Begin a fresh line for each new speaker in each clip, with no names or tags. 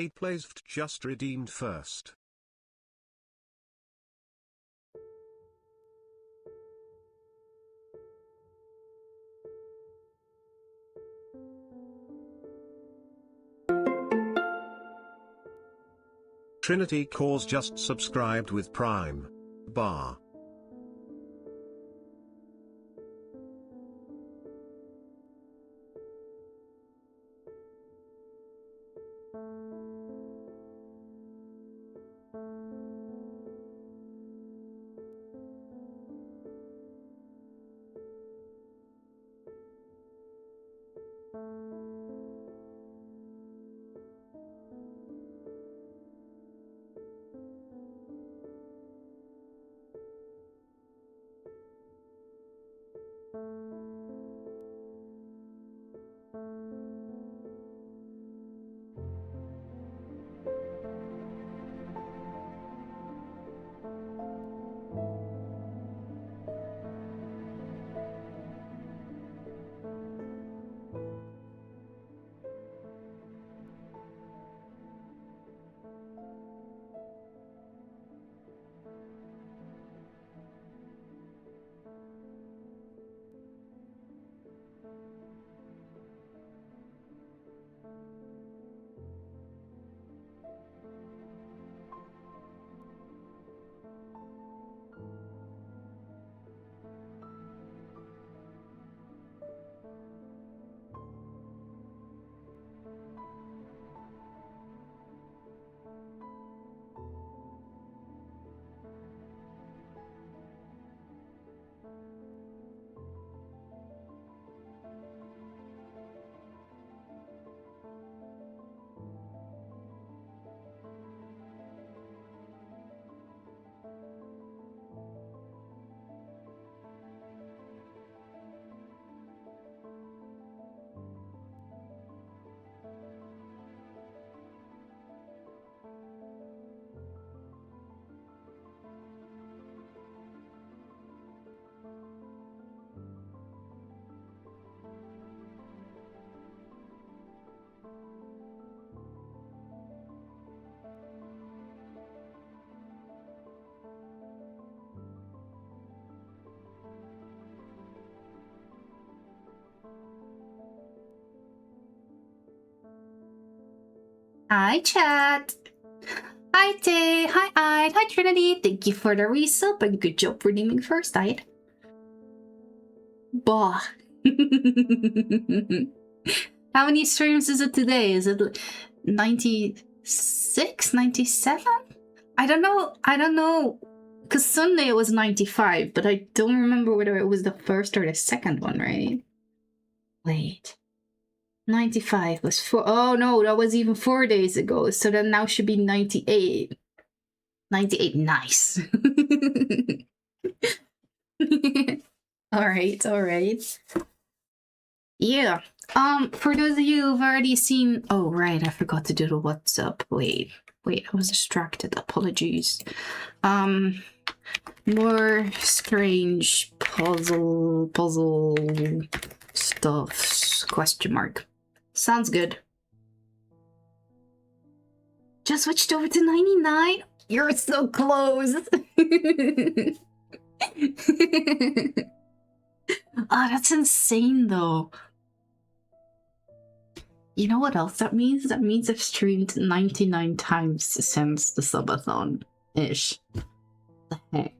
8 plays just redeemed first. Trinity Cause just subscribed with Prime. Bar.
Hi, chat. Hi, Tay. Hi, Ide. Hi, Trinity. Thank you for the resub and good job redeeming first, Ide. Bah. How many streams is it today? Is it 96? 97? I don't know. Because Sunday it was 95, but I don't remember whether it was the first or the second one, right? Wait. 95 was 4. Oh no, that was even 4 days ago. So then now should be 98. 98, nice. Alright. Yeah. For those of you who've already seen... Oh, right, I forgot to do the what's up. Wait, I was distracted. Apologies. More strange puzzle stuff, question mark. Sounds good. Just switched over to 99? You're so close. Oh, that's insane though. You know what else that means? That means I've streamed 99 times since the subathon-ish. The heck?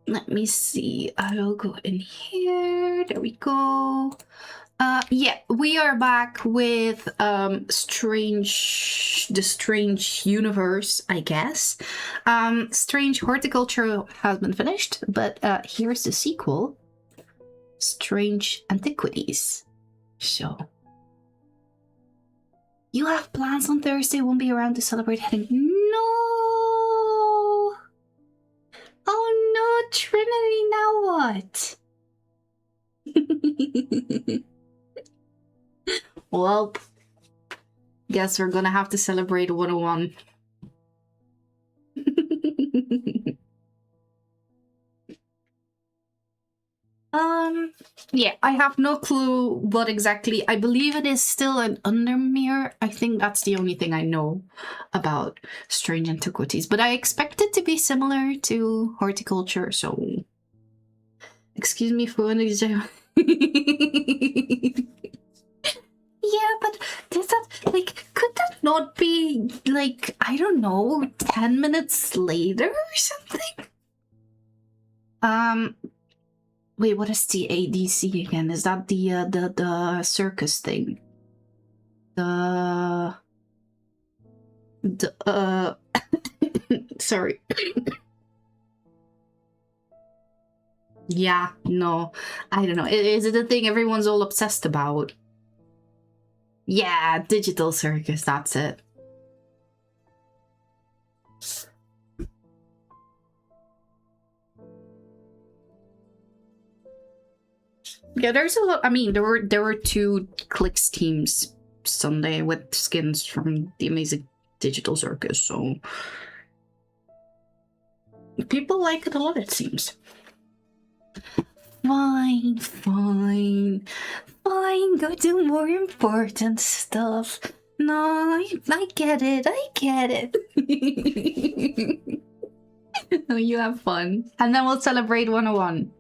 Let me see. I will go in here. There we go. Yeah, we are back with the Strange Universe, I guess. Strange Horticulture has been finished, but here's the sequel. Strange Antiquities. So you have plans on Thursday, won't be around to celebrate heading. No! Oh no, Trinity, now what? Well, guess we're gonna have to celebrate 101. Yeah, I have no clue what exactly. I believe it is still an undermere. I think that's the only thing I know about Strange Antiquities, but I expect it to be similar to horticulture, so excuse me for an example. Yeah, but does that, like, could that not be, like, I don't know, 10 minutes later or something? Wait, what is the ADC again? Is that the circus thing? The sorry. Yeah, no, I don't know. Is it the thing everyone's all obsessed about? Yeah, digital circus, that's it. Yeah, there's a lot. I mean, there were 2 clicks teams Sunday with skins from the amazing digital circus, so people like it a lot, it seems. Fine, fine, fine, go do more important stuff. No, I get it, I get it. No, you have fun. And then we'll celebrate 101.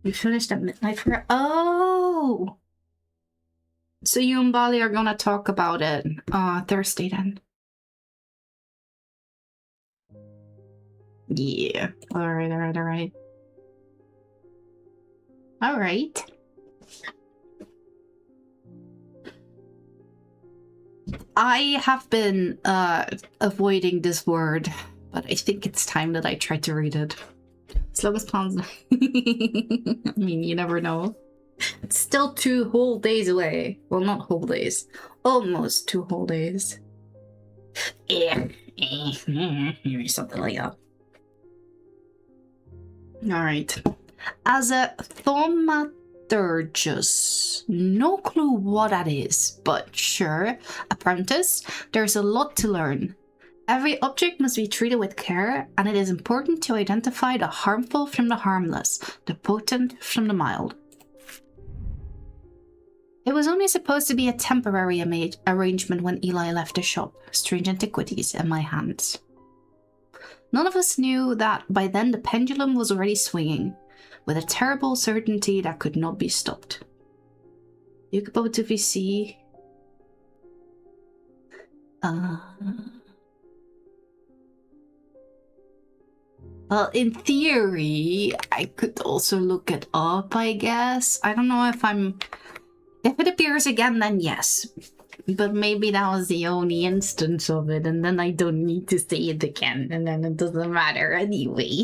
We finished at midnight for... Oh! So you and Bali are gonna talk about it Thursday then. Yeah. Alright, alright, alright. Alright. I have been avoiding this word, but I think it's time that I try to read it. As long as plans... I mean, you never know. It's still 2 whole days away. Well, not whole days. Almost 2 whole days. Yeah. Something like that. Alright. As a thaumaturgus, no clue what that is, but sure, apprentice, there's a lot to learn. Every object must be treated with care, and it is important to identify the harmful from the harmless, the potent from the mild. It was only supposed to be a temporary arrangement when Eli left the shop, Strange Antiquities in my hands. None of us knew that by then the pendulum was already swinging, with a terrible certainty that could not be stopped. Yukipo to VC. Well, in theory, I could also look it up, I guess. I don't know if if it appears again, then yes. But maybe that was the only instance of it, and then I don't need to say it again, and then it doesn't matter anyway.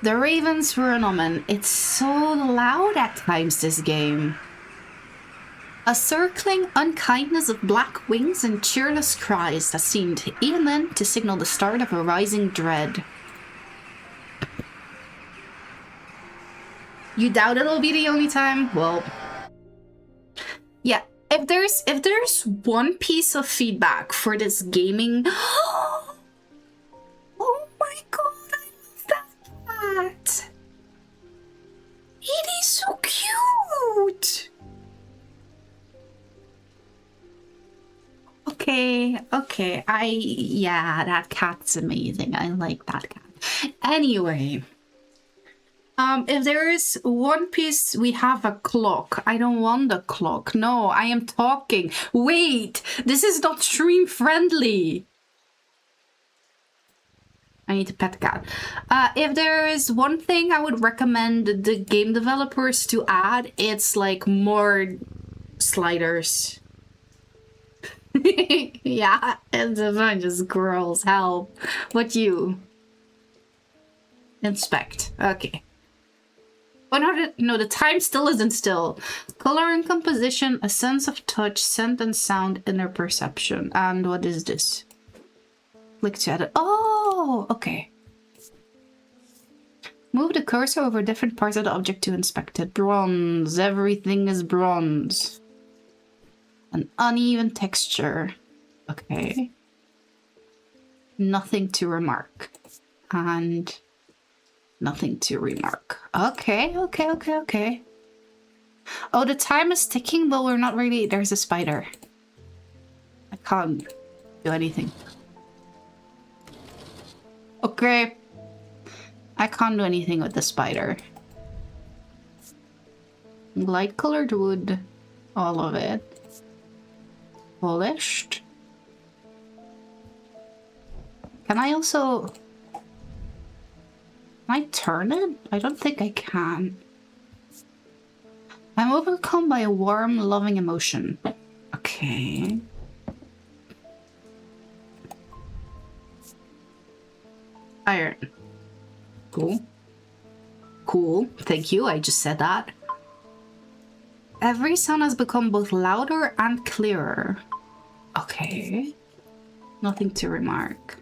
The ravens were an omen. It's so loud at times, this game. A circling unkindness of black wings and cheerless cries that seemed, even then, to signal the start of a rising dread. You doubt it'll be the only time? Well, yeah. If there's one piece of feedback for this gaming... Oh my god, I love that cat! It is so cute! Okay, yeah, that cat's amazing. I like that cat. Anyway... if there is one piece, we have a clock. I don't want a clock. No, I am talking. Wait, this is not stream friendly. I need to pet the cat. If there is one thing I would recommend the game developers to add, it's like more sliders. Yeah, it's a bunch of squirrels. Help. What you? Inspect. Okay. Oh no, the time still isn't still. Color and composition, a sense of touch, scent and sound, inner perception. And what is this? Click to edit. Oh, okay. Move the cursor over different parts of the object to inspect it. Bronze. Everything is bronze. An uneven texture. Okay. Nothing to remark. And nothing to remark. Okay. Oh, the time is ticking, but we're not really... There's a spider. I can't do anything. Okay. I can't do anything with the spider. Light colored wood. All of it. Polished. Can I also... Can I turn it? I don't think I can. I'm overcome by a warm, loving emotion. Okay. Iron. Cool. Cool. Thank you. I just said that. Every sound has become both louder and clearer. Okay. Nothing to remark.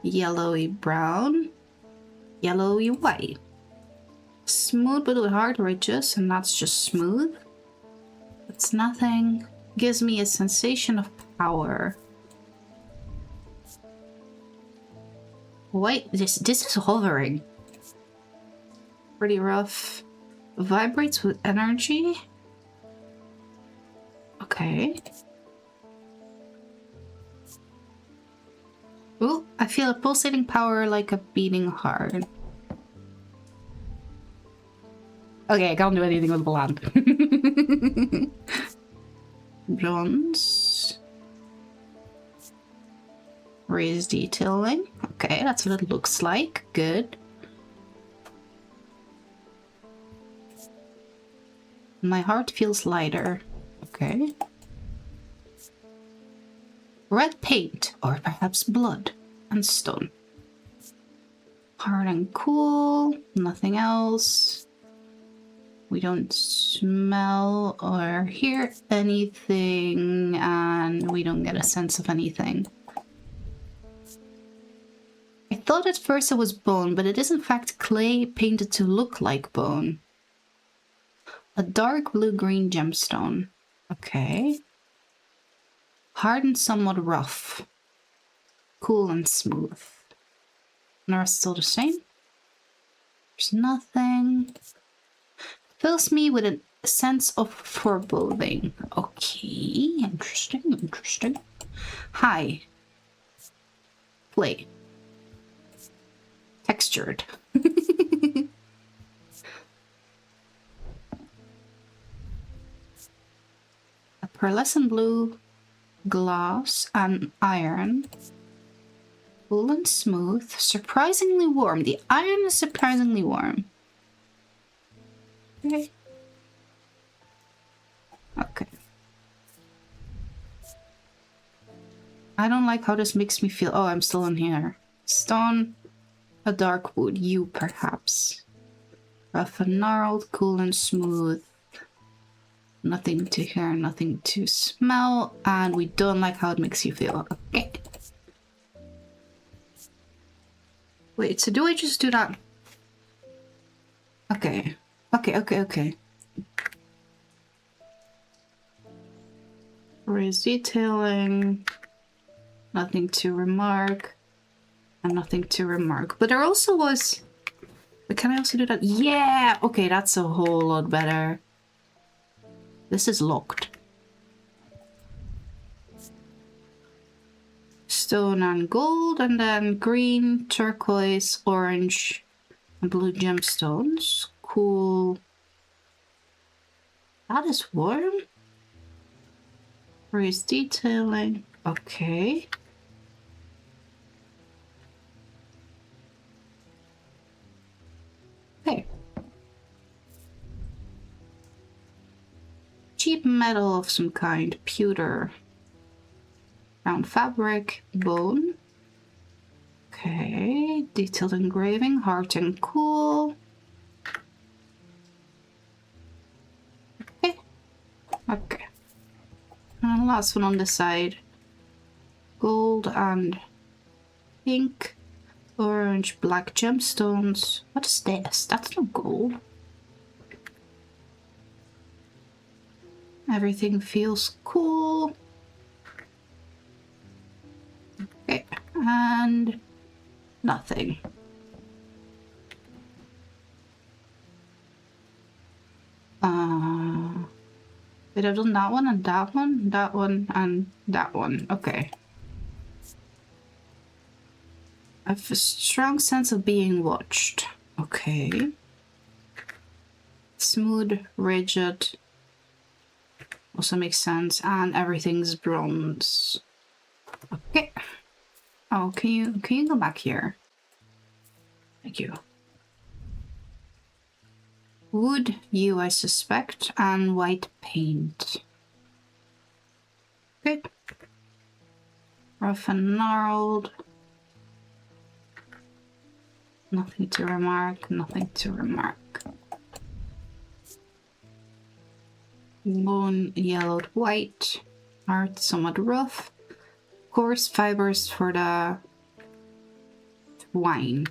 Yellowy brown. Yellowy white. Smooth but with hard ridges, and that's just smooth. It's nothing. Gives me a sensation of power. Wait, this is hovering. Pretty rough. Vibrates with energy. Okay. Ooh, I feel a pulsating power like a beating heart. Okay, I can't do anything with the land. Bronze. Raised detailing. Okay, that's what it looks like. Good. My heart feels lighter. Okay. Red paint, or perhaps blood and stone. Hard and cool. Nothing else. We don't smell or hear anything, and we don't get a sense of anything. I thought at first it was bone, but it is in fact clay painted to look like bone. A dark blue-green gemstone. Okay. Hard and somewhat rough. Cool and smooth. And the rest still the same. There's nothing. Fills me with a sense of foreboding. Okay, interesting. Hi. Play. Textured. A pearlescent blue glass and iron. Cool and smooth. Surprisingly warm. The iron is surprisingly warm. Okay. Okay. I don't like how this makes me feel. Oh, I'm still in here. Stone. A dark wood. You, perhaps. Rough and gnarled. Cool and smooth. Nothing to hear, nothing to smell. And we don't like how it makes you feel. Okay. Wait, so do I just do that? Okay. Okay. Raised detailing. Nothing to remark. And nothing to remark. But there also was... But can I also do that? Yeah! Okay, that's a whole lot better. This is locked. Stone and gold, and then green, turquoise, orange, and blue gemstones. Cool. That is warm. Raised detailing. Okay. Okay. Cheap metal of some kind. Pewter. Brown fabric. Bone. Okay. Detailed engraving. Hard and cool. Okay. Okay. And the last one on the side. Gold and pink. Orange, black gemstones. What is this? That's not gold. Everything feels cool. Okay, and nothing. Wait, I've done that one and that one, that one and that one. Okay. I have a strong sense of being watched. Okay. Smooth, rigid. Also makes sense. And everything's bronze. Okay. Oh, can you go back here? Thank you. Wood, you, I suspect, and white paint. Okay. Rough and gnarled. Nothing to remark, nothing to remark. Bone yellowed white. Art somewhat rough. Coarse fibers for the twine.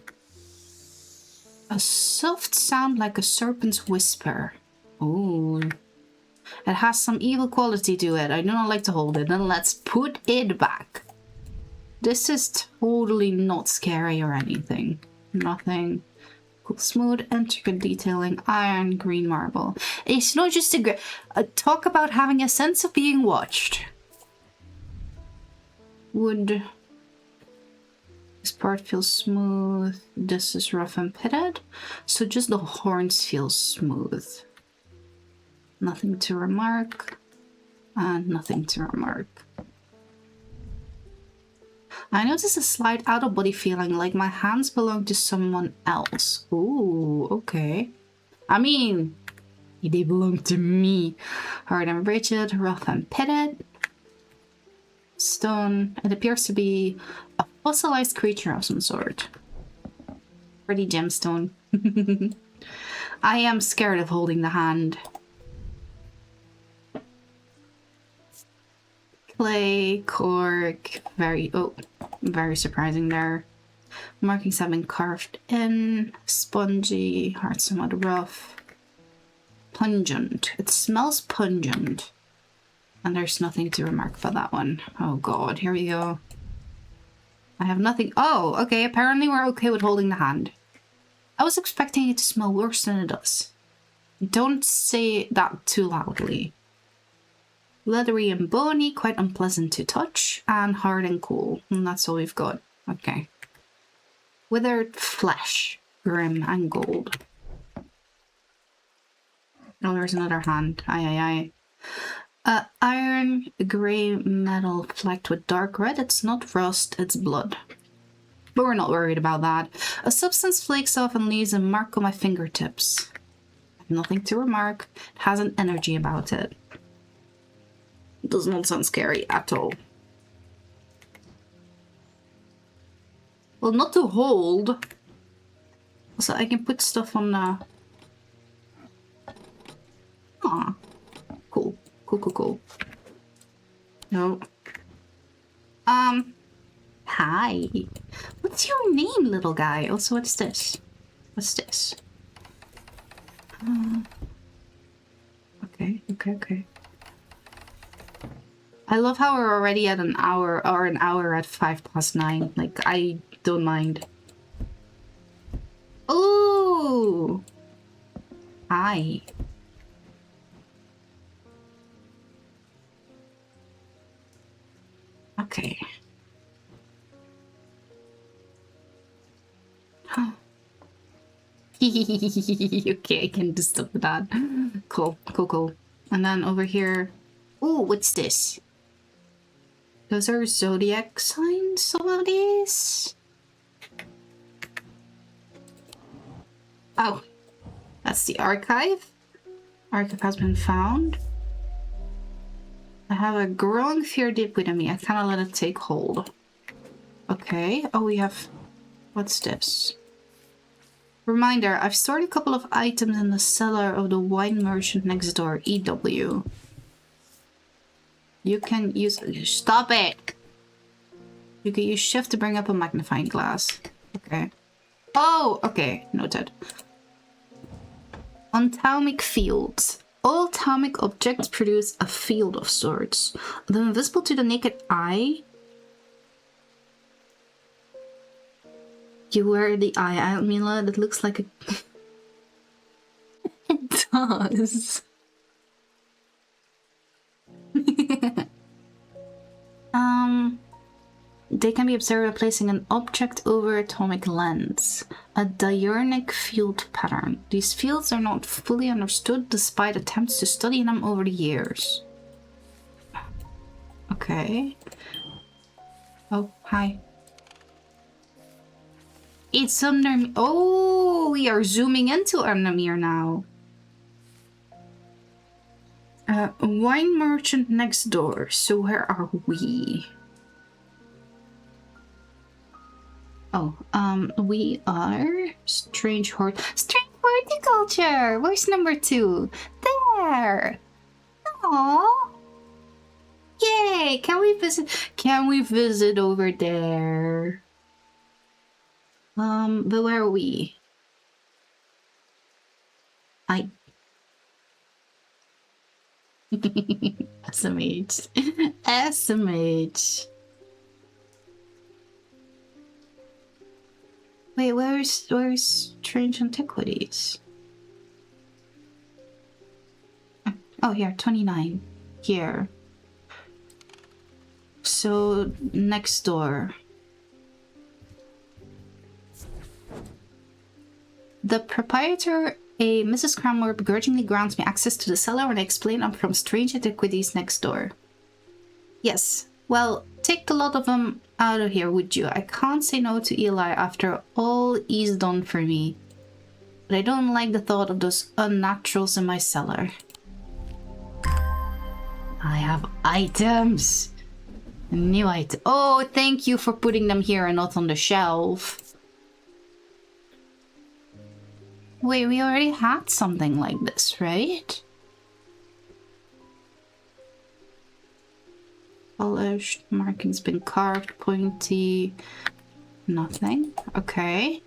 A soft sound like a serpent's whisper. Ooh. It has some evil quality to it. I do not like to hold it. Then let's put it back. This is totally not scary or anything. Nothing. Cool, smooth, intricate detailing, iron, green marble. It's not just a talk about having a sense of being watched. Wood. This part feels smooth. This is rough and pitted. So just the horns feel smooth. Nothing to remark. And nothing to remark. I notice a slight out-of-body feeling, like my hands belong to someone else. Ooh, okay. I mean, they belong to me. Hard and rigid, rough and pitted. Stone. It appears to be a fossilized creature of some sort. Pretty gemstone. I am scared of holding the hand. Clay, cork, very surprising there. Markings have been carved in. Spongy, hard, somewhat rough. Pungent. It smells pungent. And there's nothing to remark about that one. Oh god, here we go. I have nothing. Oh, okay, apparently we're okay with holding the hand. I was expecting it to smell worse than it does. Don't say that too loudly. Leathery and bony, quite unpleasant to touch, and hard and cool. And that's all we've got. Okay. Withered flesh, grim and gold. Oh, there's another hand. Aye, aye, aye. Iron, grey metal flecked with dark red. It's not rust, it's blood. But we're not worried about that. A substance flakes off and leaves a mark on my fingertips. Nothing to remark. It has an energy about it. Does not sound scary at all. Well, not to hold. So I can put stuff on the... Aw. Cool. Cool, cool, cool. No. Hi. What's your name, little guy? Also, what's this? What's this? Okay. I love how we're already at an hour, or an hour at 9:05. Like, I don't mind. Ooh! Hi. Okay. Okay, I can do stuff with that. Cool. And then over here... Ooh, what's this? Those are zodiac signs, some of these? Oh, that's the archive. Archive has been found. I have a growing fear deep within me. I cannot let it take hold. Okay. Oh, we have... What's this? Reminder, I've stored a couple of items in the cellar of the wine merchant next door, EW. You can use... Stop it! You can use shift to bring up a magnifying glass. Okay. Oh, okay. Noted. Ontaumic fields. All atomic objects produce a field of sorts. Though invisible to the naked eye, you wear the eye, Almila. That looks like a... It does. They can be observed by placing an object over atomic lens. A diurnal field pattern. These fields are not fully understood despite attempts to study them over the years. Okay. Oh, hi. It's under... Oh, we are zooming into Undermere now. Wine merchant next door. So where are we? Oh, we are strange horticulture. Where's number 2? There. Aww. Yay! Can we visit? Can we visit over there? But where are we? SMH. SMH. Wait, where's Strange Antiquities? Oh, here, 29. Here. So, next door. The proprietor, a Mrs. Cranmore, begrudgingly grants me access to the cellar when I explain I'm from Strange Antiquities next door. Yes, well, take the lot of them out of here, would you? I can't say no to Eli after all he's done for me. But I don't like the thought of those unnaturals in my cellar. I have items! A new item. Oh, thank you for putting them here and not on the shelf. Wait, we already had something like this, right? Polished, markings been carved, pointy, nothing. Okay.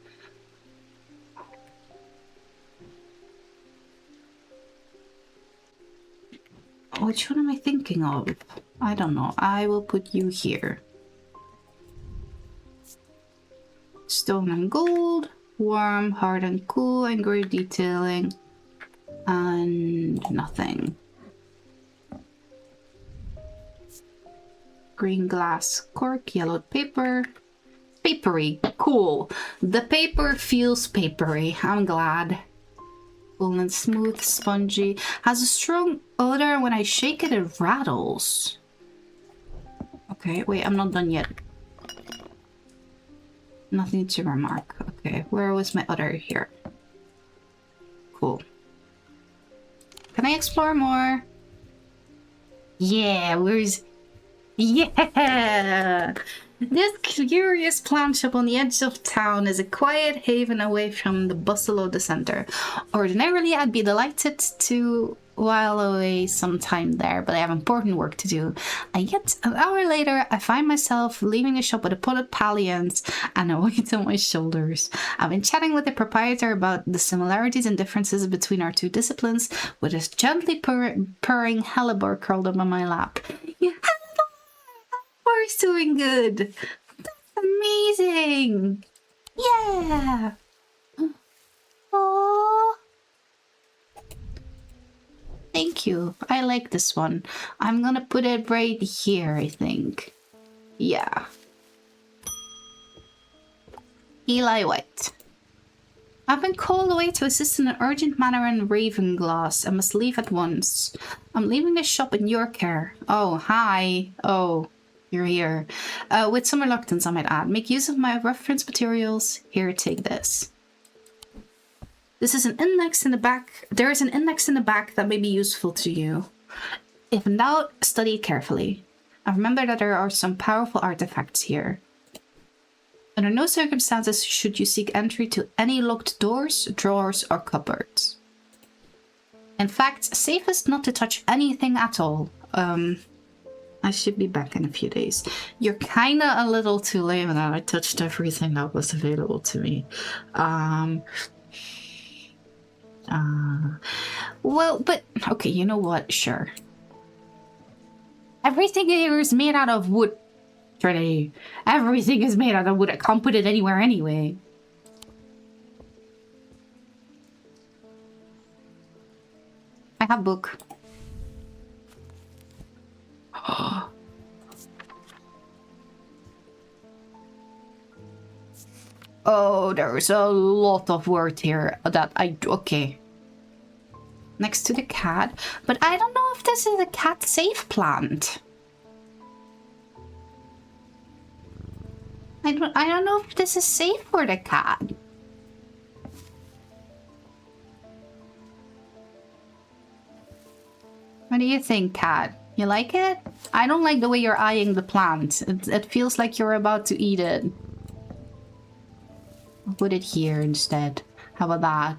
Which one am I thinking of? I don't know. I will put you here. Stone and gold, warm, hard and cool, engraved detailing, and nothing. Green glass cork, yellowed paper. Papery, cool. The paper feels papery, I'm glad. Cool and smooth, spongy. Has a strong odor. When I shake it, it rattles. Okay, wait, I'm not done yet. Nothing to remark. Okay, where was my other here? Cool. Can I explore more? Yeah, where's... Yeah! This curious plant shop on the edge of town is a quiet haven away from the bustle of the center. Ordinarily, I'd be delighted to while away some time there, but I have important work to do. And yet, an hour later, I find myself leaving the shop with a potted palliance and a weight on my shoulders. I've been chatting with the proprietor about the similarities and differences between our two disciplines, with his gently purring hellebore curled up on my lap. Yeah, Hellebore's doing good. That's amazing. Yeah. Aww. Thank you. I like this one. I'm gonna put it right here, I think. Yeah. Eli White. I've been called away to assist in an urgent matter in Ravenglass. I must leave at once. I'm leaving the shop in your care. Oh, hi. Oh, you're here. With some reluctance, I might add. Make use of my reference materials. Here, take this. This is an index in the back. There is an index in the back that may be useful to you. If in doubt, study it carefully. And remember that there are some powerful artifacts here. Under no circumstances should you seek entry to any locked doors, drawers, or cupboards. In fact, safest not to touch anything at all. I should be back in a few days. You're kinda a little too late when I touched everything that was available to me. Well, but okay, you know what? Sure. Everything here is made out of wood, Trinity. Everything is made out of wood. I can't put it anywhere anyway. I have book. Oh, there's a lot of words here that okay. Next to the cat, but I don't know if this is a cat safe plant. I don't know if this is safe for the cat. What do you think, cat? You like it? I don't like the way you're eyeing the plant. It feels like you're about to eat it. I'll put it here instead. How about that?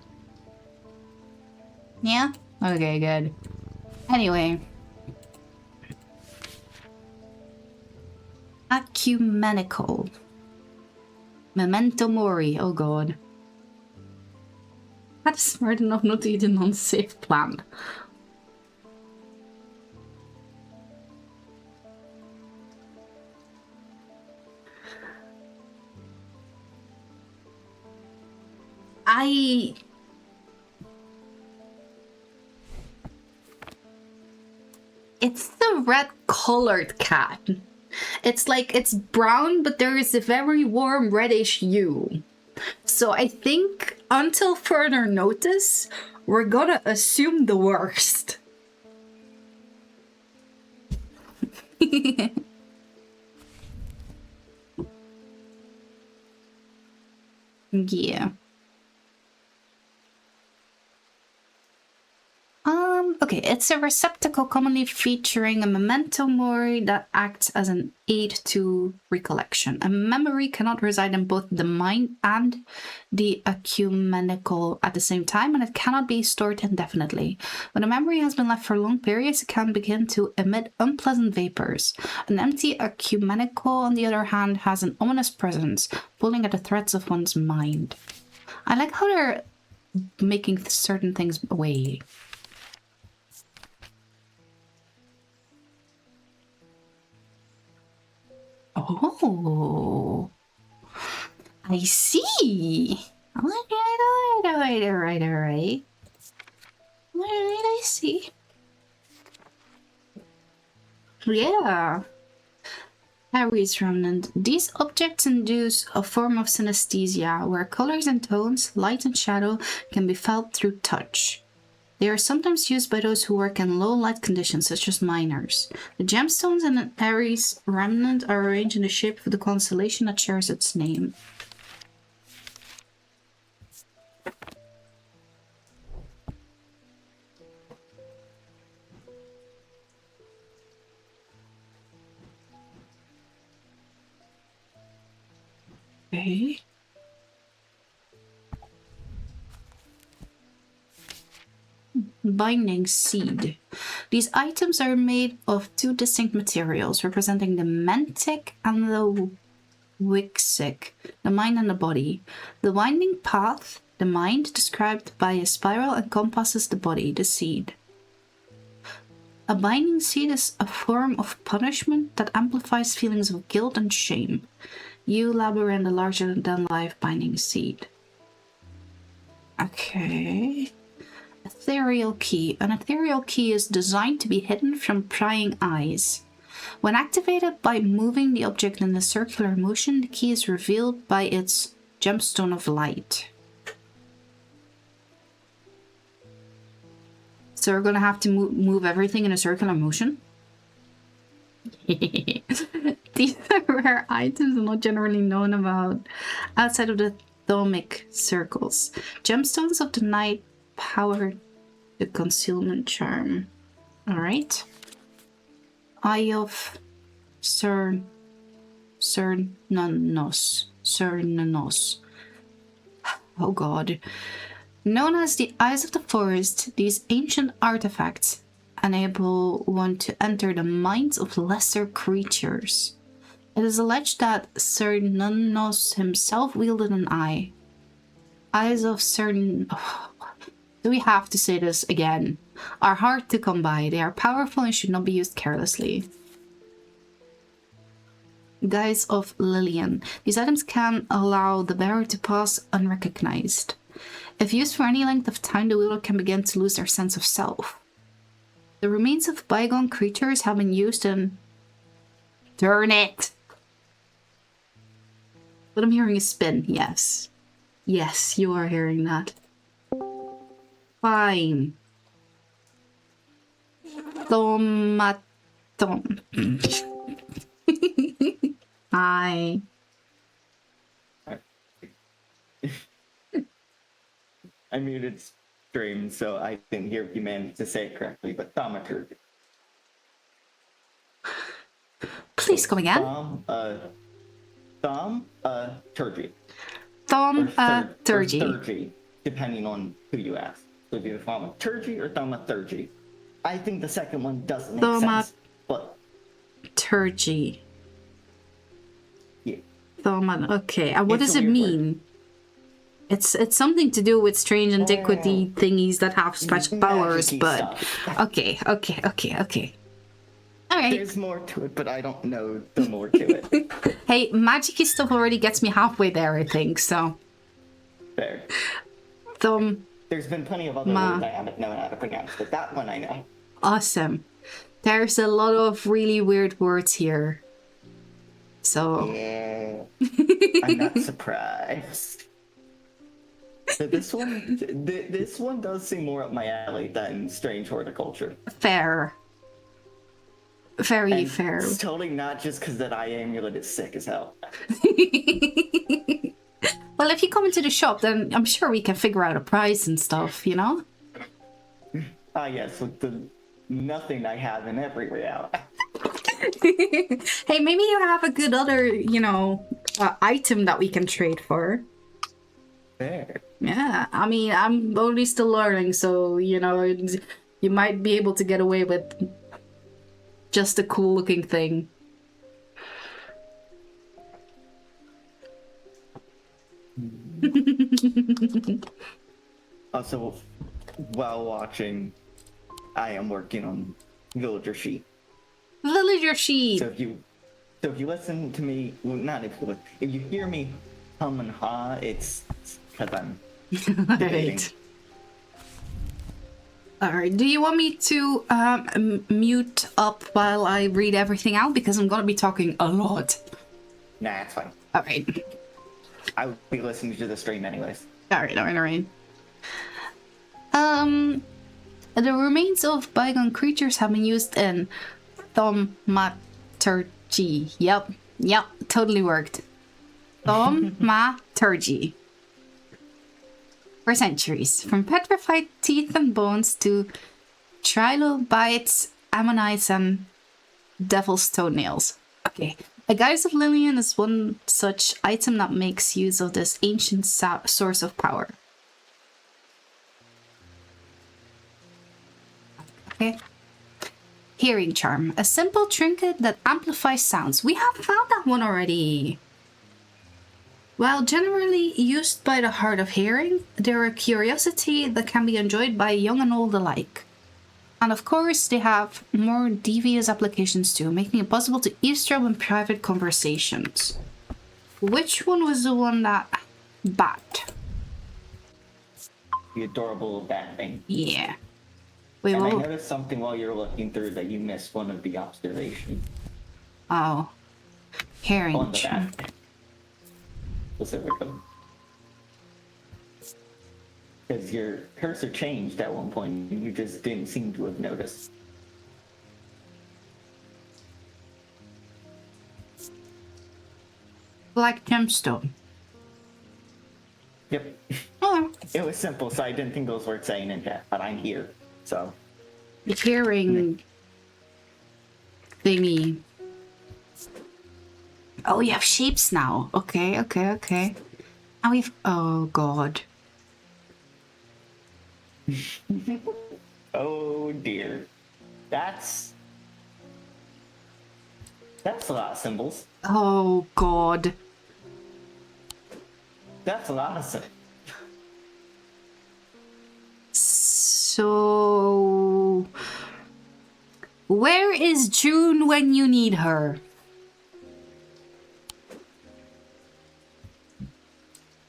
Yeah? Okay, good. Anyway. Ecumenical. Memento mori. Oh god. That's smart enough not to eat a non-safe plant. It's the red colored cat. It's like it's brown, but there is a very warm reddish hue. So I think until further notice, we're gonna assume the worst. Yeah. Okay, it's a receptacle commonly featuring a memento mori that acts as an aid to recollection. A memory cannot reside in both the mind and the ecumenical at the same time, and it cannot be stored indefinitely. When a memory has been left for long periods, it can begin to emit unpleasant vapors. An empty ecumenical, on the other hand, has an ominous presence, pulling at the threads of one's mind. I like how they're making certain things away. Oh, I see. All right. I see. Yeah. Aries remnant. These objects induce a form of synesthesia, where colors and tones, light and shadow, can be felt through touch. They are sometimes used by those who work in low light conditions, such as miners. The gemstones in an Aries remnant are arranged in the shape of the constellation that shares its name. Okay. Binding seed. These items are made of two distinct materials, representing the mentic and the wixic, the mind and the body. The winding path, the mind, described by a spiral, encompasses the body, the seed. A binding seed is a form of punishment that amplifies feelings of guilt and shame. You labor in the larger-than-life binding seed. Okay. Ethereal key. An ethereal key is designed to be hidden from prying eyes. When activated by moving the object in a circular motion, the key is revealed by its gemstone of light. So we're gonna have to move everything in a circular motion? These are rare items and not generally known about outside of the Thomic circles. Gemstones of the night power the concealment charm. Alright. Eye of Cernanos. Oh god. Known as the Eyes of the Forest, these ancient artifacts enable one to enter the minds of lesser creatures. It is alleged that Cernanos himself wielded an eye. Eyes of Do we have to say this again? Are hard to come by. They are powerful and should not be used carelessly. Guise of Lillian. These items can allow the bearer to pass unrecognized. If used for any length of time, the wielder can begin to lose their sense of self. The remains of bygone creatures have been used in... Turn it! But I'm hearing a spin, yes. Yes, you are hearing that. Fine. Tomaton. Hi.
I muted stream, so I didn't hear if you managed to say it correctly, but thaumaturgy.
Please come again.
Thaumaturgy.
Thaumaturgy.
Depending on who you ask. So it's either thaumaturgy or thaumaturgy. I think the second one doesn't make sense, but...
Thaumaturgy.
Yeah.
Okay, and what
It's
does
a
it
weird
mean?
word.
It's something to do with strange antiquity thingies that have special powers,
Magic-y
but...
stuff.
Okay. Alright.
There's more to it, but I don't know the more to it.
Hey, magic-y stuff already gets me halfway there, I think, so...
Fair. There's been plenty of other words I haven't known how to pronounce, but that one I know.
Awesome. There's a lot of really weird words here. So...
Yeah. I'm not surprised. But this one does seem more up my alley than strange horticulture.
Fair. Very
And
fair.
It's totally not just because that eye amulet is sick as hell.
Well, if you come into the shop, then I'm sure we can figure out a price and stuff, you know?
Ah, yes, with the nothing I have in every reality.
Hey, maybe you have a good other, item that we can trade for.
There.
Yeah, I mean, I'm only still learning, so, you might be able to get away with just a cool looking thing.
Also, while watching, I am working on Villager Sheep.
Villager sheep!
So if you listen to me, well, not if you hear me hum and ha, it's because I'm debating.
Alright, do you want me to mute up while I read everything out? Because I'm gonna be talking a lot.
Nah, it's fine.
Alright.
I would be listening to the stream anyways.
Alright. The remains of bygone creatures have been used in thaumaturgy. Yep, totally worked. Thaumaturgy. For centuries, from petrified teeth and bones to trilobites, ammonites, and devil's toenails. Okay, a guise of Lillian is one such item that makes use of this ancient source of power. Okay. Hearing charm, a simple trinket that amplifies sounds. We have found that one already. While generally used by the hard of hearing, they're a curiosity that can be enjoyed by young and old alike. And of course, they have more devious applications too, making it possible to eavesdrop in private conversations. Which one was the one that... Bat?
The adorable bat thing.
Yeah. Wait,
and
what?
I noticed something while you're looking through that you missed one of the observations.
Oh. Hearing
On the
charm.
bat thing. Specifically. Because your cursor changed at one point, and you just didn't seem to have noticed.
Black gemstone.
Yep.
Oh.
It was simple, so I didn't think it was worth saying in chat, but I'm here, so.
The hearing thingy. Oh, you have shapes now. Okay. And we've... Oh, God.
Oh dear. That's a lot of symbols.
Oh, God.
That's a lot of symbols.
So... Where is June when you need her?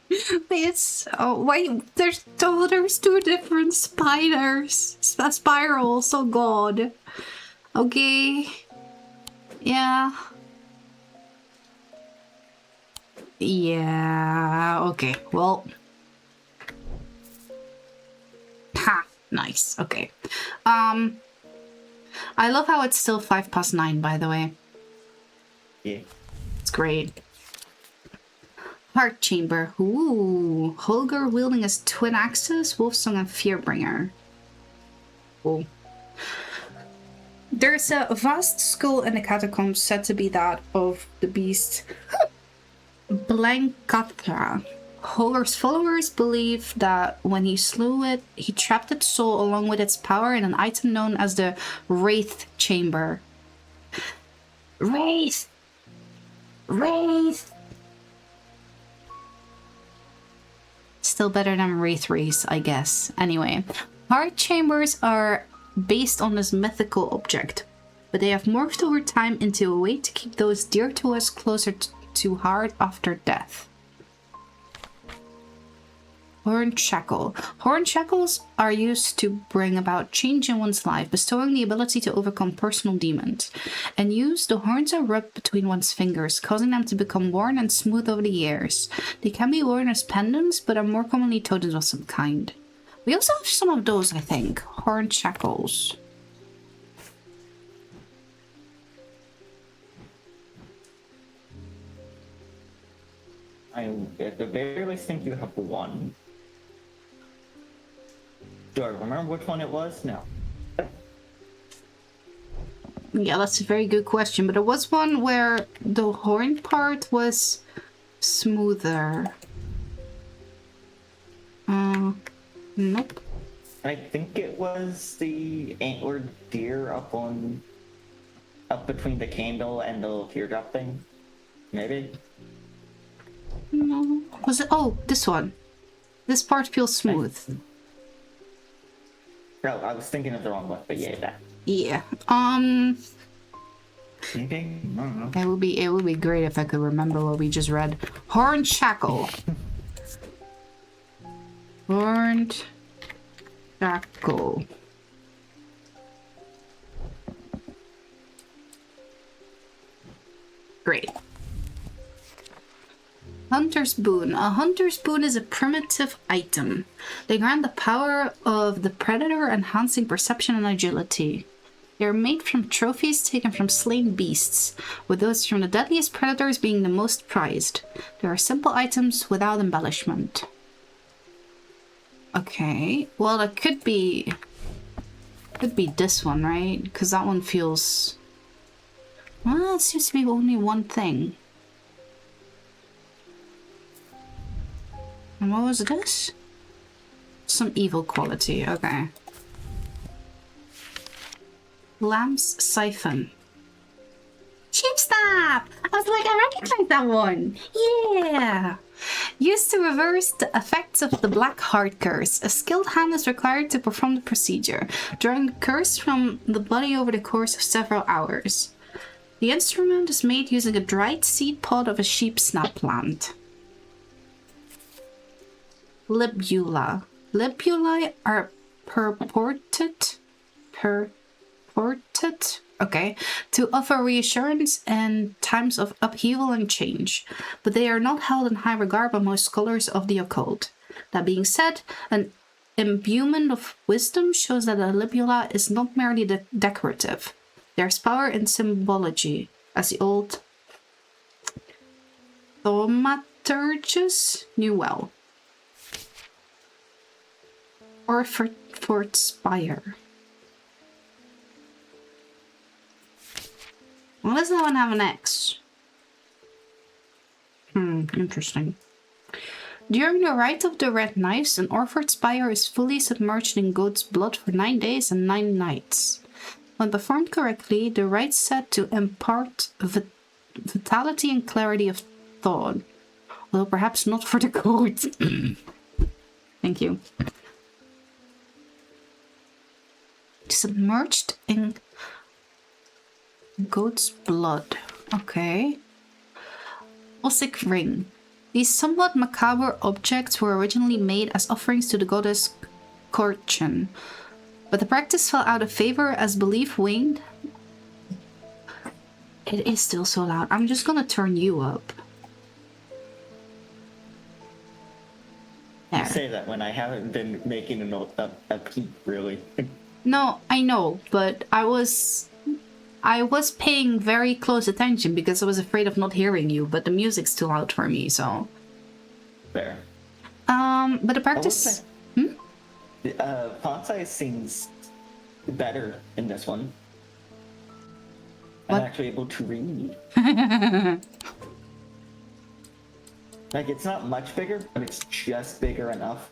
It's... Oh, wait. There's two different spiders. Spirals. Oh, God. Okay. Yeah. Yeah. Okay. Well... Ha! Nice. Okay. I love how it's still 9:05, by the way.
Yeah.
It's great. Heart Chamber. Ooh. Holger wielding his twin axes, Wolfsong and Fearbringer. Cool. There's a vast skull in the catacombs said to be that of the beast Blankatra. Holger's followers believe that when he slew it, he trapped its soul along with its power in an item known as the Wraith Chamber. Wraith! Wraith! Still better than Wraith Race, I guess. Anyway, heart chambers are based on this mythical object, but they have morphed over time into a way to keep those dear to us closer to heart after death. Horned Shackle. Horned Shackles are used to bring about change in one's life, bestowing the ability to overcome personal demons. And used, the horns are rubbed between one's fingers, causing them to become worn and smooth over the years. They can be worn as pendants, but are more commonly totems of some kind. We also have some of those, I think. Horned Shackles.
I at the very least think you have one. Do I remember which one it was? No.
Yeah, that's a very good question, but there was one where the horn part was smoother. Nope.
I think it was the antlered deer up between the candle and the teardrop thing. Maybe?
No. Was it? Oh, this one. This part feels smooth.
No, I was thinking of the wrong one, but yeah, that.
Yeah.
Okay, I don't know.
It would be great if I could remember what we just read. Horned Shackle. Horned Shackle. Great. Hunter's Boon. A Hunter's Boon is a primitive item. They grant the power of the predator, enhancing perception and agility. They are made from trophies taken from slain beasts, with those from the deadliest predators being the most prized. They are simple items without embellishment. Okay, well that could be this one, right? Because that one feels... Well, it seems to be only one thing. And what was this? Some evil quality, okay. Lamb's Siphon. Cheap Snap! I was like, I recognize that one! Yeah! Used to reverse the effects of the Black Heart Curse. A skilled hand is required to perform the procedure, drawing the curse from the body over the course of several hours. The instrument is made using a dried seed pod of a sheep snap plant. Libula. Libulae are purported, okay, to offer reassurance in times of upheaval and change, but they are not held in high regard by most scholars of the occult. That being said, an imbuement of wisdom shows that a libula is not merely decorative. There's power in symbology, as the old thaumaturgus knew well. Orford Spire. Why does that one have an X? Interesting. During the Rite of the Red Knives, an Orford Spire is fully submerged in goat's blood for 9 days and 9 nights. When performed correctly, the rite's said to impart vitality and clarity of thought. Although perhaps not for the goat. Thank you. Submerged in goat's blood. Okay. Ossic ring. These somewhat macabre objects were originally made as offerings to the goddess Korchen, but the practice fell out of favor as belief waned. It is still so loud. I'm just gonna turn you up. There.
You say that when I haven't been making a peep, really.
No, I know, but I was paying very close attention because I was afraid of not hearing you, but the music's too loud for me, so.
Fair.
But the practice...
Font size seems better in this one.
What?
I'm actually able to read. Like, it's not much bigger, but it's just bigger enough.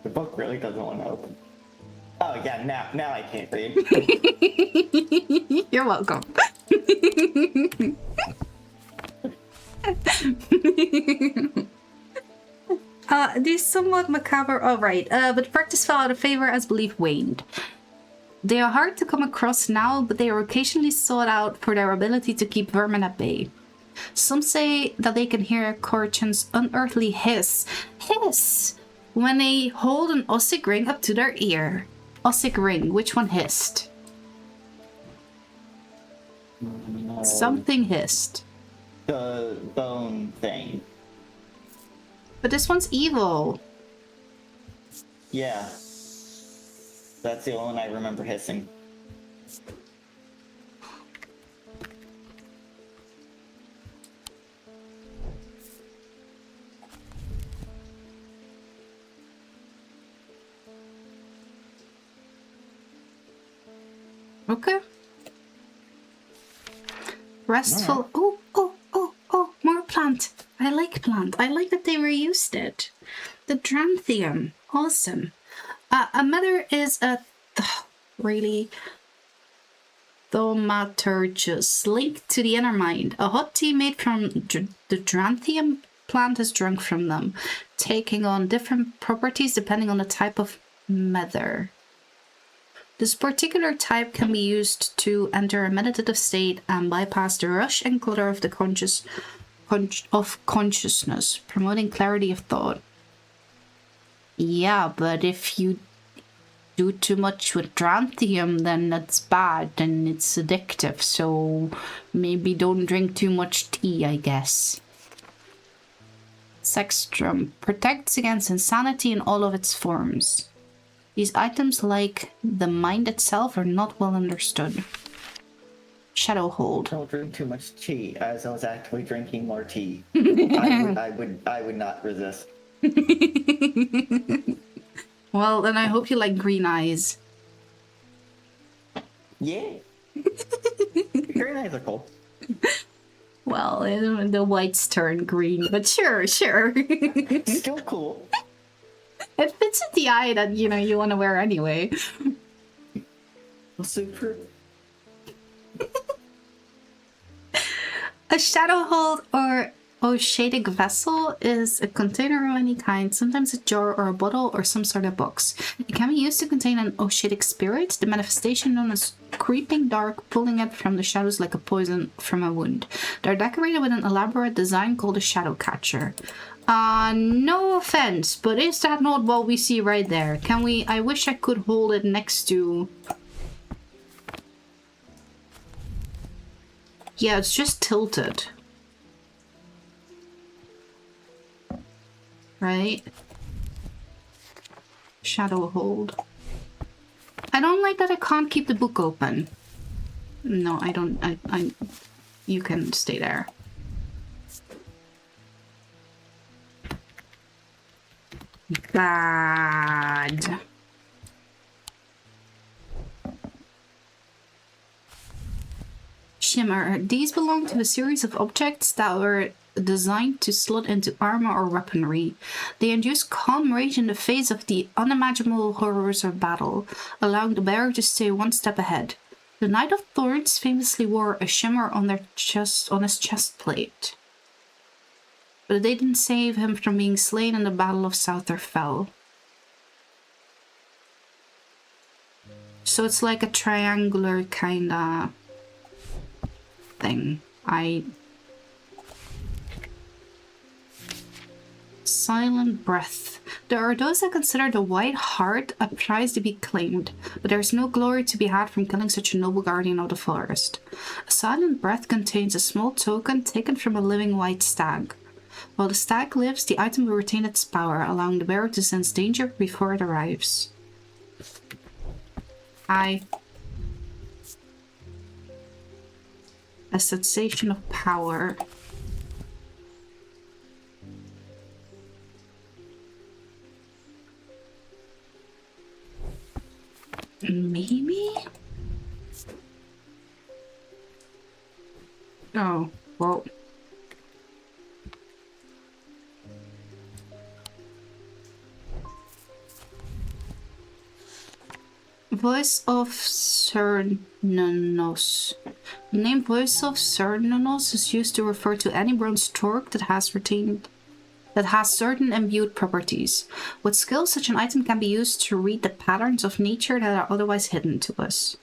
The book really doesn't want to open. Oh yeah, now I can't read.
You're welcome. These somewhat macabre. Oh right, but practice fell out of favor as belief waned. They are hard to come across now, but they are occasionally sought out for their ability to keep vermin at bay. Some say that they can hear Korchen's unearthly hiss when they hold an Ossic ring up to their ear. Ossic ring, which one hissed?
No.
Something hissed.
The bone thing.
But this one's evil.
Yeah. That's the only one I remember hissing.
Okay. Restful. Oh, more plant. I like plant. I like that they reused it. The Dranthium. Awesome. A mother is a really thaumaturgus linked to the inner mind. A hot tea made from the Dranthium plant is drunk from them, taking on different properties depending on the type of mother. This particular type can be used to enter a meditative state and bypass the rush and clutter of the consciousness, promoting clarity of thought. Yeah, but if you do too much with Dranthium, then that's bad and it's addictive, so maybe don't drink too much tea, I guess. Sextrum protects against insanity in all of its forms. These items, like the mind itself, are not well understood. Shadow hold.
Don't drink too much tea, as I was actively drinking more tea. I would not resist.
Well, then I hope you like green eyes.
Yeah. Green eyes are cool.
Well, the whites turn green, but sure.
Still cool.
It fits in the eye that, you want to wear anyway.
Super.
A shadow hold or oshadic vessel is a container of any kind, sometimes a jar or a bottle or some sort of box. It can be used to contain an oshadic spirit, the manifestation known as creeping dark, pulling it from the shadows like a poison from a wound. They're decorated with an elaborate design called a shadow catcher. No offense, but is that not what we see right there? I wish I could hold it next to... Yeah, it's just tilted. Right? Shadow hold. I don't like that I can't keep the book open. No, I don't. You can stay there. Bad. Shimmer. These belong to a series of objects that were designed to slot into armor or weaponry. They induce calm rage in the face of the unimaginable horrors of battle, allowing the bearer to stay one step ahead. The Knight of Thorns famously wore a shimmer on his chest plate. But they didn't save him from being slain in the Battle of Southerfell. So it's like a triangular kinda thing. Silent breath. There are those that consider the white heart a prize to be claimed, but there is no glory to be had from killing such a noble guardian of the forest. A silent breath contains a small token taken from a living white stag. While the stag lives, the item will retain its power, allowing the bearer to sense danger before it arrives. A sensation of power. Maybe? Oh, well. Voice of Cernunnos. The name Voice of Cernunnos is used to refer to any bronze stork that has certain imbued properties. With skill, such an item can be used to read the patterns of nature that are otherwise hidden to us.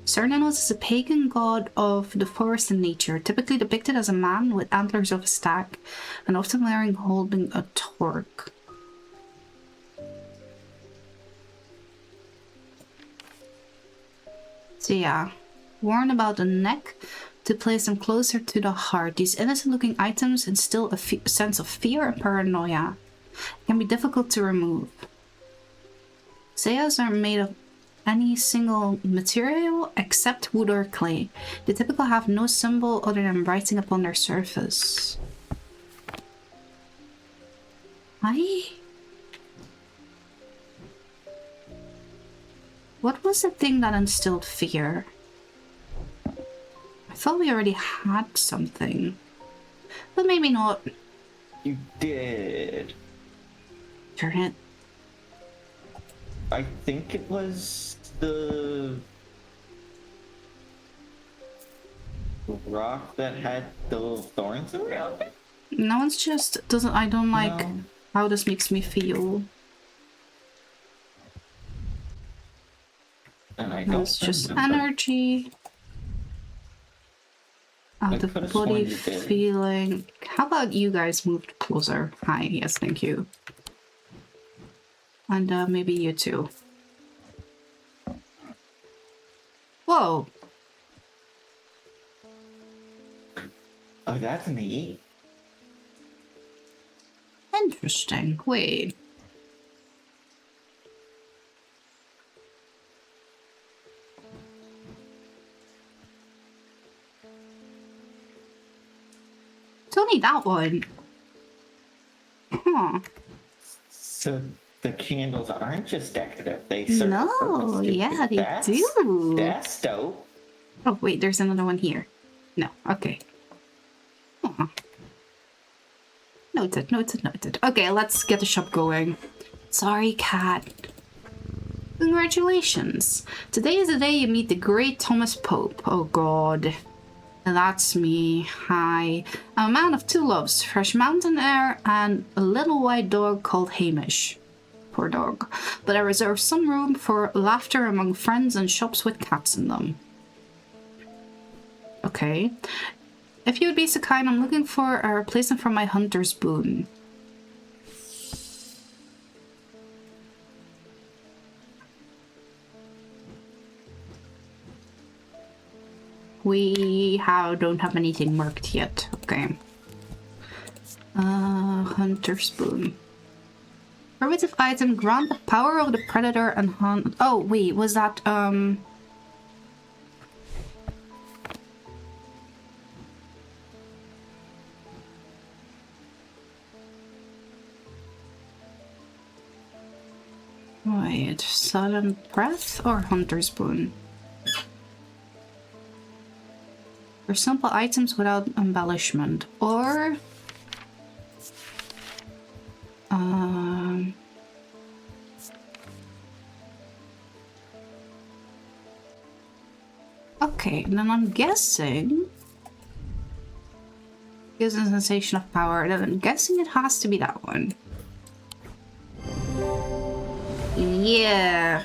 Cernunnos is a pagan god of the forest and nature, typically depicted as a man with antlers of a stag, and often holding a torque. So yeah, worn about the neck to place them closer to the heart. These innocent-looking items instill a sense of fear and paranoia. It can be difficult to remove. Sayas are made of any single material except wood or clay. They typically have no symbol other than writing upon their surface. What was the thing that instilled fear? I thought we already had something. But maybe not.
You did.
Turn it.
I think it was the rock that had the little thorns around it.
No, it's just doesn't. I don't like how this makes me feel.
And I don't.
It's just energy. Out of body feeling. How about you guys moved closer? Hi, yes, thank you. And maybe you too. Whoa.
Oh, that's neat.
Interesting. Wait. It's only that one. Huh.
So the candles aren't just decorative, they serve a purpose.
No, yeah, they do.
That's dope.
Oh, wait, there's another one here. No, okay. Aw. Noted, noted, noted. Okay, let's get the shop going. Sorry, cat. Congratulations. Today is the day you meet the great Thomas Pope. Oh god. That's me. Hi. I'm a man of two loves, fresh mountain air and a little white dog called Hamish. Poor dog. But I reserve some room for laughter among friends and shops with cats in them. Okay. If you would be so kind, I'm looking for a replacement for my hunter's boon. We don't have anything marked yet. Okay. Hunter's boon. Primitive item, grant the power of the predator and hunt. Oh, wait, was that, wait, silent breath or hunter's boon? For simple items without embellishment, or Okay, then I'm guessing... Gives a sensation of power. Then I'm guessing it has to be that one. Yeah.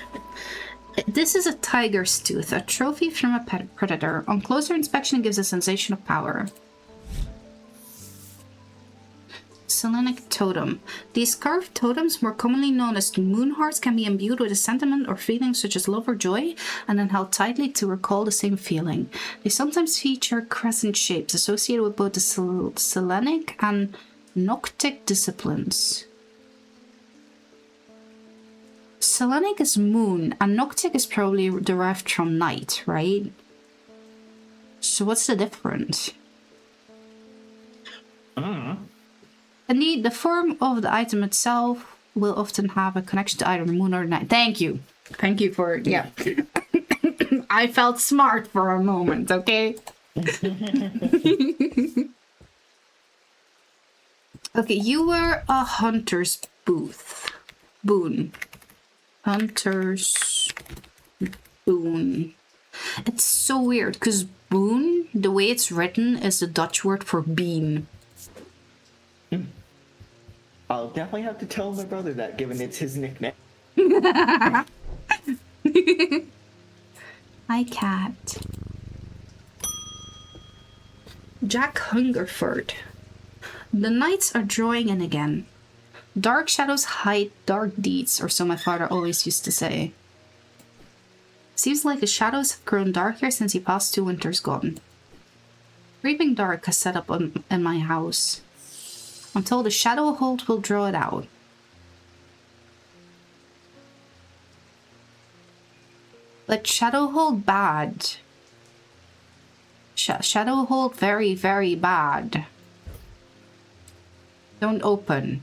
This is a tiger's tooth, a trophy from a predator. On closer inspection, it gives a sensation of power. Selenic totem. These carved totems, more commonly known as moon hearts, can be imbued with a sentiment or feeling such as love or joy, and then held tightly to recall the same feeling. They sometimes feature crescent shapes associated with both the Selenic and Noctic disciplines. Selenic is moon, and Noctic is probably derived from night, right? So what's the difference? Indeed, the form of the item itself will often have a connection to either the moon or the night. Thank you. Thank you for... Yeah. I felt smart for a moment, okay? Okay, you were a hunter's boon. Hunter's boon. It's so weird, because boon, the way it's written, is the Dutch word for bean.
I'll definitely have to tell my brother that, given it's his nickname.
Hi, cat. Jack Hungerford. The nights are drawing in again. Dark shadows hide dark deeds, or so my father always used to say. Seems like the shadows have grown darker since he passed 2 winters gone. Creeping dark has set up in my house. Until the shadow hold will draw it out. But shadow hold bad. Shadow hold very, very bad. Don't open.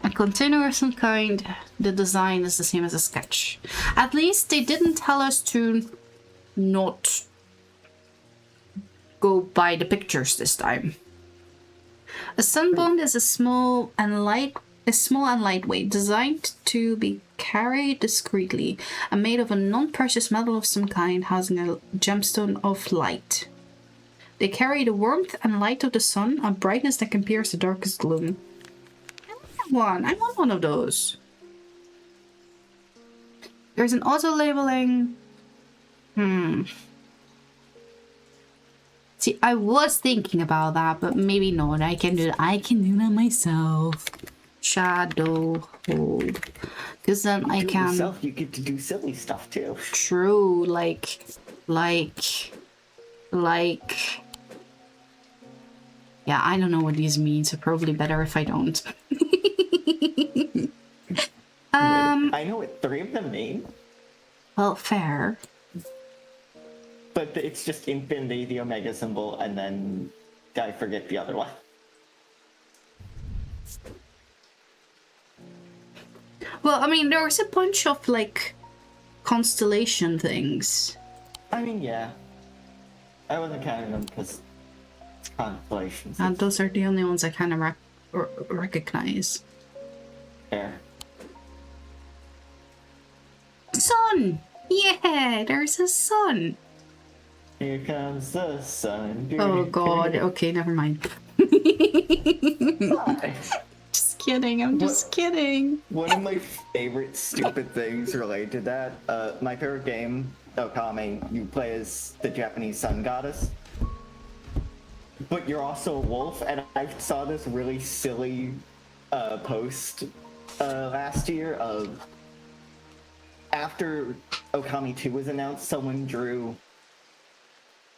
A container of some kind, the design is the same as a sketch. At least they didn't tell us to not go by the pictures this time. A sunbond is small and lightweight, designed to be carried discreetly, and made of a non-precious metal of some kind, housing a gemstone of light. They carry the warmth and light of the sun, a brightness that can pierce the darkest gloom. I want one of those. There's an auto labeling. See, I was thinking about that, but maybe not. I can do that myself. Shadow hold. Because then I can...
yourself, you get to do silly stuff too.
True, like... Yeah, I don't know what these mean, so probably better if I don't.
I know what 3 of them mean.
Well, fair.
But it's just infinity, the omega symbol, and then I forget the other one.
Well, I mean, there was a bunch of, like, constellation things.
I mean, yeah. I wasn't counting them because it's constellations.
And those are the only ones I kind of recognize.
Fair.
Sun! Yeah, there's a sun.
Here comes the sun.
Oh god, okay, never mind. Just kidding, I'm just kidding.
One of my favorite stupid things related to that, my favorite game, Okami, you play as the Japanese sun goddess. But you're also a wolf, and I saw this really silly post last year of... After Okami 2 was announced, someone drew...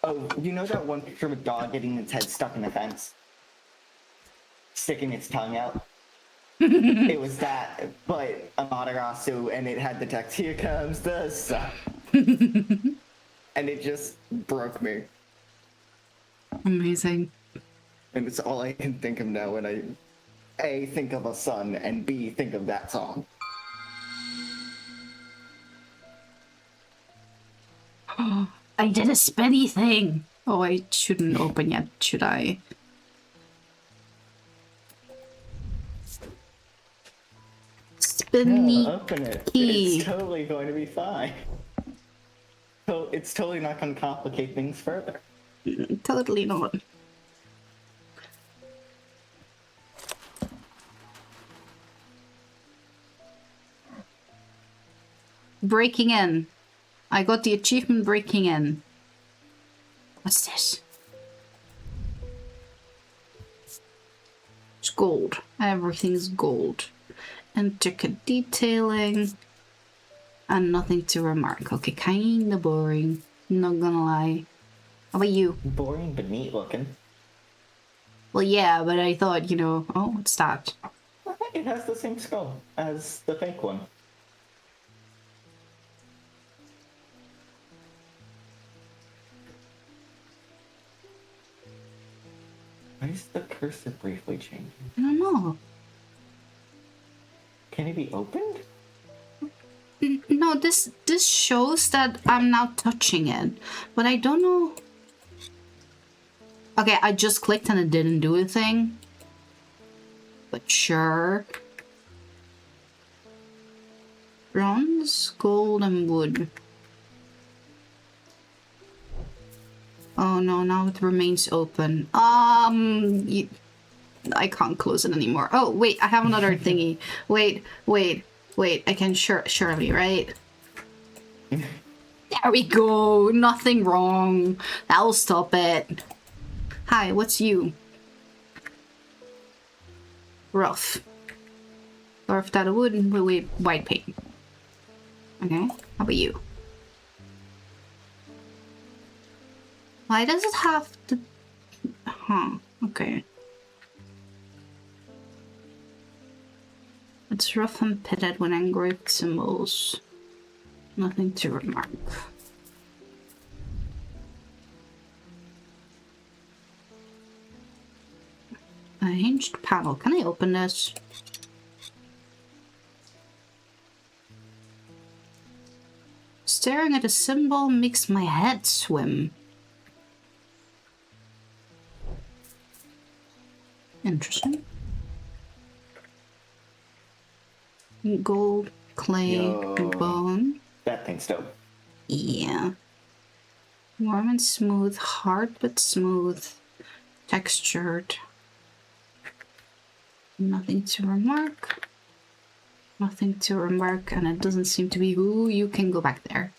Oh, you know that one picture of a dog getting its head stuck in a fence? Sticking its tongue out? It was that, but Amaterasu, and it had the text, "Here comes the sun." And it just broke me.
Amazing.
And it's all I can think of now when I, A, think of a sun, and B, think of that song.
I did a spinny thing. Oh, I shouldn't open yet, should I?
No, open it.
Sneaky.
It's totally going to be fine. So it's totally not going to complicate things further.
Totally not. Breaking in. I got the achievement breaking in. What's this? It's gold. Everything's gold. Intricate detailing. And nothing to remark. Okay, kinda boring. Not gonna lie. How about you?
Boring but neat looking.
Well, yeah, but I thought, you know... Oh, what's that?
It has the same skull as the fake one. Why is the cursor briefly changing?
I don't know.
Can it be opened?
No, this shows that I'm now touching it, but I don't know. Okay, I just clicked and it didn't do a thing. But sure. Bronze, gold, and wood. Oh no, now it remains open. I can't close it anymore. Oh, wait, I have another thingy. Wait, I can surely, right? There we go. Nothing wrong. That'll stop it. Hi, what's you? Rough. Carved out of wood with white paint. Okay, how about you? Why does it have to... Huh, okay. It's rough and pitted with engraved symbols. Nothing to remark. A hinged panel. Can I open this? Staring at a symbol makes my head swim. Interesting. Gold, clay, bone.
That thing's dope.
Yeah. Warm and smooth, hard but smooth. Textured. Nothing to remark. Nothing to remark, and it doesn't seem to be. Ooh, you can go back there.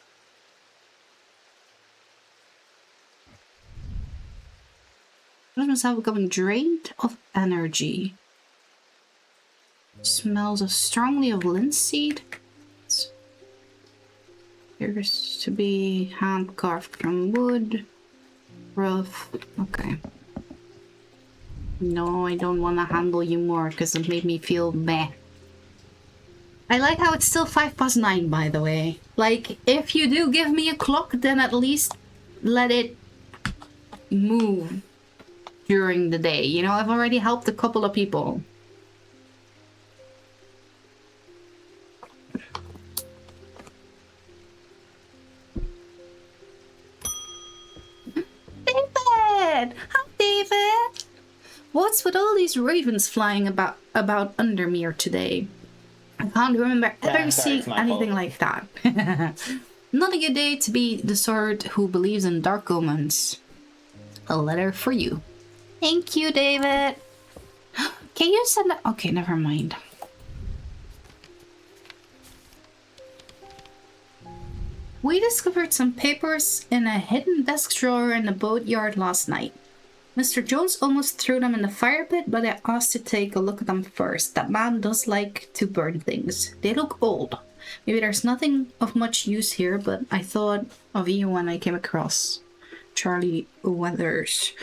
I find myself becoming drained of energy. Smells of strongly of linseed. Appears to be hand carved from wood. Rough. Okay. No, I don't want to handle you more because it made me feel meh. I like how it's still 9:05, by the way. Like, if you do give me a clock, then at least let it move during the day. You know, I've already helped a couple of people. David! Hi, David! What's with all these ravens flying about under me today? I can't remember ever seeing anything like that. Not a good day to be the sort who believes in dark omens. A letter for you. Thank you, David. Can you send that? Okay, never mind. We discovered some papers in a hidden desk drawer in the boatyard last night. Mr. Jones almost threw them in the fire pit, but I asked to take a look at them first. That man does like to burn things. They look old. Maybe there's nothing of much use here, but I thought of you when I came across Charlie Weathers.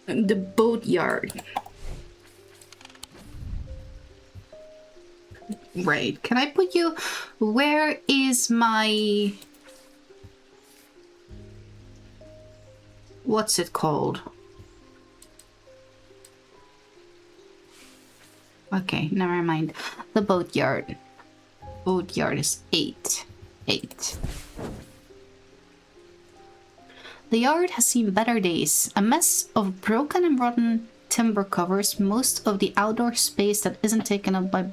The boatyard. Right. Can I put you... Where is my... What's it called? Okay, never mind. The boatyard. Boatyard is 8. 8. The yard has seen better days. A mess of broken and rotten timber covers most of the outdoor space that isn't taken up by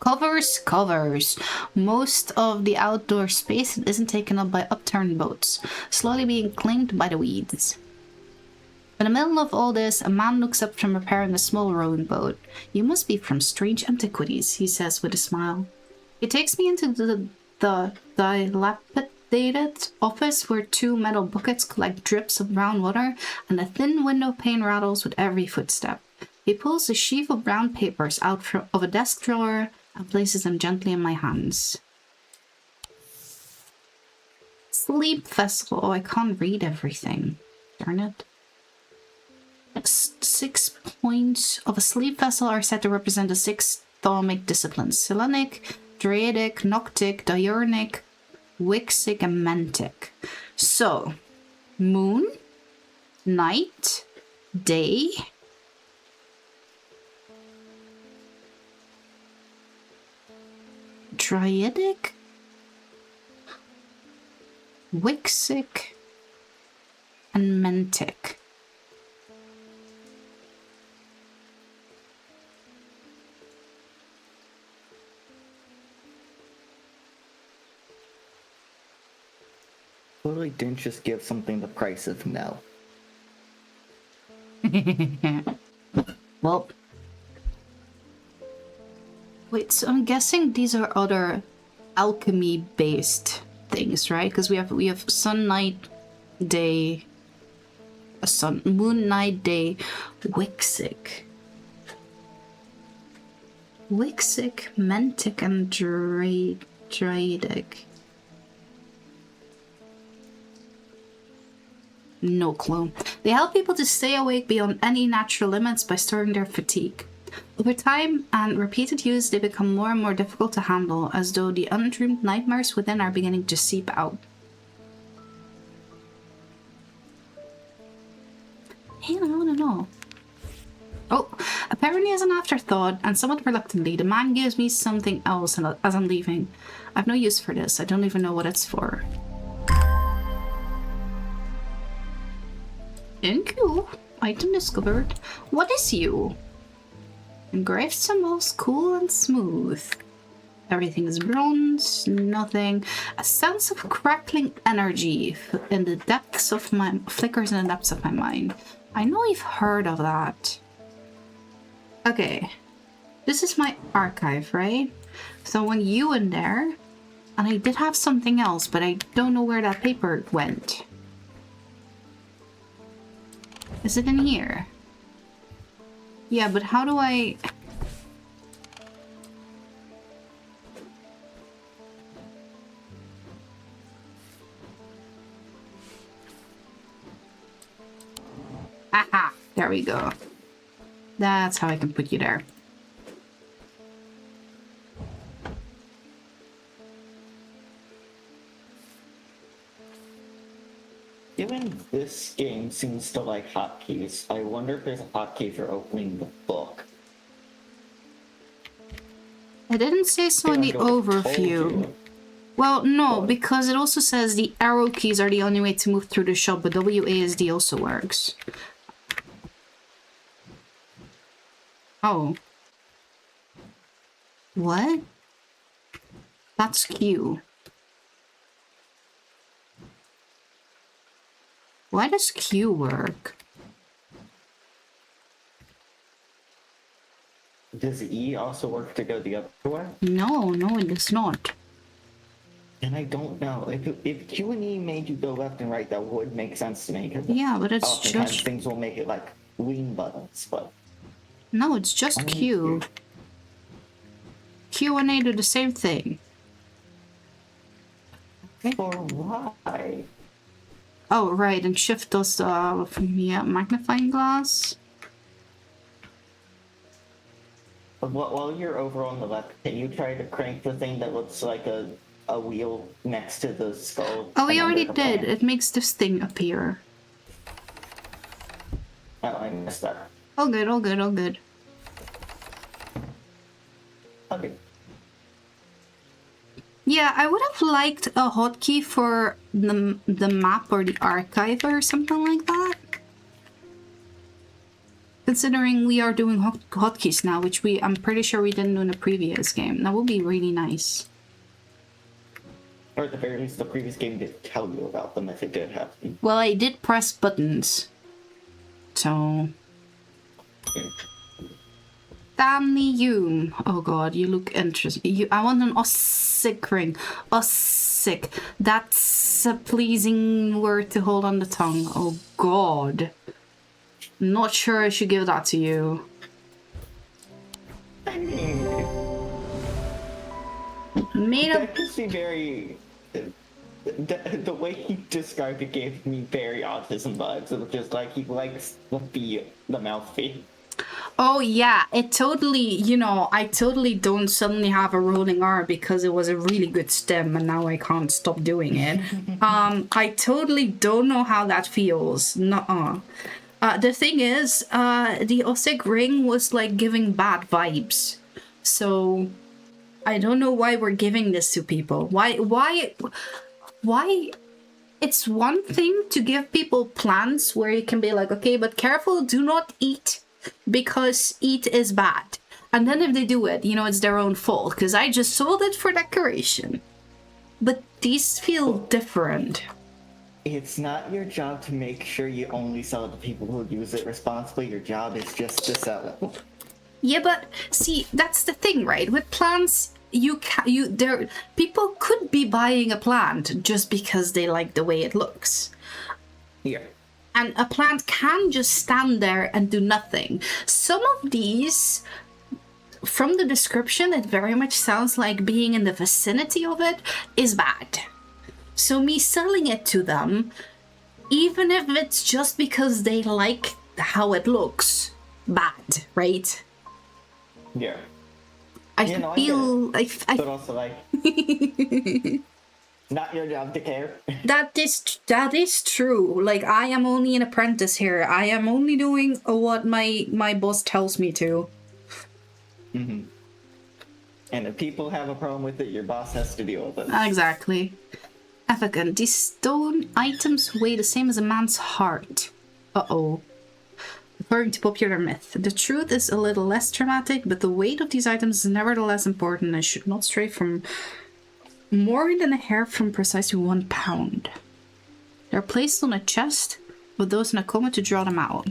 Covers. Most of the outdoor space isn't taken up by upturned boats, slowly being claimed by the weeds. In the middle of all this, a man looks up from repairing a small rowing boat. "You must be from strange Antiquities," he says with a smile. He takes me into the dilapidated office where 2 metal buckets collect drips of brown water and a thin window pane rattles with every footstep. He pulls a sheaf of brown papers out of a desk drawer and places them gently in my hands. Sleep vessel. Oh, I can't read everything. Darn it. 6 points of a sleep vessel are said to represent the 6 Thaumic disciplines: Selenic, Druidic, Noctic, Diurnic, Wixic, and Mantic. So, moon, night, day, Druidic, Wixic, and Mantic.
Totally didn't just give something the price of no.
Well, wait, so I'm guessing these are other alchemy-based things, right? Because we have sun, night, day, a sun, moon, night, day, Wixic, Mantic, and Druidic. No clue. They help people to stay awake beyond any natural limits by storing their fatigue. Over time and repeated use, they become more and more difficult to handle, as though the undreamed nightmares within are beginning to seep out. Hey, I want to know. Oh, apparently as an afterthought, and somewhat reluctantly, the man gives me something else as I'm leaving. I've no use for this. I don't even know what it's for. Thank you. Item discovered. What is you? Engraved symbols, cool and smooth. Everything is bronze, nothing. A sense of crackling energy in the depths of my flickers in the depths of my mind. I know you've heard of that. Okay. This is my archive, right? So I want you in there. And I did have something else, but I don't know where that paper went. Is it in here? Yeah, but how do I... Aha! There we go. That's how I can put you there.
Given this game seems to like hotkeys, I wonder if there's a hotkey for opening the book.
It didn't say so in the overview. Well, no, because it also says the arrow keys are the only way to move through the shop, but WASD also works. Oh. What? That's Q. Why does Q work?
Does E also work to go the other way?
No, it does not.
And I don't know. If Q and E made you go left and right, that would make sense to me.
Yeah, but it's
oftentimes
just...
things will make it like lean buttons, but...
No, it's just Q. Q and A do the same thing. Okay.
For why?
Oh, right, and shift does the magnifying glass.
But while you're over on the left, can you try to crank the thing that looks like a wheel next to the skull?
Oh, we already did. It makes this thing appear.
Oh, I missed that.
All good, all good, all good.
Okay.
Yeah, I would have liked a hotkey for the map or the archive or something like that. considering we are doing hotkeys now, which I'm pretty sure we didn't do in the previous game. That would be really nice.
Or at the very least, the previous game did tell you about them if it did happen.
Well, I did press buttons. So... Stanley Hume. Oh god, you look interesting. I want an Ossic ring. Ossic. That's a pleasing word to hold on the tongue. Oh god. Not sure I should give that to you.
I mean...
Made of...
That gives me very... The way he described it gave me very autism vibes. It was just like he likes the mouth fee.
Oh yeah, it totally, you know, I totally don't suddenly have a rolling R because it was a really good stem and now I can't stop doing it. I totally don't know how that feels. Nuh-uh. The thing is, the Ossic ring was like giving bad vibes. So I don't know why we're giving this to people. Why? It's one thing to give people plans where you can be like, okay, but careful, do not eat. Because eat is bad. And then if they do it, you know, it's their own fault. Because I just sold it for decoration. But these feel different.
It's not your job to make sure you only sell it to people who use it responsibly. Your job is just to sell it.
Yeah, but see, that's the thing, right? With plants, people could be buying a plant just because they like the way it looks.
Yeah.
And a plant can just stand there and do nothing. Some of these, from the description, it very much sounds like being in the vicinity of it is bad. So me selling it to them, even if it's just because they like how it looks, bad, right?
Yeah.
I feel...
But also, like... Not your job to care.
That is true. Like, I am only an apprentice here. I am only doing what my boss tells me to.
Mm-hmm. And if people have a problem with it, your boss has to deal with it.
Exactly. Ethican, these stone items weigh the same as a man's heart. Uh-oh. Referring to popular myth. The truth is a little less dramatic, but the weight of these items is nevertheless important and should not stray from more than a hair from precisely 1 pound. They're placed on a chest with those in a coma to draw them out.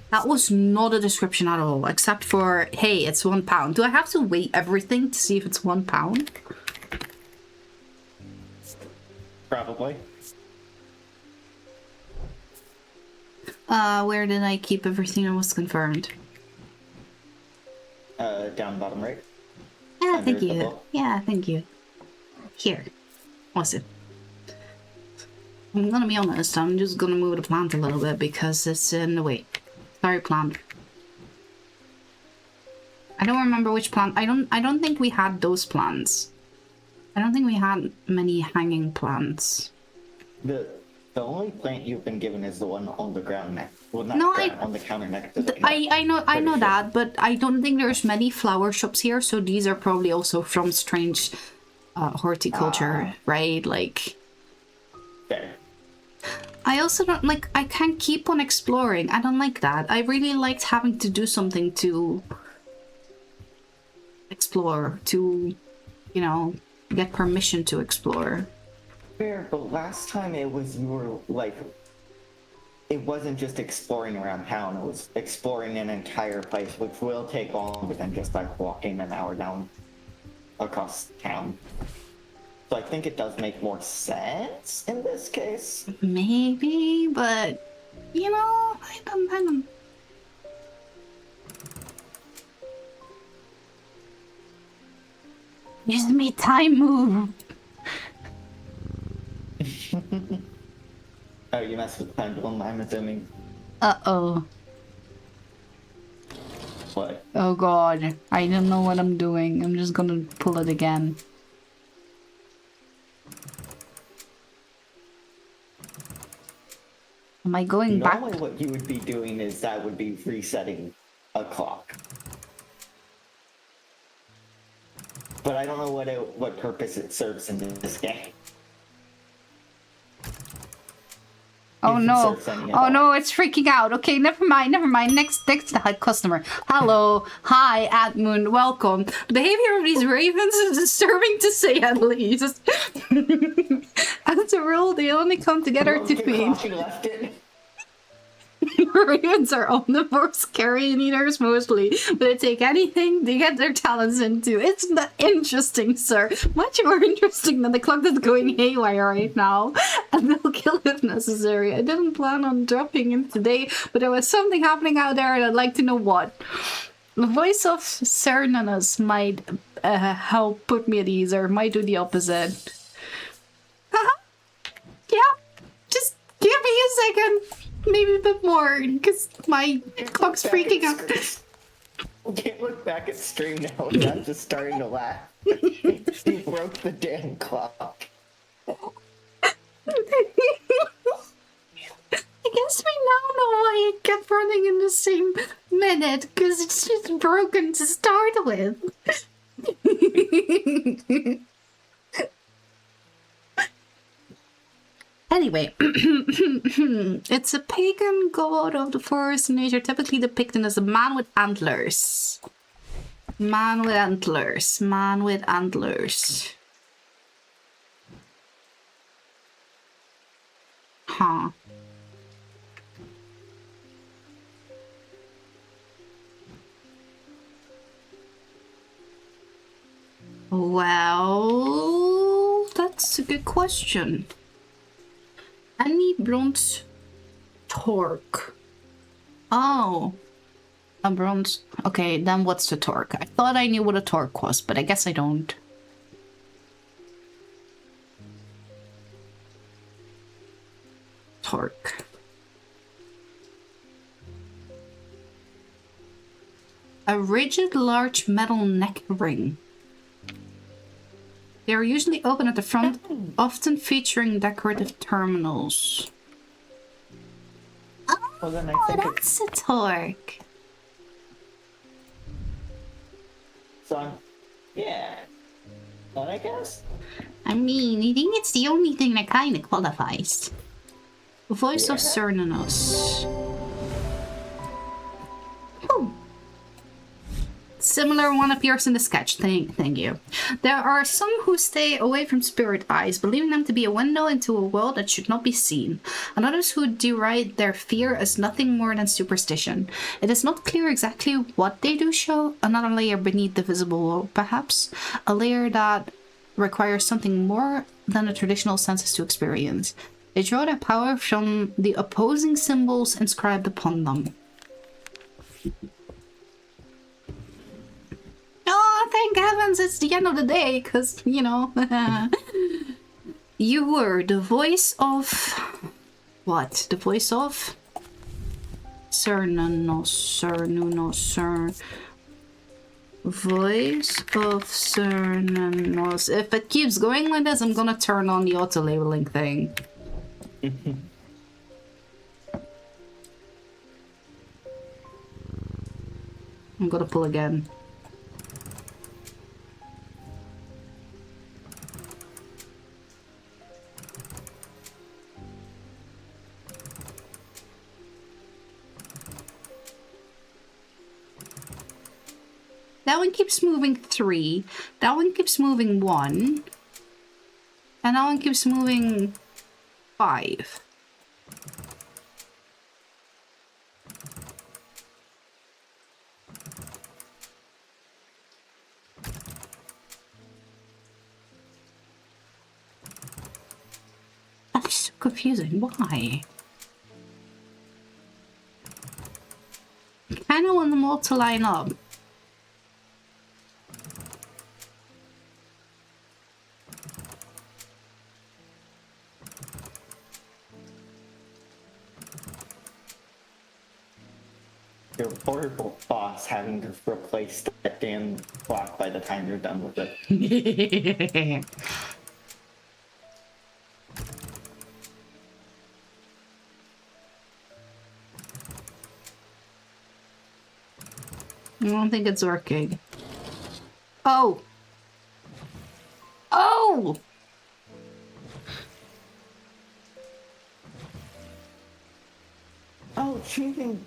That was not a description at all, except for, hey, it's 1 pound. Do I have to weigh everything to see if it's 1 pound?
Probably.
Where did I keep everything that was confirmed?
Down bottom right.
Yeah, thank you. Yeah, thank you. Here. Awesome. I'm gonna be honest, I'm just gonna move the plant a little bit because it's in the way. Sorry, plant. I don't remember which plant. I don't think we had those plants. I don't think we had many hanging plants.
The only plant you've been given is the one on the ground next. Well, not
no,
ground, on the counter next to the
I know that, but I don't think there's many flower shops here, so these are probably also from strange horticulture, right? Like.
Fair.
I also don't like. I can't keep on exploring. I don't like that. I really liked having to do something to explore, to, you know, get permission to explore.
Fair, but last time it was you were like, it wasn't just exploring around town, it was exploring an entire place, which will take longer than just like walking an hour down across town. So I think it does make more sense in this case.
Maybe, but you know, I don't. Use me time move.
Oh, you messed with the pendulum, I'm assuming.
Uh-oh.
What?
Oh god. I don't know what I'm doing. I'm just gonna pull it again. Am I going back?
Normally what you would be doing is that would be resetting a clock. But I don't know what purpose it serves in this game.
Oh
If
no.
it's any at
Oh
all.
no, it's freaking out. Okay, never mind. Next customer. Hello. Hi, Atmoon. Welcome. The behavior of these ravens is disturbing to say at least. As a rule, they only come together to
Get
feed.
coffee left it.
Ravens are omnivores, carrion eaters mostly, but they take anything they get their talents into. Isn't that interesting, sir? Much more interesting than the clock that's going haywire right now. And they'll kill if necessary. I didn't plan on dropping in today, but there was something happening out there and I'd like to know what. The voice of Cernunnos might help put me at ease, or might do the opposite. Yeah, just give me a second. Maybe a bit more, because my clock's freaking out.
Can't look back at stream now without just starting to laugh. You broke the damn clock.
I guess we now know why it kept running in the same minute, because it's just broken to start with. Anyway, it's a pagan god of the forest and nature, typically depicted as a man with antlers. Man with antlers. Man with antlers. Huh. Well, that's a good question. Any bronze torque? Oh, a bronze. Okay, then what's the torque? I thought I knew what a torque was, but I guess I don't. Torque. A rigid, large metal neck ring. They are usually open at the front, often featuring decorative terminals.
Well, then I
Oh,
think
that's a torque.
so. Yeah. But I guess.
I mean, I think it's the only thing that kind of qualifies. Voice of Cernunnos. Oh. Similar one appears in the sketch. Thank you. There are some who stay away from spirit eyes, believing them to be a window into a world that should not be seen, and others who deride their fear as nothing more than superstition. It is not clear exactly what they do show. Another layer beneath the visible world, perhaps. A layer that requires something more than the traditional senses to experience. They draw their power from the opposing symbols inscribed upon them. Oh, thank heavens it's the end of the day, because, you know, you were the voice of... What? The voice of? Cernunnos. Voice of Cernunnos. If it keeps going like this, I'm gonna turn on the auto-labeling thing. I'm gonna pull again. That one keeps moving 3. That one keeps moving 1. And that one keeps moving 5. That's so confusing. Why? I kind of want them all to line up.
Your horrible boss having to replace that damn clock by the time you're done with it.
I don't think it's working. Oh! Oh!
Oh, changing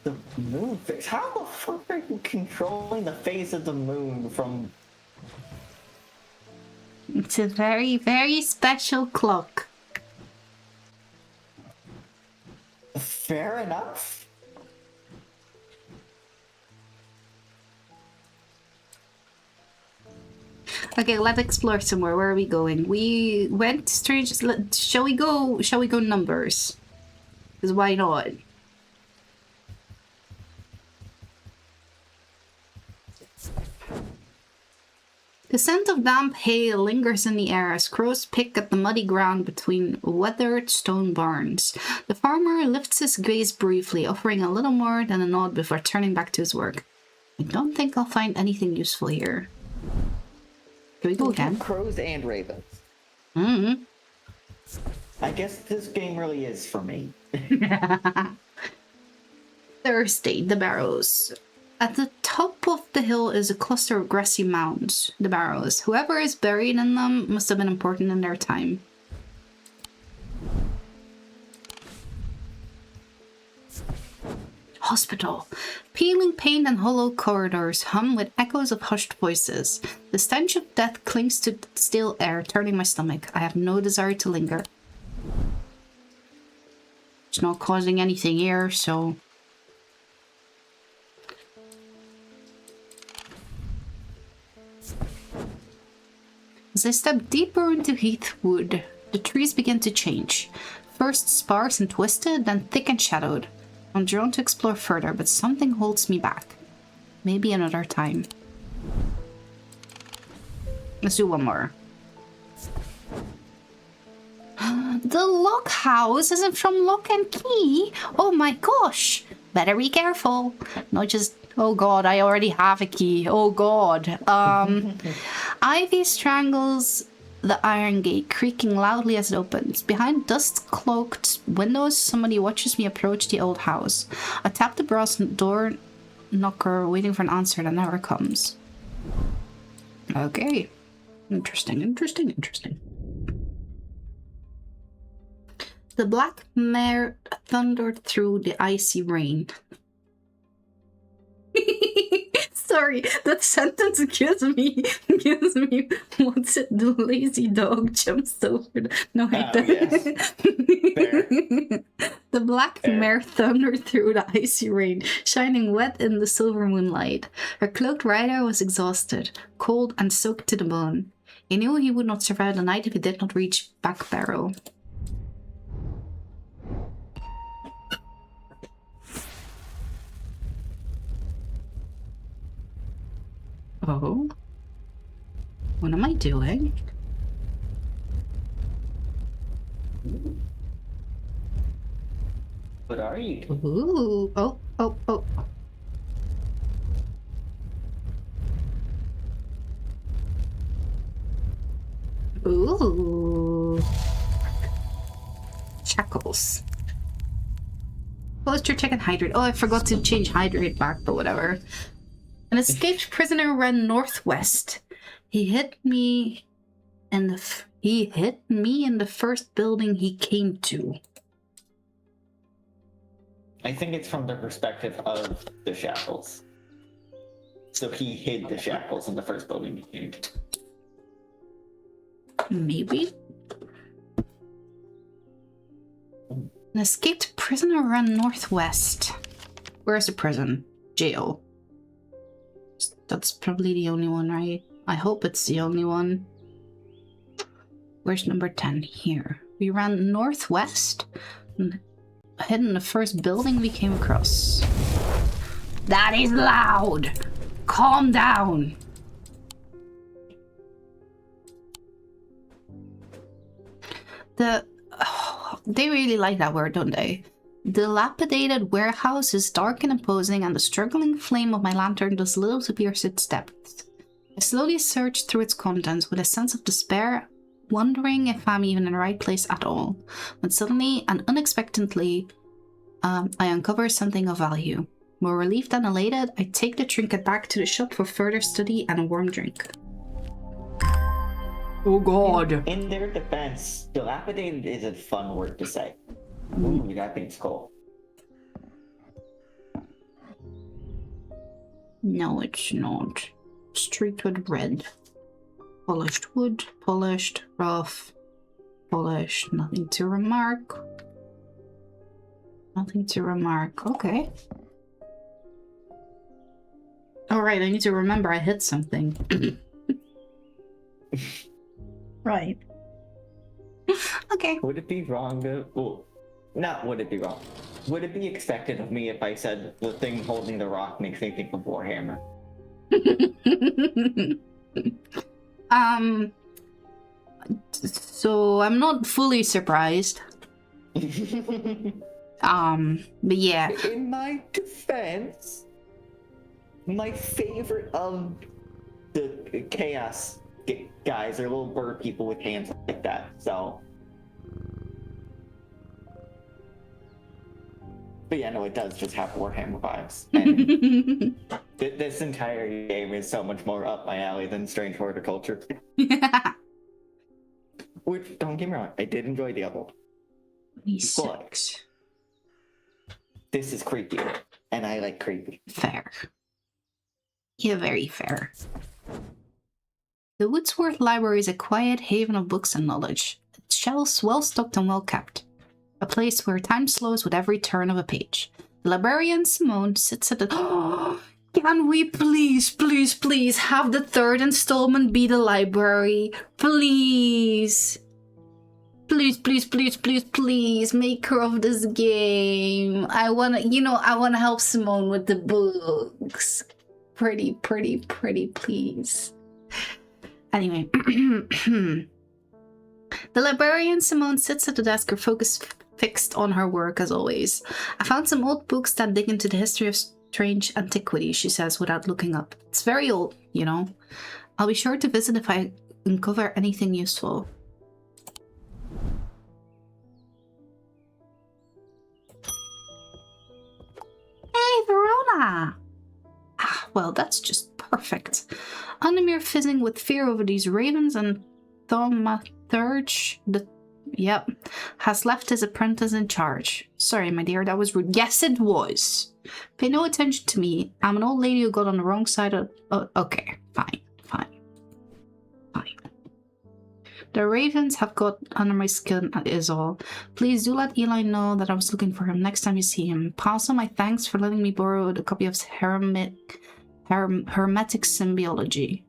the moon face. How the fuck are you controlling the face of the moon from...
It's a very, very special clock.
Fair enough.
Okay, let's explore somewhere. Where are we going? We went strange. Shall we go? Shall we go numbers? Because why not? The scent of damp hay lingers in the air as crows pick at the muddy ground between weathered stone barns. The farmer lifts his gaze briefly, offering a little more than a nod before turning back to his work. I don't think I'll find anything useful here. Here we go again.
Crows and ravens.
Mm-hmm.
I guess this game really is for me.
Thursday, the Barrows. At the top of the hill is a cluster of grassy mounds, the Barrows. Whoever is buried in them must have been important in their time. Hospital. Peeling paint and hollow corridors hum with echoes of hushed voices. The stench of death clings to the still air, turning my stomach. I have no desire to linger. It's not causing anything here, so... As I step deeper into Heathwood, the trees begin to change. First sparse and twisted, then thick and shadowed. I'm drawn to explore further, but something holds me back. Maybe another time. Let's do one more. The lock house isn't from Lock and Key. Oh my gosh. Better be careful. Not just... Oh god, I already have a key. Oh god. Ivy strangles the iron gate, creaking loudly as it opens. Behind dust-cloaked windows, somebody watches me approach the old house. I tap the brass door knocker, waiting for an answer that never comes. Okay. Interesting, interesting, interesting. The black mare thundered through the icy rain. Sorry, that sentence gives me what's it? The lazy dog jumps over the... No, I don't.
Yes.
The black mare thundered through the icy rain, shining wet in the silver moonlight. Her cloaked rider was exhausted, cold and soaked to the bone. He knew he would not survive the night if he did not reach Back Barrow. Oh. What am I doing?
What are you doing?
Ooh. Oh, oh, oh. Ooh. Shackles. Poster check and hydrate. Oh, I forgot to change hydrate back, but whatever. An escaped prisoner ran northwest. He hit me in the first building he came to.
I think it's from the perspective of the shackles. So he hid the shackles in the first building he came to.
Maybe. An escaped prisoner ran northwest. Where's the prison? Jail. That's probably the only one, right? I hope it's the only one. Where's number 10? Here. We ran northwest, hidden in the first building we came across. That is loud! Calm down! They really like that word, don't they? The dilapidated warehouse is dark and imposing, and the struggling flame of my lantern does little to pierce its depths. I slowly search through its contents with a sense of despair, wondering if I'm even in the right place at all. When suddenly and unexpectedly, I uncover something of value. More relieved than elated, I take the trinket back to the shop for further study and a warm drink. Oh god.
In their defense, dilapidated is a fun word to say. Ooh, that thing's cool.
No, it's not. Streaked with red. Polished wood, polished, rough, polished. Nothing to remark. Nothing to remark. Okay. Alright, I need to remember I hit something. Right. Okay.
Would it be wrong to... Well, not would it be wrong. Would it be expected of me if I said the thing holding the rock makes me think of Warhammer?
So I'm not fully surprised. But yeah.
In my defense, my favorite of the chaos guys are little bird people with hands like that, so. But yeah, no, it does just have Warhammer vibes. And this entire game is so much more up my alley than Strange Horticulture. Which, don't get me wrong, I did enjoy Diablo. But this is creepier, and I like creepy.
Fair. Yeah, very fair. The Woodsworth Library is a quiet haven of books and knowledge. Its shelves well stocked and well kept. A place where time slows with every turn of a page. The librarian Simone sits at the... Can we please have the third installment be the library? Please. Please, maker of this game. I wanna help Simone with the books. Pretty, please. Anyway. The librarian Simone sits at the desk, her focus fixed on her work as always. I found some old books that dig into the history of strange antiquities, she says without looking up. It's very old, you know. I'll be sure to visit if I uncover anything useful. Hey, Verona! Ah, well, that's just perfect. Undermere fizzing with fear over these ravens, and Thaumaturge, has left his apprentice in charge. Sorry, my dear, that was rude. Yes, it was. Pay no attention to me. I'm an old lady who got on the wrong side of... okay, fine. The ravens have got under my skin is all. Please do let Eli know that I was looking for him next time you see him. Pass on my thanks for letting me borrow a copy of Hermetic Symbiology.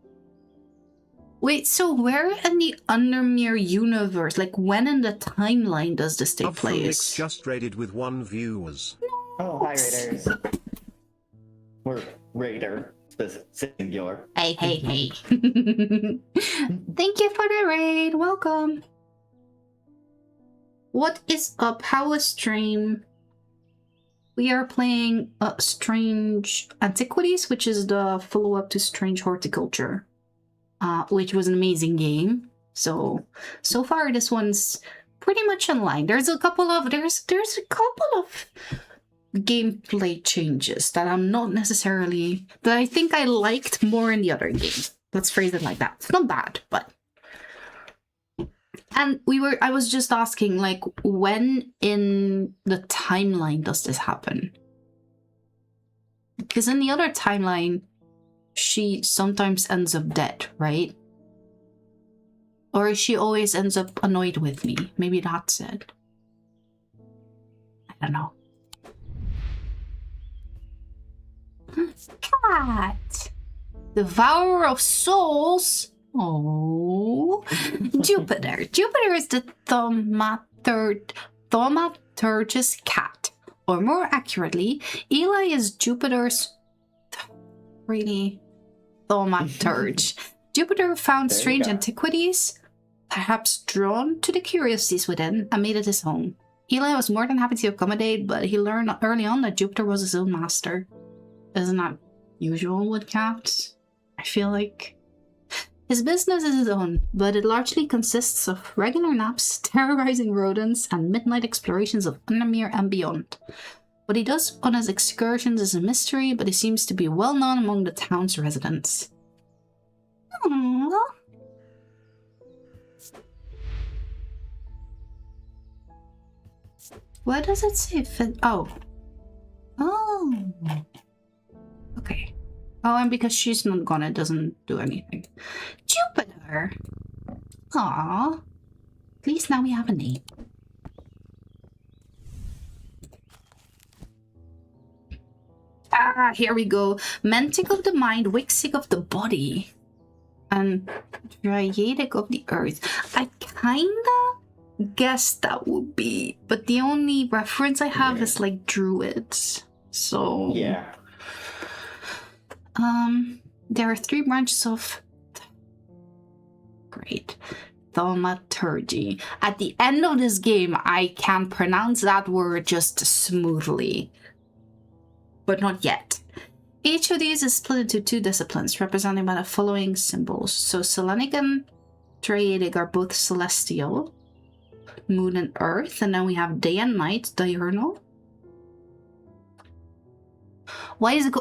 Wait, so where in the Undermere universe, like when in the timeline does this take place?
Just raided with 1 viewers.
Oh, hi Raiders. We're Raider. Singular.
Hey. Thank you for the raid. Welcome. What is up? How was stream? We are playing Strange Antiquities, which is the follow-up to Strange Horticulture, which was an amazing game. So far this one's pretty much in line. There's a couple of gameplay changes that I'm not necessarily, that I think I liked more in the other game. Let's phrase it like that. It's not bad, but... And I was just asking, like, when in the timeline does this happen? Because in the other timeline, she sometimes ends up dead, right? Or she always ends up annoyed with me. Maybe that's it. I don't know. Cat! Devourer of souls? Oh, Jupiter. Jupiter is the thaumaturge's cat. Or more accurately, Eli is Jupiter's... Really? Thaumaturge. Jupiter found strange antiquities, perhaps drawn to the curiosities within, and made it his home. Eli was more than happy to accommodate, but he learned early on that Jupiter was his own master. Isn't that usual with cats? I feel like... His business is his own, but it largely consists of regular naps, terrorizing rodents, and midnight explorations of Undermere and beyond. What he does on his excursions is a mystery, but he seems to be well known among the town's residents. Aww. Why does it say fit? Oh. Oh. Okay. Oh, and because she's not gone, it doesn't do anything. Jupiter! Aww. At least now we have a name. Ah, here we go. Mantic of the mind, Wixic of the body, and Dryadic of the earth. I kinda guess that would be, but the only reference I have is like druids. So
yeah.
There are 3 branches of great thaumaturgy. At the end of this game, I can pronounce that word just smoothly. But not yet. Each of these is split into 2 disciplines, represented by the following symbols. So Selenic and Triadic are both celestial, moon and earth, and then we have day and night, diurnal. Why is it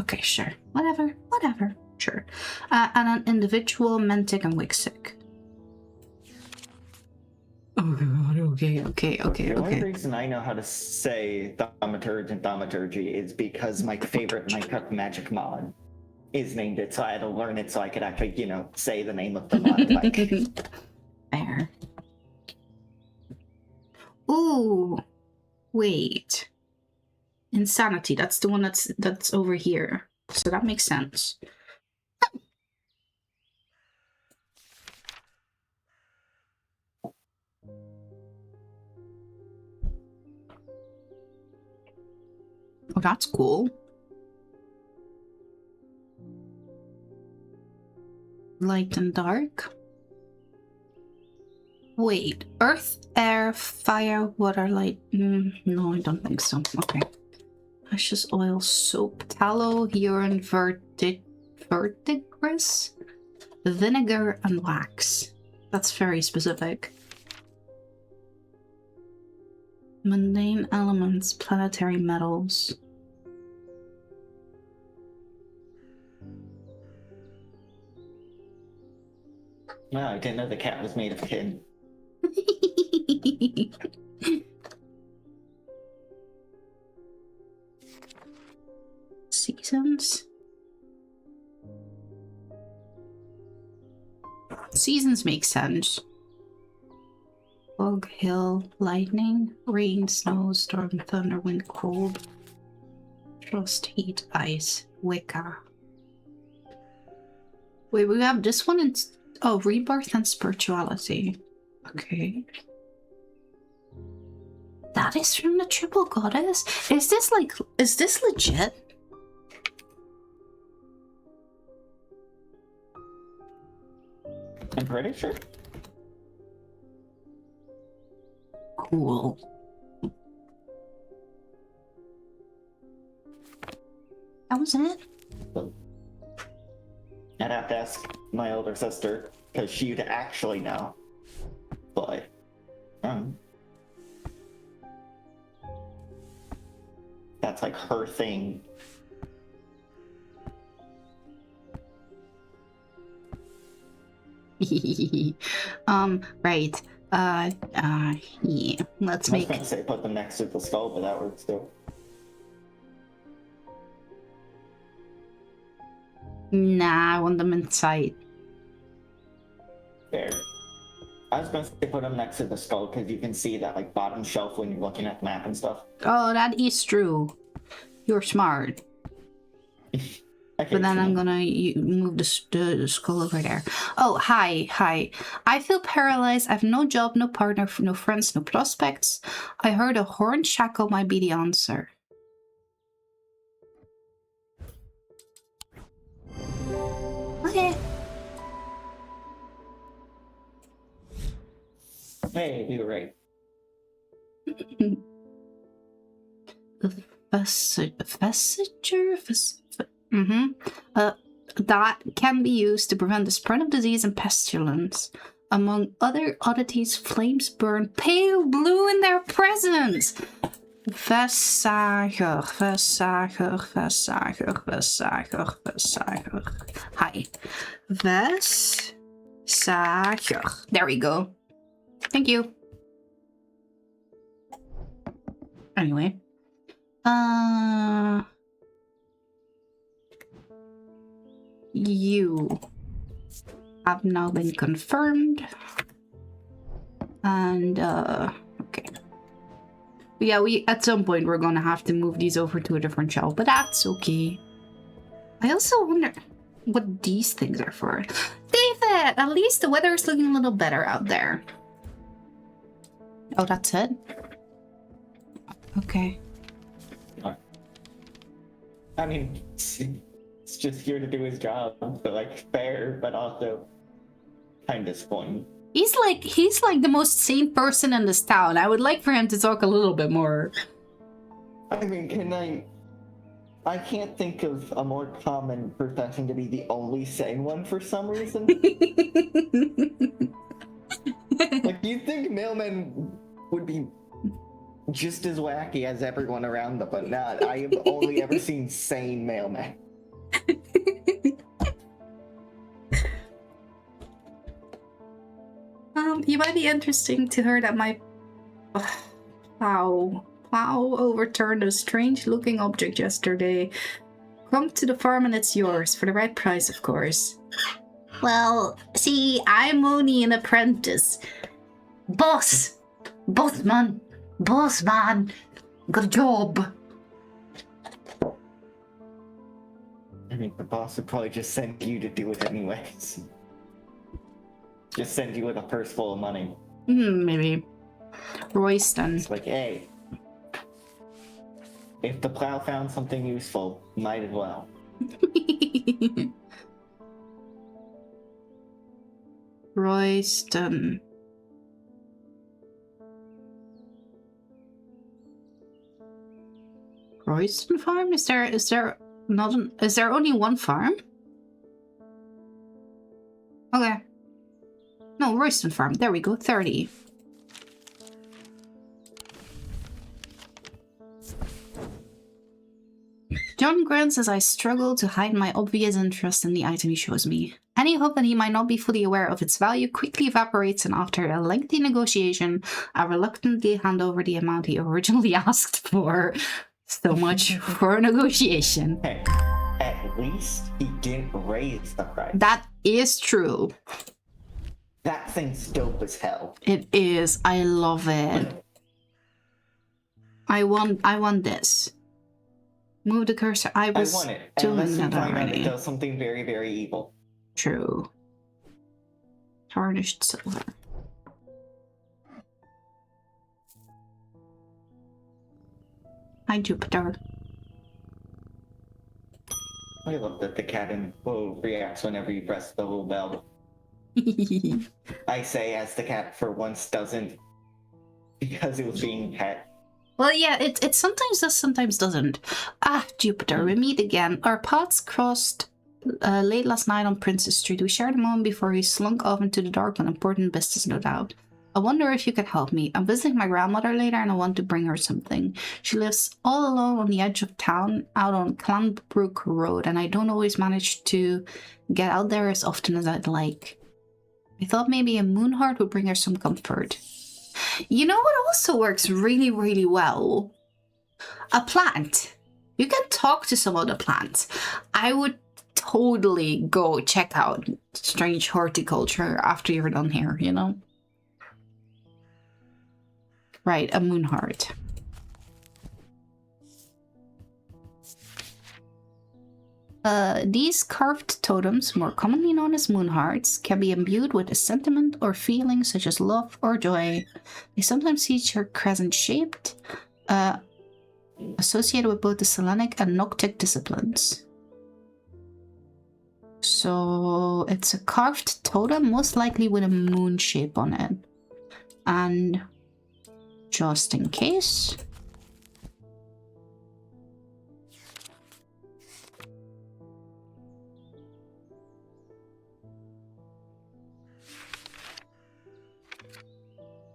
okay, sure. Whatever, sure. And an individual, Mantic and Wixic. Oh god, okay.
The only reason I know how to say thaumaturge and thaumaturgy is because my favorite Minecraft magic mod is named it, so I had to learn it so I could actually, you know, say the name of the mod. Like.
Fair. Ooh, wait. Insanity, that's the one that's over here. So that makes sense. Oh, that's cool. Light and dark. Wait, earth, air, fire, water, light. No, I don't think so. Okay. Precious oil, soap, tallow, urine, verdigris, vinegar, and wax. That's very specific. Mundane elements, planetary metals.
No, I didn't know the cat was made of tin.
Seasons. Seasons make sense. Fog, hill, lightning, rain, snow, storm, thunder, wind, cold, frost, heat, ice, Wicca. Wait, we have this one in... Oh, rebirth and spirituality. Okay. That is from the Triple Goddess? Is this legit?
I'm pretty sure.
Cool. That was it?
I'd have to ask my older sister, because she'd actually know. But, that's like her thing.
Right. Yeah. Let's make...
I was gonna say put them next to the skull, but that works too.
Nah, I want them inside.
Fair. I was gonna say put them next to the skull, because you can see that like bottom shelf when you're looking at the map and stuff.
Oh, that is true. You're smart.
Okay,
But then I'm gonna move the skull over there. Oh, hi. I feel paralyzed. I have no job, no partner, no friends, no prospects. I heard a horn shackle might be the answer. Okay.
Hey, we were right.
That can be used to prevent the spread of disease and pestilence. Among other oddities, flames burn pale blue in their presence. Vesager. Hi. Vesager. There we go. Thank you. Anyway. You have now been confirmed. And, okay. Yeah, at some point we're gonna have to move these over to a different shelf, but that's okay. I also wonder what these things are for. David, at least the weather is looking a little better out there. Oh, that's it? Okay.
I mean, it's just here to do his job, so like fair, but also kind of disappointing.
He's like the most sane person in this town. I would like for him to talk a little bit more.
I mean, I can't think of a more common profession to be the only sane one for some reason. Like, you'd think mailmen would be just as wacky as everyone around them, but not. I have only ever seen sane mailmen.
You might be interesting to her that my plow overturned a strange-looking object yesterday. Come to the farm and it's yours, for the right price, of course. Well, see, I'm only an apprentice. Boss! Boss man! Good job!
I mean, the boss would probably just send you to do it anyways. Just send you with a purse full of money.
Maybe. Royston.
It's like, hey, if the plow found something useful, might as well.
Royston. Royston farm? Is there only one farm? Okay. No, Royston farm. There we go. 30. John grunts as I struggle to hide my obvious interest in the item he shows me. Any hope that he might not be fully aware of its value quickly evaporates, and after a lengthy negotiation, I reluctantly hand over the amount he originally asked for. So much for a negotiation.
Hey, at least he didn't raise the price.
That is true.
That thing's dope as hell.
It is. I love it. I want this. Move the cursor. I
want it.
doing
Unless we
that
find out
already.
it does something very, very evil.
True. Tarnished silver. Hi, Jupiter.
I love that the cat in Whoa reacts whenever you press the little bell. I say as the cat for once doesn't, because it was being pet.
Well, yeah, it sometimes does, sometimes doesn't. Ah, Jupiter, we meet again. Our paths crossed late last night on Princess Street. We shared a moment before he slunk off into the dark on important business, no doubt. I wonder if you could help me. I'm visiting my grandmother later and I want to bring her something. She lives all alone on the edge of town, out on Clanbrook Road, and I don't always manage to get out there as often as I'd like. I thought maybe a moonheart would bring her some comfort. You know what also works really, really well? A plant. You can talk to some other plants. I would totally go check out strange horticulture after you're done here, you know? Right, a moonheart. These carved totems, more commonly known as moonhearts, can be imbued with a sentiment or feeling such as love or joy. They sometimes feature crescent-shaped, associated with both the Selenic and Noctic disciplines. So it's a carved totem, most likely with a moon shape on it. And just in case...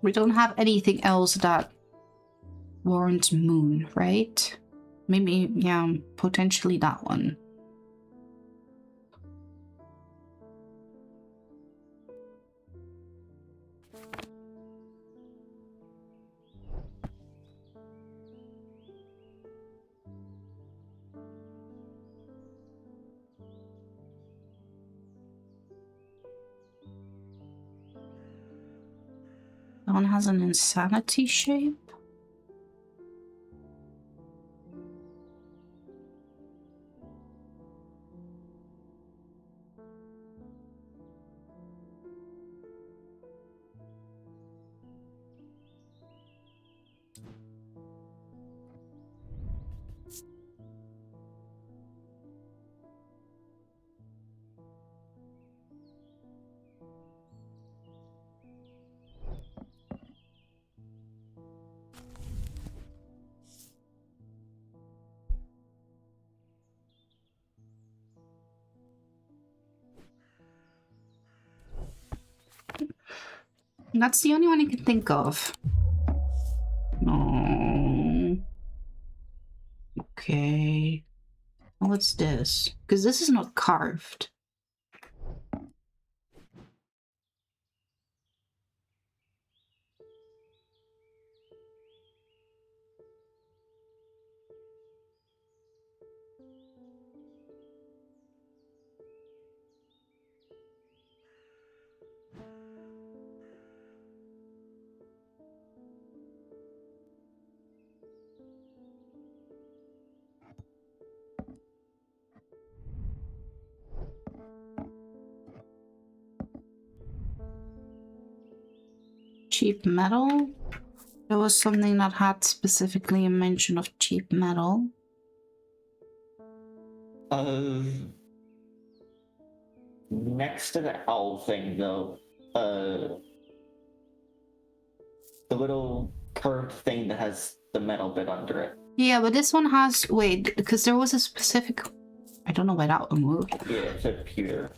we don't have anything else that warrants moon, right? Maybe, yeah, potentially that one. That one has an insanity shape. That's the only one I can think of. Oh. Okay. What's this? Because this is not carved. Cheap metal? There was something that had specifically a mention of cheap metal.
Next to the owl thing, though, the little curved thing that has the metal bit under it.
Yeah, but this one has... Wait, because there was a specific... I don't know why that one moved.
Yeah, it's a pewter.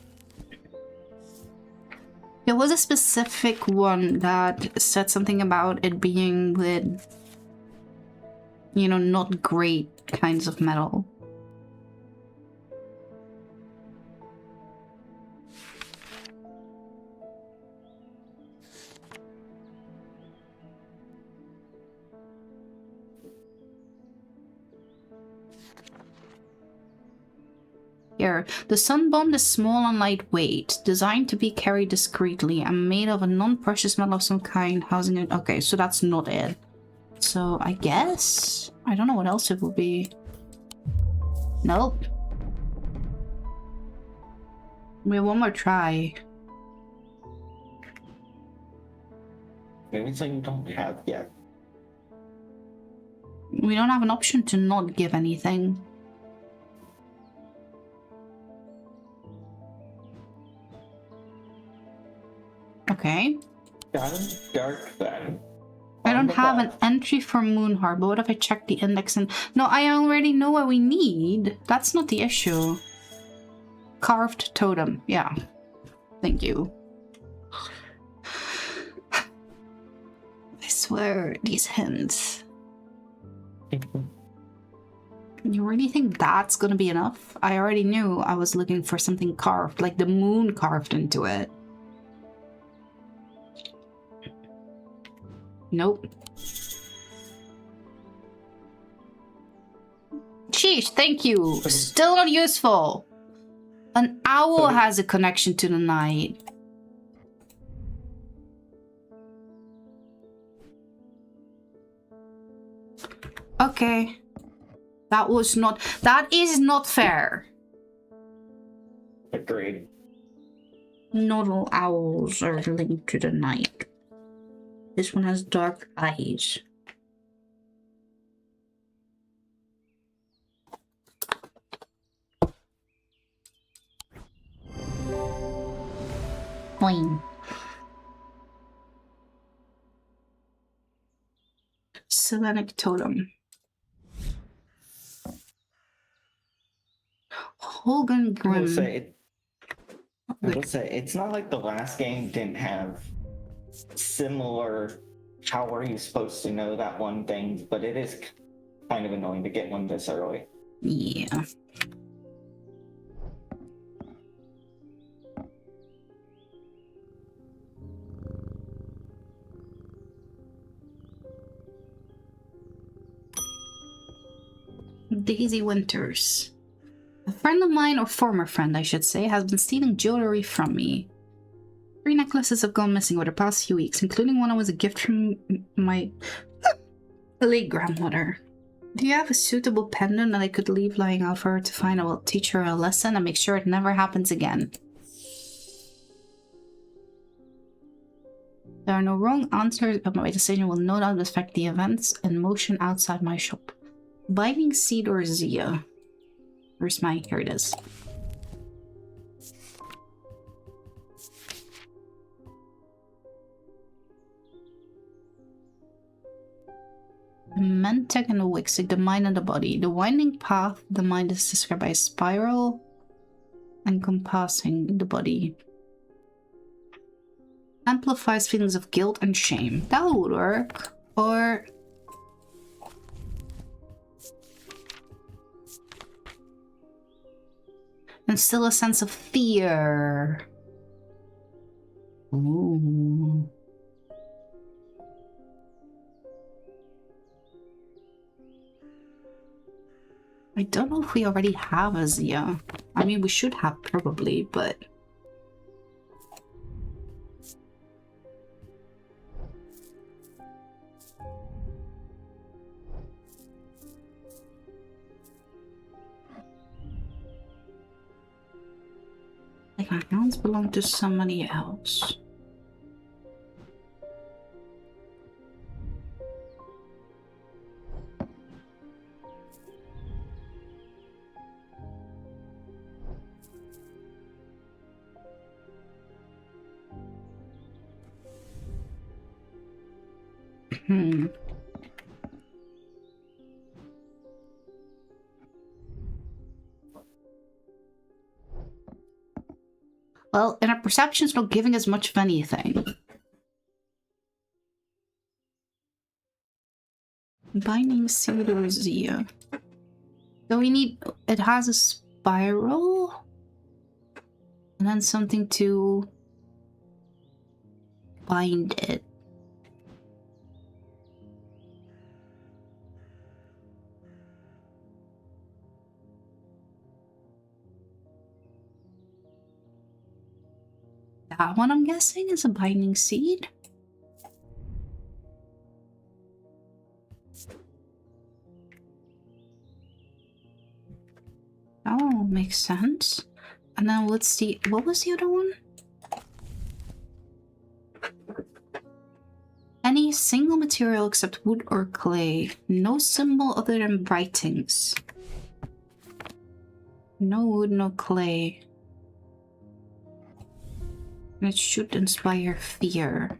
There was a specific one that said something about it being with, you know, not great kinds of metal. Here, the sunbomb is small and lightweight, designed to be carried discreetly and made of a non-precious metal of some kind, housing it. Okay, so that's not it. So I guess I don't know what else it would be. Nope. We have one more try.
Maybe it's something you don't have yet.
We don't have an option to not give anything. Okay.
Dark then.
I don't have an entry for Moonheart, but what if I check the index and... No, I already know what we need. That's not the issue. Carved totem. Yeah. Thank you. I swear, these hints. You really think that's gonna be enough? I already knew I was looking for something carved, like the moon carved into it. Nope. Sheesh, thank you. Still not useful. An owl has a connection to the night. Okay. That was not... That is not fair.
Agreed.
Not all owls are linked to the night. This one has dark eyes. Fine. Selenic totem. Hogan Grim.
I will say, it's not like the last game didn't have similar how are you supposed to know that one thing, but it is kind of annoying to get one this early.
Yeah. Daisy Winters. A friend of mine, or former friend I should say, has been stealing jewelry from me. 3 necklaces have gone missing over the past few weeks, including one that was a gift from my late grandmother. Do you have a suitable pendant that I could leave lying out for her to find? I will teach her a lesson and make sure it never happens again. There are no wrong answers, but my decision will no doubt affect the events in motion outside my shop. Binding Seed or Zia? Where's my... Here it is. The Mentec and the Wixig, the mind and the body. The winding path, the mind is described by a spiral encompassing the body. Amplifies feelings of guilt and shame. That would work. Or... instill a sense of fear. Ooh. I don't know if we already have a Zia. I mean, we should have probably, but... like, my hands belong to somebody else. Well, and our perception's not giving us much of anything. Binding Seed or Zia. So we need... it has a spiral. And then something to bind it. That one, I'm guessing, is a Binding Seed. Oh, makes sense. And then what's the... what was the other one? Any single material except wood or clay. No symbol other than writings. No wood, no clay. It should inspire fear.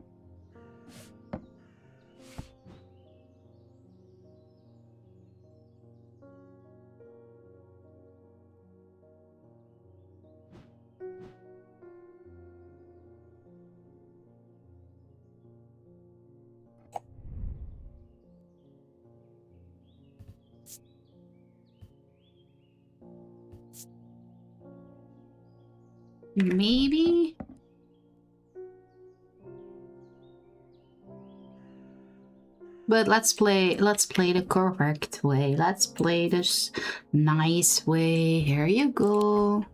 Maybe? But let's play the correct way. Let's play this nice way. Here you go.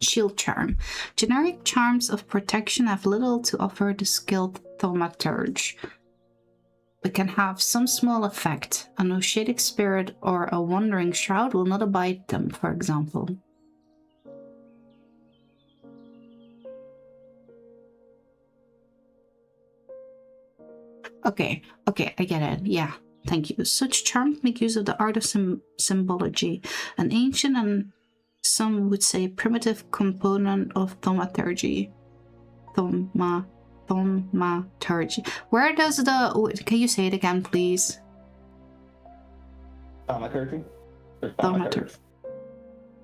Shield Charm. Generic charms of protection have little to offer the skilled thaumaturge, but can have some small effect. A Oceanic Spirit or a Wandering Shroud will not abide them, for example. Okay, I get it. Yeah, thank you. Such charms make use of the art of symbology, an ancient and some would say primitive component of thaumaturgy. Thaumaturgy. Where does the... can you say it again, please?
Thaumaturgy?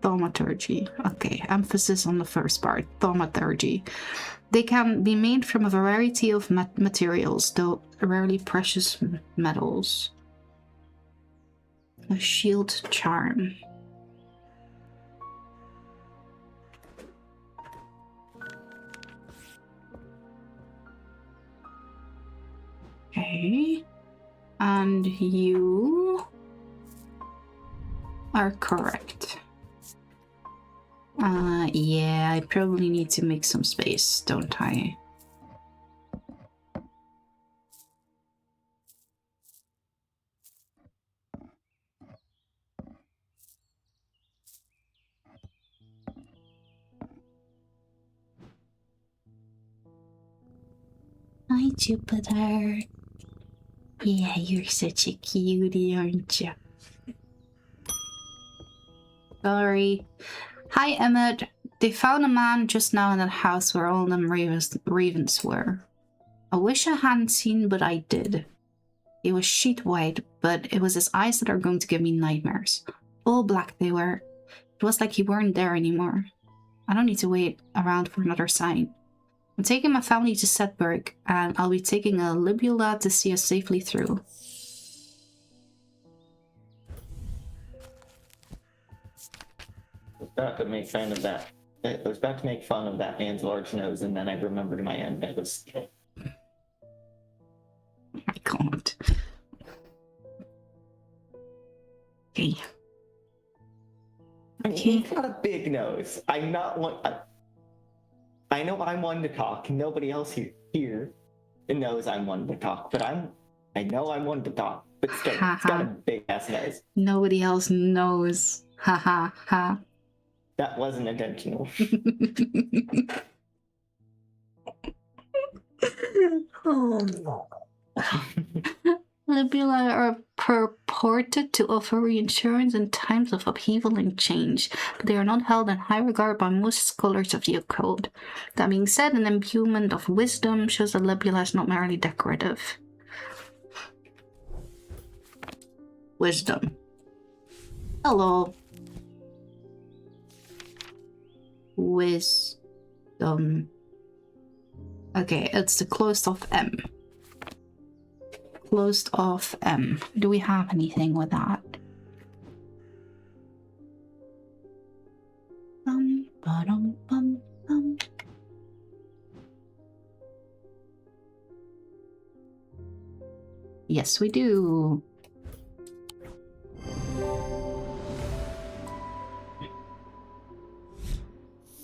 Thaumaturgy. Okay, emphasis on the first part. Thaumaturgy. They can be made from a variety of materials, though rarely precious metals. A shield charm. Okay. And you... are correct. Yeah, I probably need to make some space, don't I? Hi, Jupiter. Yeah, you're such a cutie, aren't you? Sorry. Hi, Emmett. They found a man just now in that house where all them ravens were. I wish I hadn't seen, but I did. He was sheet white, but it was his eyes that are going to give me nightmares. All black they were. It was like he weren't there anymore. I don't need to wait around for another sign. I'm taking my family to Sedberg, and I'll be taking a Libula to see us safely through.
I was about to make fun of that. I was about to make fun of that man's large nose, and then I remembered my end. It was.
I can't. Okay.
I mean, he's got a big nose. I'm not one. I know I'm one to talk. Nobody else here knows I'm one to talk, but I know I'm one to talk. But still, it's got a big ass nose.
Nobody else knows. Ha ha ha.
That wasn't intentional.
Oh. Libula are purported to offer reinsurance in times of upheaval and change, but they are not held in high regard by most scholars of the occult. That being said, an imbuement of wisdom shows that Libula is not merely decorative. Wisdom. Hello. Wisdom. Okay, it's the closed off M. Closed off M. Do we have anything with that? Bum, bum. Yes, we do.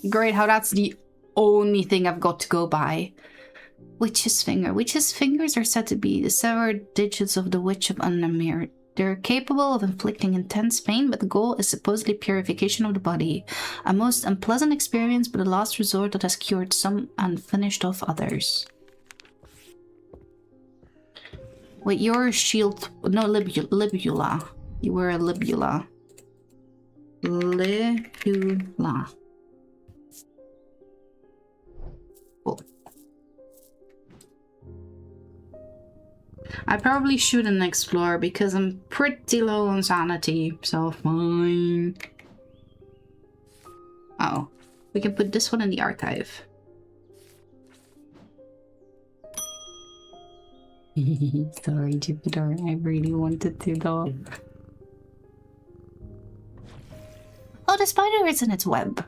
Great, how that's the only thing I've got to go by. Witch's finger. Witch's fingers are said to be the severed digits of the Witch of Unamir. They're capable of inflicting intense pain, but the goal is supposedly purification of the body. A most unpleasant experience, but a last resort that has cured some and finished off others. Wait, you're a shield... No, Libula. You were a Libula. Libula. Cool. I probably shouldn't explore because I'm pretty low on sanity, so fine. Oh, we can put this one in the archive. Sorry, Jupiter, I really wanted to though. Oh, the spider is in its web.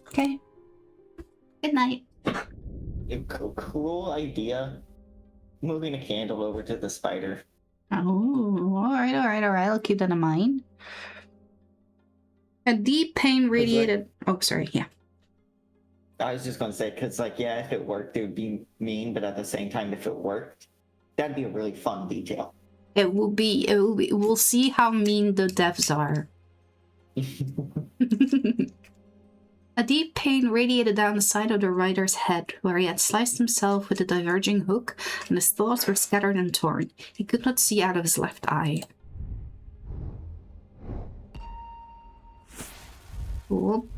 Okay. Good night.
Cool idea. Moving a candle over to the spider.
Oh, alright. I'll keep that in mind. A deep pain radiated... Oh, sorry, yeah.
I was just gonna say, because, like, yeah, if it worked, it would be mean, but at the same time, if it worked, that'd be a really fun detail.
It will be. We'll see how mean the devs are. A deep pain radiated down the side of the rider's head, where he had sliced himself with a diverging hook, and his thoughts were scattered and torn. He could not see out of his left eye. Whoop.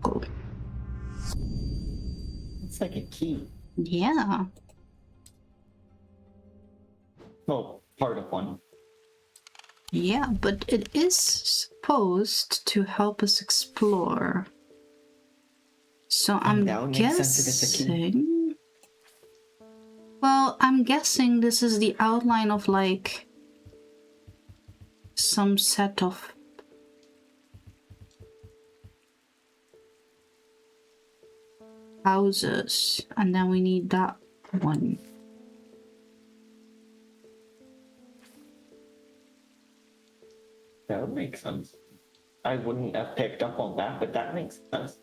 Cool.
It's like a key.
Yeah.
Well, part of one.
Yeah, but it is supposed to help us explore. So I'm guessing... Well, I'm guessing this is the outline of, like, some set of houses, and then we need that one.
That would make sense. I wouldn't have picked up on that, but that makes sense.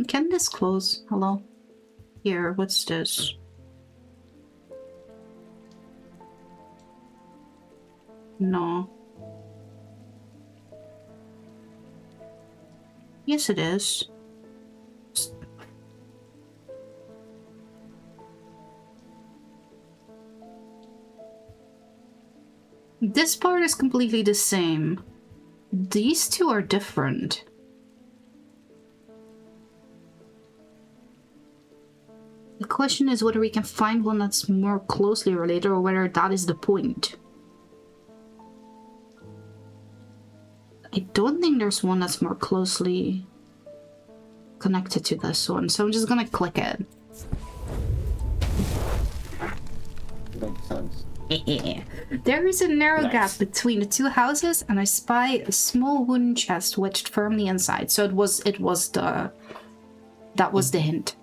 Can this close? Hello? Here, what's this? No. Yes, it is. This part is completely the same. These two are different. The question is whether we can find one that's more closely related or whether that is the point. I don't think there's one that's more closely connected to this one, so I'm just gonna click it.
Makes sense.
There is a narrow
Nice.
gap between the two houses, and I spy a small wooden chest wedged firmly inside. So that was the hint.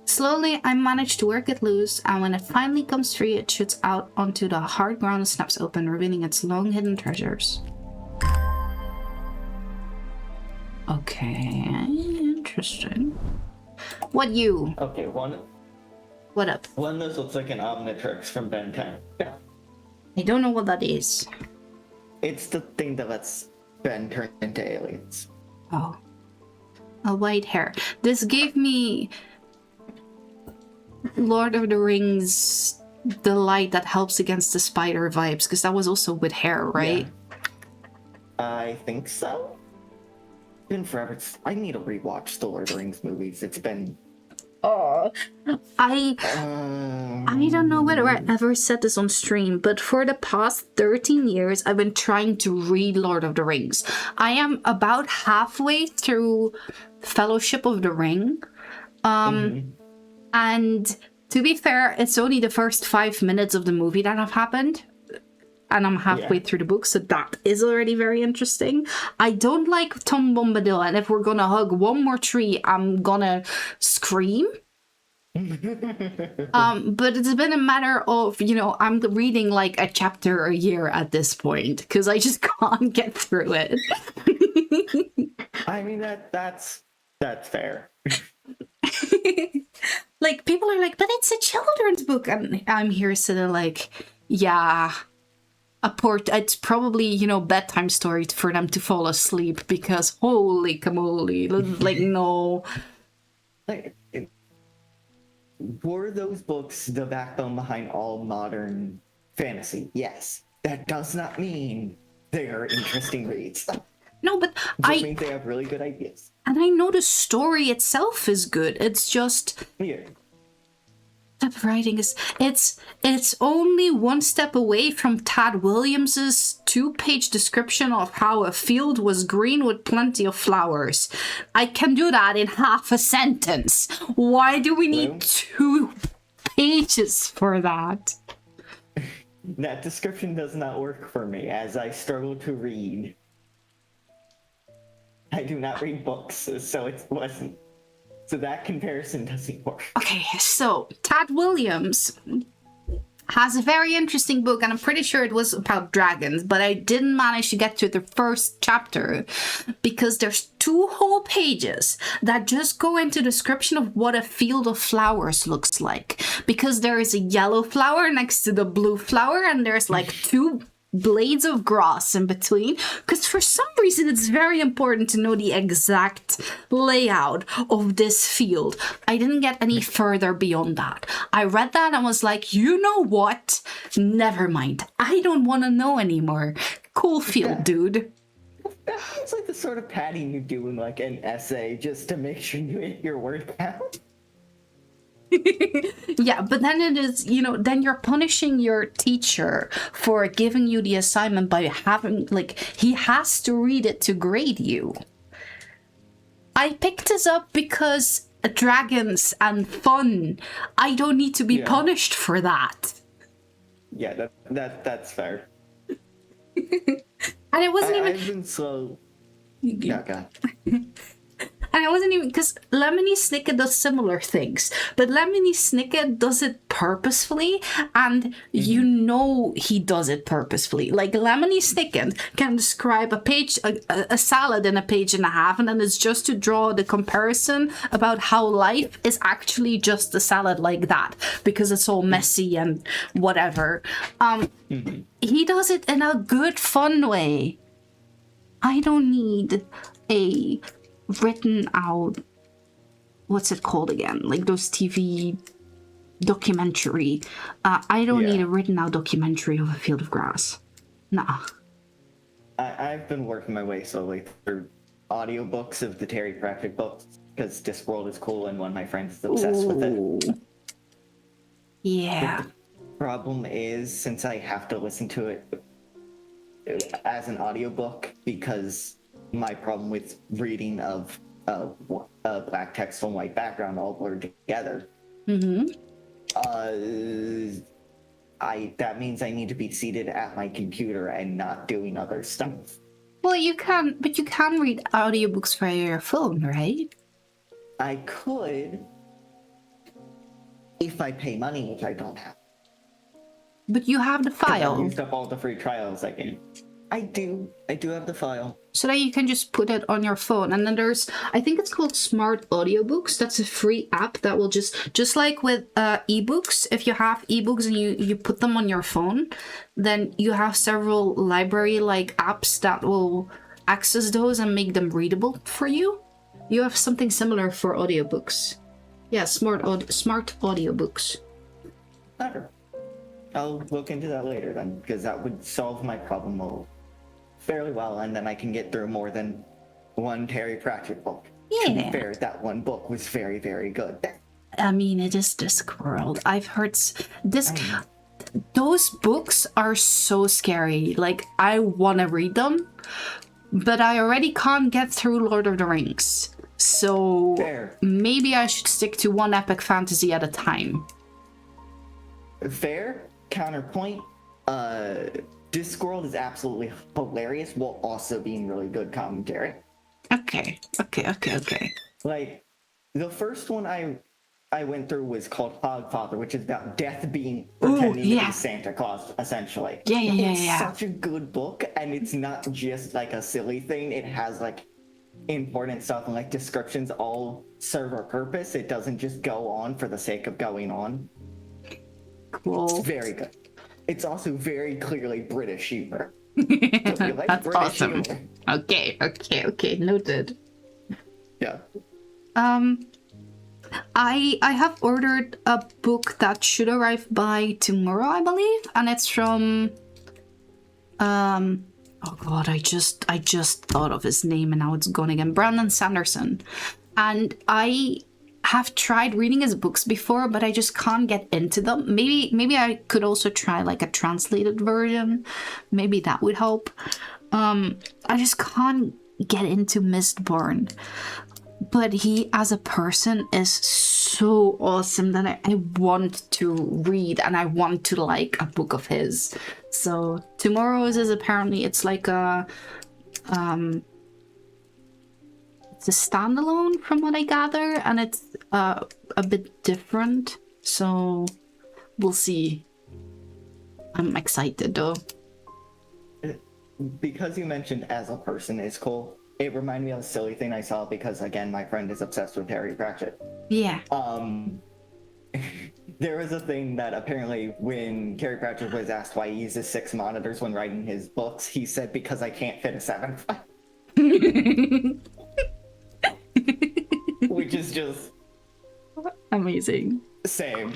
Slowly, I manage to work it loose, and when it finally comes free, it shoots out onto the hard ground and snaps open, revealing its long-hidden treasures. Okay, interesting. What you?
Okay, one
What up?
of those looks like an Omnitrix from Ben 10. Yeah.
I don't know what that is.
It's the thing that lets Ben turn into aliens.
Oh. A white hair. This gave me Lord of the Rings, the light that helps against the spider vibes, because that was also with hair, right?
Yeah. I think so. Been forever. I need to rewatch the Lord of the Rings movies. It's been.
Oh. I don't know whether I ever said this on stream, but for the past 13 years, I've been trying to read Lord of the Rings. I am about halfway through Fellowship of the Ring. And to be fair, it's only the first 5 minutes of the movie that have happened. And I'm halfway through the book, so that is already very interesting. I don't like Tom Bombadil, and if we're gonna hug one more tree, I'm gonna scream. But it's been a matter of, I'm reading like a chapter a year at this point, because I just can't get through it.
I mean, that's fair.
Like, people are like, but it's a children's book. And I'm here sitting like, yeah, it's probably, bedtime story for them to fall asleep, because holy camole, like, no.
Like, were those books the backbone behind all modern fantasy? Yes. That does not mean they are interesting reads.
No, but
It means they have really good ideas.
And I know the story itself is good. It's just
Yeah.
the writing is it's only one step away from Tad Williams's 2-page description of how a field was green with plenty of flowers. I can do that in half a sentence. Why do we need 2 pages for that?
That description does not work for me as I struggle to read. I do not read books, so it wasn't. So that comparison doesn't work.
Okay, so Tad Williams has a very interesting book, and I'm pretty sure it was about dragons, but I didn't manage to get to the first chapter because there's 2 whole pages that just go into description of what a field of flowers looks like. Because there is a yellow flower next to the blue flower, and there's like 2 blades of grass in between, because for some reason it's very important to know the exact layout of this field. I didn't get any further beyond that. I read that and was like, you know what? Never mind. I don't want to know anymore. Cool field, dude.
That sounds like the sort of padding you do in like an essay just to make sure you hit your word count.
Yeah, but then it is, then you're punishing your teacher for giving you the assignment by having, like, he has to read it to grade you. I picked this up because dragons and fun. I don't need to be
Yeah.
punished for that.
Yeah, that's fair.
And it wasn't even.
I've been slow. Yeah, God.
And it wasn't even because Lemony Snicket does similar things, but Lemony Snicket does it purposefully, and you know he does it purposefully. Like Lemony Snicket can describe a salad in a page and a half, and then it's just to draw the comparison about how life is actually just a salad like that because it's all messy and whatever. He does it in a good, fun way. I don't need a written out, what's it called again? Like those TV documentary. I don't need a written out documentary of a field of grass. Nah.
I've been working my way slowly through audiobooks of the Terry Pratchett books because Discworld is cool and one of my friends is obsessed with it.
Yeah.
Problem is, since I have to listen to it as an audiobook, because my problem with reading of black text on white background all blurred together. That means I need to be seated at my computer and not doing other stuff.
Well, you can read audiobooks via your phone, right?
I could, if I pay money, which I don't have.
But you have the
'Cause I've
file.
used up all the free trials I can. I do have the file.
So that you can just put it on your phone. And then there's, I think it's called Smart Audiobooks. That's a free app that will just like with ebooks, if you have ebooks and you put them on your phone, then you have several library-like apps that will access those and make them readable for you. You have something similar for audiobooks. Yeah, smart audiobooks.
Better. I'll look into that later then, because that would solve my problem fairly well, and then I can get through more than one Terry Pratchett book. To be fair, that one book was very, very good.
I mean, it is Discworld. I've heard those books are so scary. Like, I want to read them, but I already can't get through Lord of the Rings. So maybe I should stick to one epic fantasy at a time.
Fair. Counterpoint. Discworld is absolutely hilarious while also being really good commentary.
Okay.
Like, the first one I went through was called Hogfather, which is about death being pretending to be Santa Claus, essentially.
Yeah.
It's such a good book, and it's not just like a silly thing. It has like important stuff and like descriptions all serve a purpose. It doesn't just go on for the sake of going on.
Cool.
It's very good. It's also very clearly British humor. So if you like
That's
British
awesome.
humor,
Okay. Noted.
yeah.
I have ordered a book that should arrive by tomorrow, I believe, and it's from oh god, I just thought of his name and now it's gone again. Brandon Sanderson. And I have tried reading his books before, but I just can't get into them. Maybe I could also try like a translated version. Maybe that would help. I just can't get into Mistborn. But he, as a person, is so awesome that I want to read and I want to like a book of his. So tomorrow's is apparently it's like a it's a standalone from what I gather, and it's a bit different. So we'll see. I'm excited though.
Because you mentioned as a person is cool, it reminded me of a silly thing I saw because, again, my friend is obsessed with Terry Pratchett.
Yeah.
There was a thing that apparently when Terry Pratchett was asked why he uses 6 monitors when writing his books, he said, because I can't fit a 7th. Which is just...
amazing.
Same.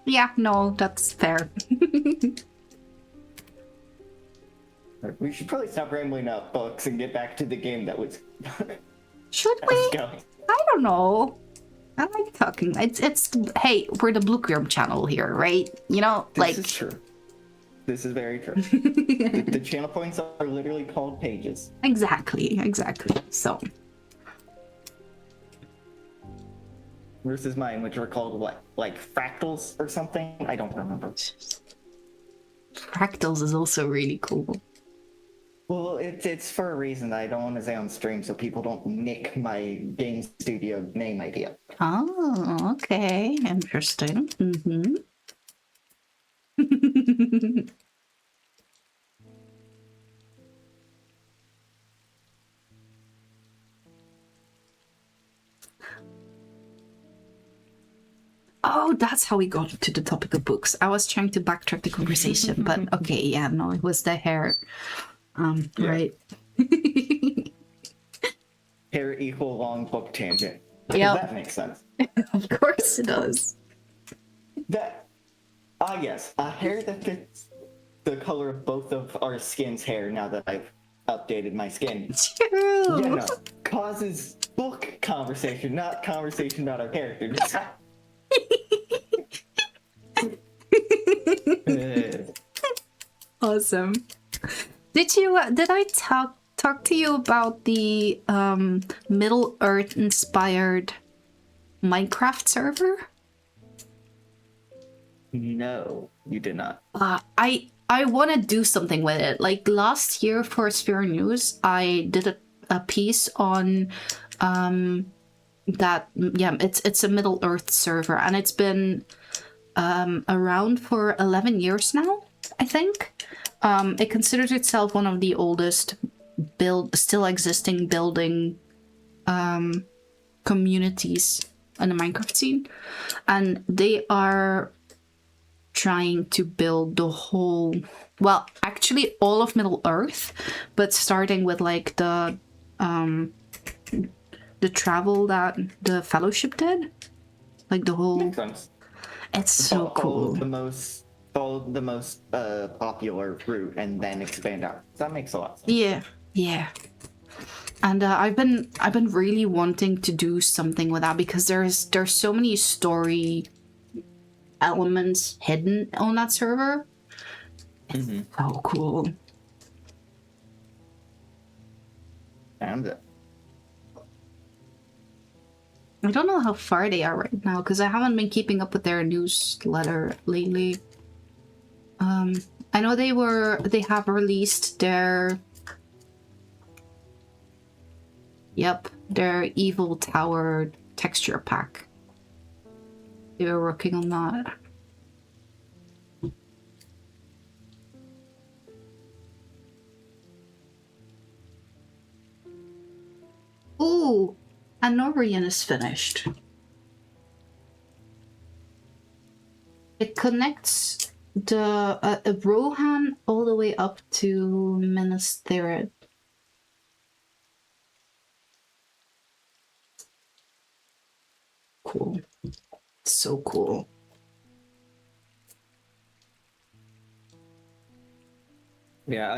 Yeah, no, that's fair.
We should probably stop rambling up books and get back to the game that was...
Should we?
going.
I don't know. I like talking. It's hey, we're the Blue Crimp channel here, right? You know,
This is true. This is very true. the channel points are literally called pages.
Exactly. So,
versus mine, which were called what, like fractals or something? I don't remember.
Fractals is also really cool.
Well, it's for a reason that I don't want to say on stream, so people don't nick my game studio name idea.
Oh, okay, interesting. Mm-hmm. Oh, that's how we got to the topic of books. I was trying to backtrack the conversation, but okay, yeah, no, it was the hair.
Yeah.
Right.
Hair equal long book tangent.
Yeah,
That makes sense.
of course it does.
That, yes, a hair that fits the color of both of our skin's hair now that I've updated my skin.
True.
Yeah, no, causes book conversation, not conversation about our characters.
Awesome. Did I talk to you about the Middle Earth inspired Minecraft server?
No, you did not.
I want to do something with it. Like last year for Sphere News, I did a piece on that. Yeah, it's a Middle Earth server, and it's been around for 11 years now, I think. It considers itself one of the oldest still existing building communities in the Minecraft scene, and they are trying to build the whole, well, actually all of Middle Earth, but starting with like the travel that the Fellowship did, like the whole.
Makes sense.
It's so cool.
Follow the most popular route and then expand out. That makes a lot of sense.
Yeah. And I've been really wanting to do something with that because there's so many story elements hidden on that server. It's so cool.
And
I don't know how far they are right now because I haven't been keeping up with their newsletter lately. I know they have released their Evil Tower texture pack. They were working on that. Ooh, and Norrian is finished. It connects the Rohan all the way up to Minas Tirith. Cool. So cool.
yeah,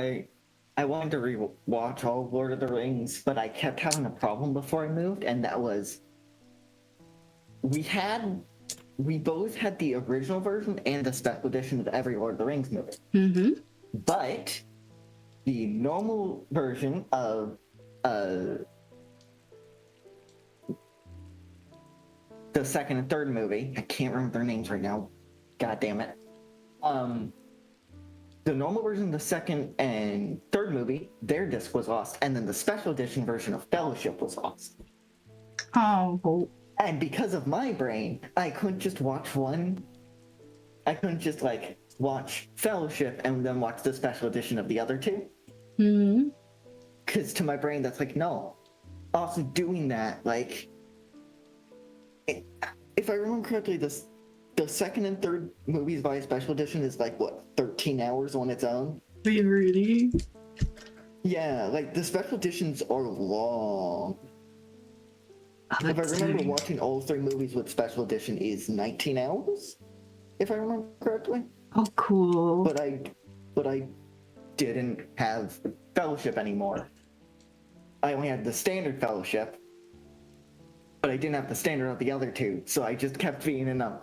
I wanted to rewatch all of Lord of the Rings, but I kept having a problem before I moved, and that was we both had the original version and the special edition of every Lord of the Rings movie.
Mm-hmm.
But the normal version of the second and third movie, I can't remember their names right now. God damn it. The normal version of the second and third movie, their disc was lost, and then the special edition version of Fellowship was lost.
Oh.
And because of my brain, I couldn't just watch one. I couldn't just like watch Fellowship and then watch the special edition of the other two.
Mm-hmm.
Because to my brain, that's like, no. Also doing that, like, if I remember correctly, the second and third movies by special edition is like, what, 13 hours on its own?
Really?
Yeah, like the special editions are long.
Oh,
If I remember, watching all three movies with special edition is 19 hours, if I remember correctly.
Oh, cool.
But I didn't have Fellowship anymore. I only had the standard Fellowship, but I didn't have the standard of the other two, so I just kept being in a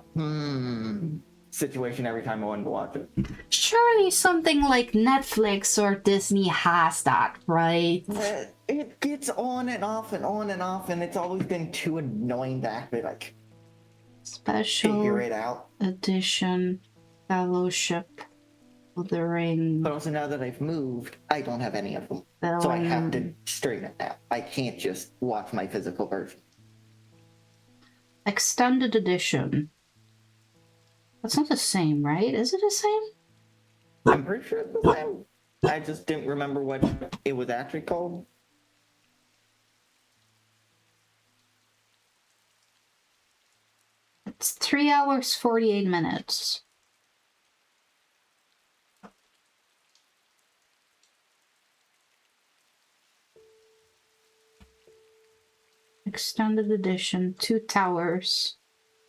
situation every time I wanted to watch it.
Surely something like Netflix or Disney has that, right?
It gets on and off and on and off, and it's always been too annoying to actually like
Special
figure it out.
edition Fellowship of the Ring.
But also now that I've moved, I don't have any of them. So I have to straighten it out. I can't just watch my physical version.
Extended edition. That's not the same, right? Is it the same?
I'm pretty sure it's the same. I just didn't remember what it was actually called.
It's 3 hours, 48 minutes. Extended edition, 2 towers.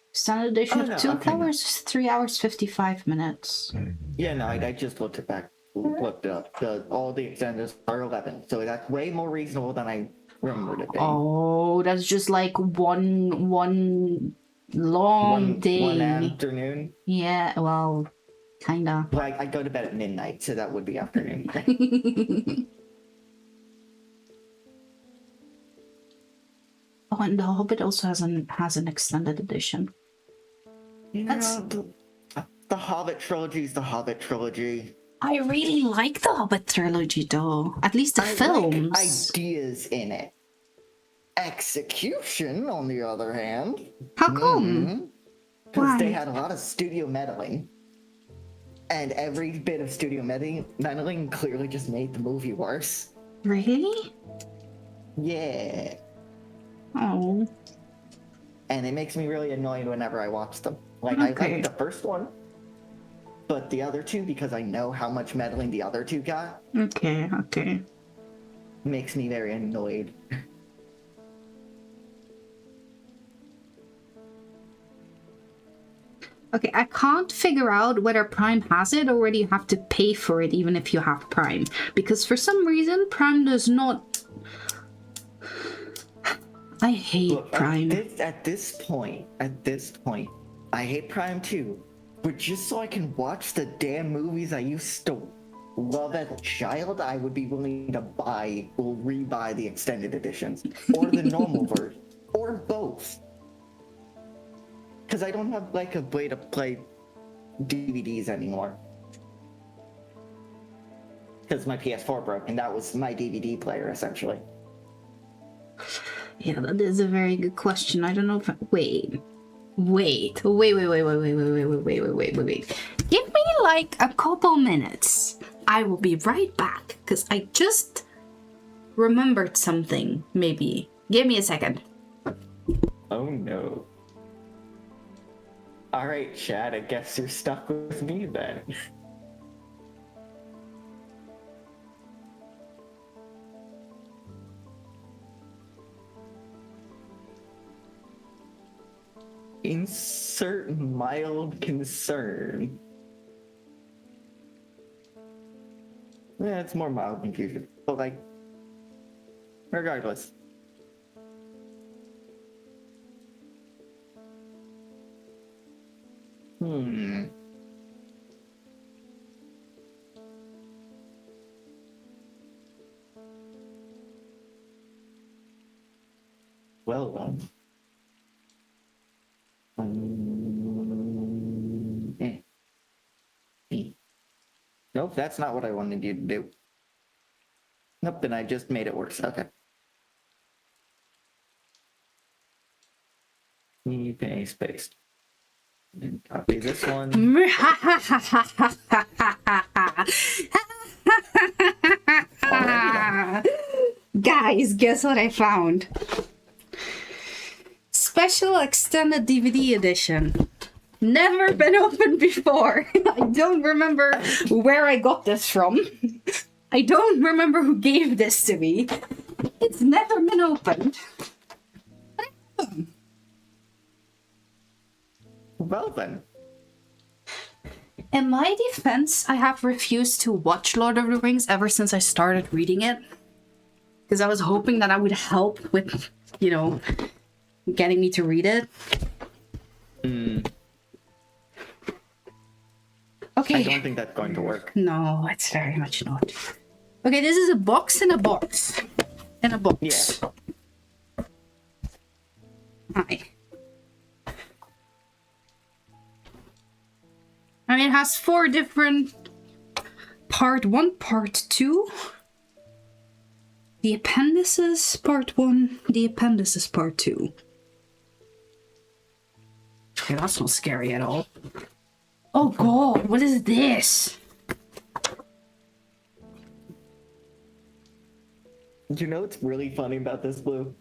Extended edition of 2 towers is 3 hours, 55 minutes.
Yeah, no, I just looked it up. All the extenders are 11, so that's way more reasonable than I remembered it being.
Oh, that's just like one long day.
One afternoon?
Yeah, well, kinda.
Like, I go to bed at midnight, so that would be afternoon.
Oh, and The Hobbit also has an extended edition.
You know, the Hobbit trilogy is the Hobbit trilogy.
I really like the Hobbit trilogy, though. At least the films.
Like ideas in it. Execution, on the other hand.
How come?
Because they had a lot of studio meddling. And every bit of studio meddling clearly just made the movie worse.
Really?
Yeah.
Oh.
And it makes me really annoyed whenever I watch them. Like, I like the first one, but the other two, because I know how much meddling the other two got.
Okay.
Makes me very annoyed.
Okay, I can't figure out whether Prime has it or whether you have to pay for it even if you have Prime. Because for some reason, Prime does not... I hate Prime.
At this point, I hate Prime too. But just so I can watch the damn movies I used to love as a child, I would be willing to buy or rebuy the extended editions. Or the normal version. Or both. Because I don't have like a way to play DVDs anymore. Because my PS4 broke and that was my DVD player essentially.
Yeah, that is a very good question. I don't know if wait. Give me like a couple minutes. I will be right back because I just remembered something. Maybe. Give me a second.
Oh no. Alright, Chad, I guess you're stuck with me then. Insert mild concern. Yeah, it's more mild confusion. But like, regardless. Well done. Nope, that's not what I wanted you to do. Nope, then I just made it worse. Okay. Paste. And copy this one.
Guys, guess what I found? Special extended DVD edition. Never been opened before. I don't remember where I got this from. I don't remember who gave this to me. It's never been opened.
Well then.
In my defense, I have refused to watch Lord of the Rings ever since I started reading it. Because I was hoping that I would help with, getting me to read it. Okay.
I don't think that's going to work.
No, it's very much not. Okay, this is a box in a box. In a box.
Yeah.
Hi. I mean, it has 4 different... Part 1, Part 2. The Appendices, Part 1. The Appendices, Part 2. Okay, that's not scary at all. Oh god, what is this?
You know what's really funny about this, Blue?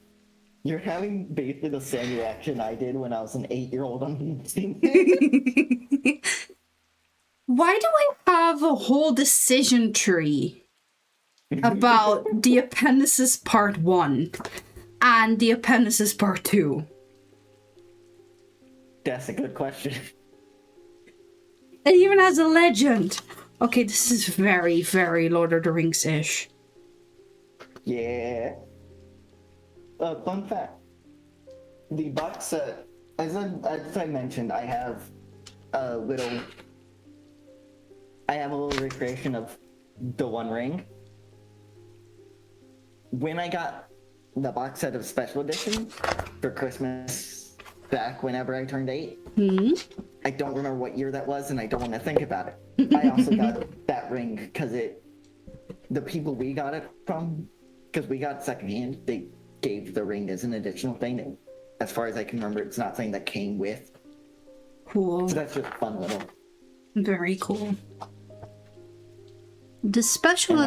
You're having basically the same reaction I did when I was an 8-year-old on
Why do I have a whole decision tree about the Appendices Part 1 and the Appendices Part 2?
That's a good question.
It even has a legend. Okay, this is very, very Lord of the Rings-ish.
Yeah. Fun fact. The box set, as I mentioned, I have a little recreation of the One Ring. When I got the box set of Special Edition for Christmas back whenever I turned 8, I don't remember what year that was, and I don't want to think about it. I also got that ring because the people we got it from, because we got secondhand, they gave the ring as an additional thing. And as far as I can remember, it's not something that came with.
Cool.
So that's just a fun little.
Very cool. The special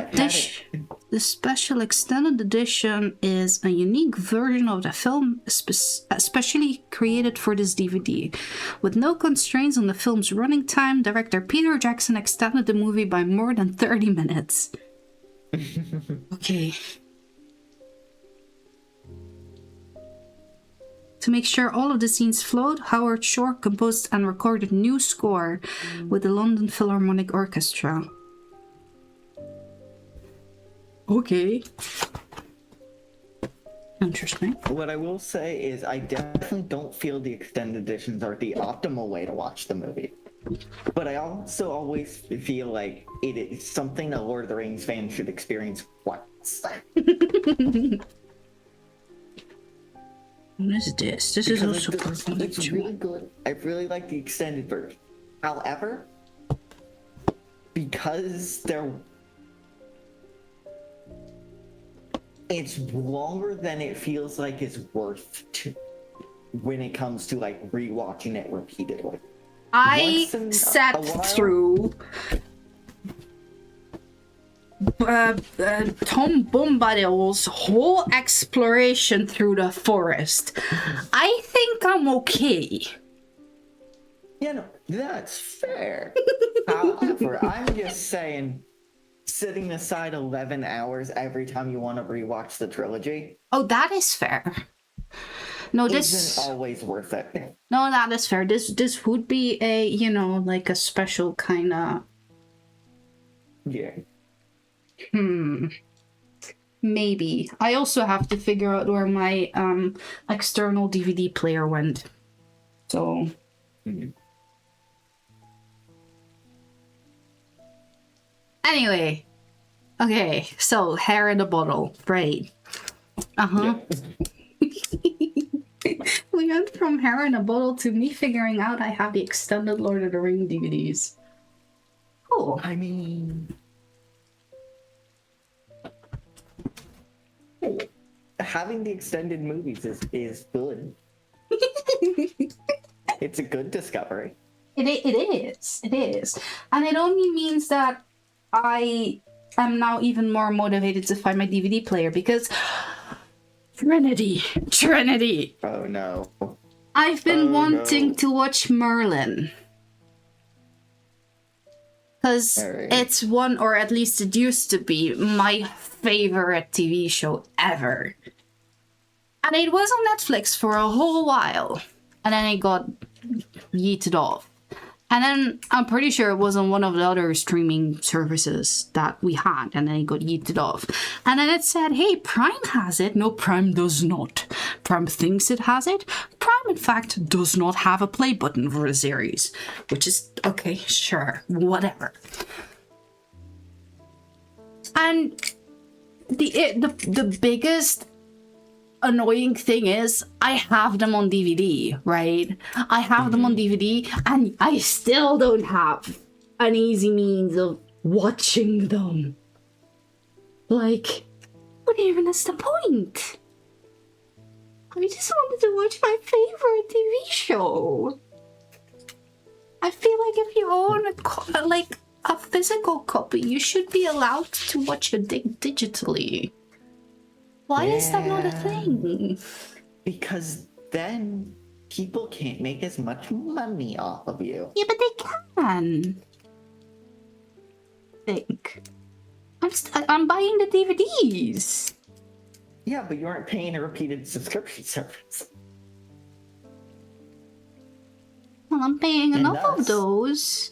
extended edition is a unique version of the film especially created for this DVD. With no constraints on the film's running time, director Peter Jackson extended the movie by more than 30 minutes. Okay. To make sure all of the scenes flowed, Howard Shore composed and recorded a new score with the London Philharmonic Orchestra. Okay. Interesting.
What I will say is I definitely don't feel the extended editions are the optimal way to watch the movie. But I also always feel like it is something that Lord of the Rings fans should experience once.
What is this? This is also
it's really good. I really like the extended version. However, because it's longer than it feels like it's worth to when it comes to like rewatching it repeatedly.
I sat through Tom Bombadil's whole exploration through the forest. I think I'm okay.
Yeah, no, that's fair. However, I'm just saying, setting aside 11 hours every time you want to rewatch the trilogy.
Oh, that is fair. No, this
isn't always worth it.
No, that is fair. This would be a, you know, like a special kind of.
Yeah.
Maybe. I also have to figure out where my external DVD player went. So. Anyway. Okay, so hair in a bottle. Great. Uh-huh. Yeah. We went from hair in a bottle to me figuring out I have the extended Lord of the Rings DVDs. Cool.
I mean, having the extended movies is good. It's a good discovery.
It is. And it only means that I am now even more motivated to find my DVD player because Trinity.
Oh no.
I've been wanting to watch Merlin. Because it's one, or at least it used to be, my favorite TV show ever. And it was on Netflix for a whole while. And then it got yeeted off. And then I'm pretty sure it was on one of the other streaming services that we had, and then it got yeeted off. And then it said, hey, Prime has it. No, Prime does not. Prime thinks it has it. Prime, in fact, does not have a play button for the series. Which is, okay, sure, whatever. And the biggest annoying thing is, I have them on DVD, right? I have them on DVD, and I still don't have an easy means of watching them. Like, what even is the point? I just wanted to watch my favorite TV show. I feel like if you own a physical copy, you should be allowed to watch it digitally. Why is that not a thing?
Because then people can't make as much money off of you.
Yeah, but they can. I'm buying the DVDs.
Yeah, but you aren't paying a repeated subscription service.
Well, I'm paying enough of those.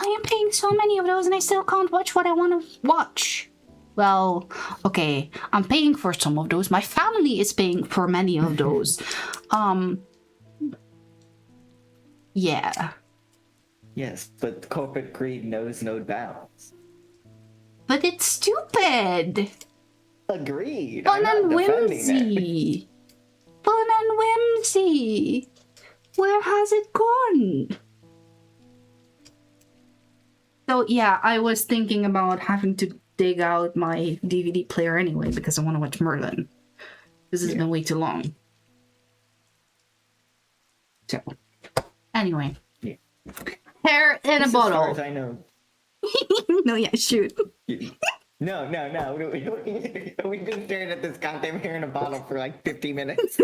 I am paying so many of those and I still can't watch what I want to watch. Well, okay, I'm paying for some of those. My family is paying for many of those. Yeah.
Yes, but corporate greed knows no bounds.
But it's stupid.
Agreed.
Fun
I'm
and
not defending it.
whimsy. Fun and whimsy. Where has it gone? So yeah, I was thinking about having to dig out my DVD player anyway because I want to watch Merlin. This has been way too long. So, anyway.
Yeah.
Hair in a bottle.
As far as I know.
No, yeah, shoot.
No. We've been staring at this goddamn hair in a bottle for like 50 minutes.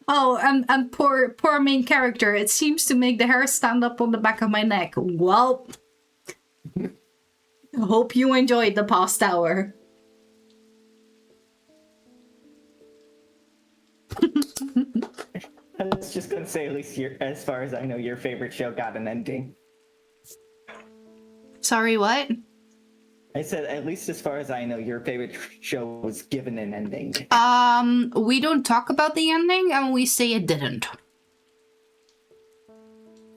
Oh, and poor main character. It seems to make the hair stand up on the back of my neck. Well, hope you enjoyed the past hour.
I was just gonna say, at least as far as I know, your favorite show got an ending.
Sorry, what?
I said, at least as far as I know, your favorite show was given an ending.
We don't talk about the ending, and we say it didn't.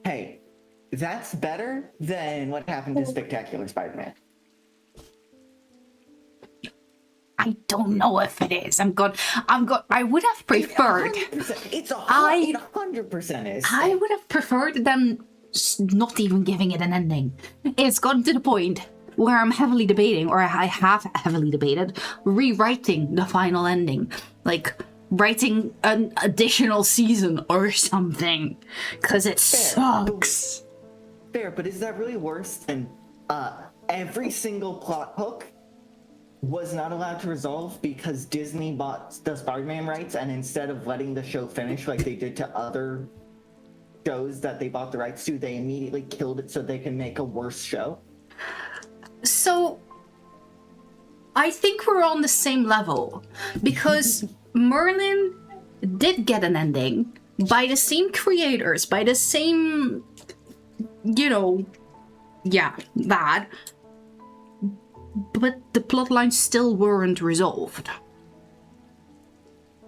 Hey, that's better than what happened to Spectacular Spider-Man.
I don't know if it is. I would have preferred.
It's 100% is.
I would have preferred them not even giving it an ending. It's gotten to the point where I'm heavily debating, or I have heavily debated, rewriting the final ending. Like, writing an additional season or something. Because it sucks.
Fair, but is that really worse than every single plot hook was not allowed to resolve because Disney bought the Spider-Man rights, and instead of letting the show finish like they did to other shows that they bought the rights to, they immediately killed it so they can make a worse show?
So, I think we're on the same level, because Merlin did get an ending by the same creators, by the same, that. But the plotlines still weren't resolved.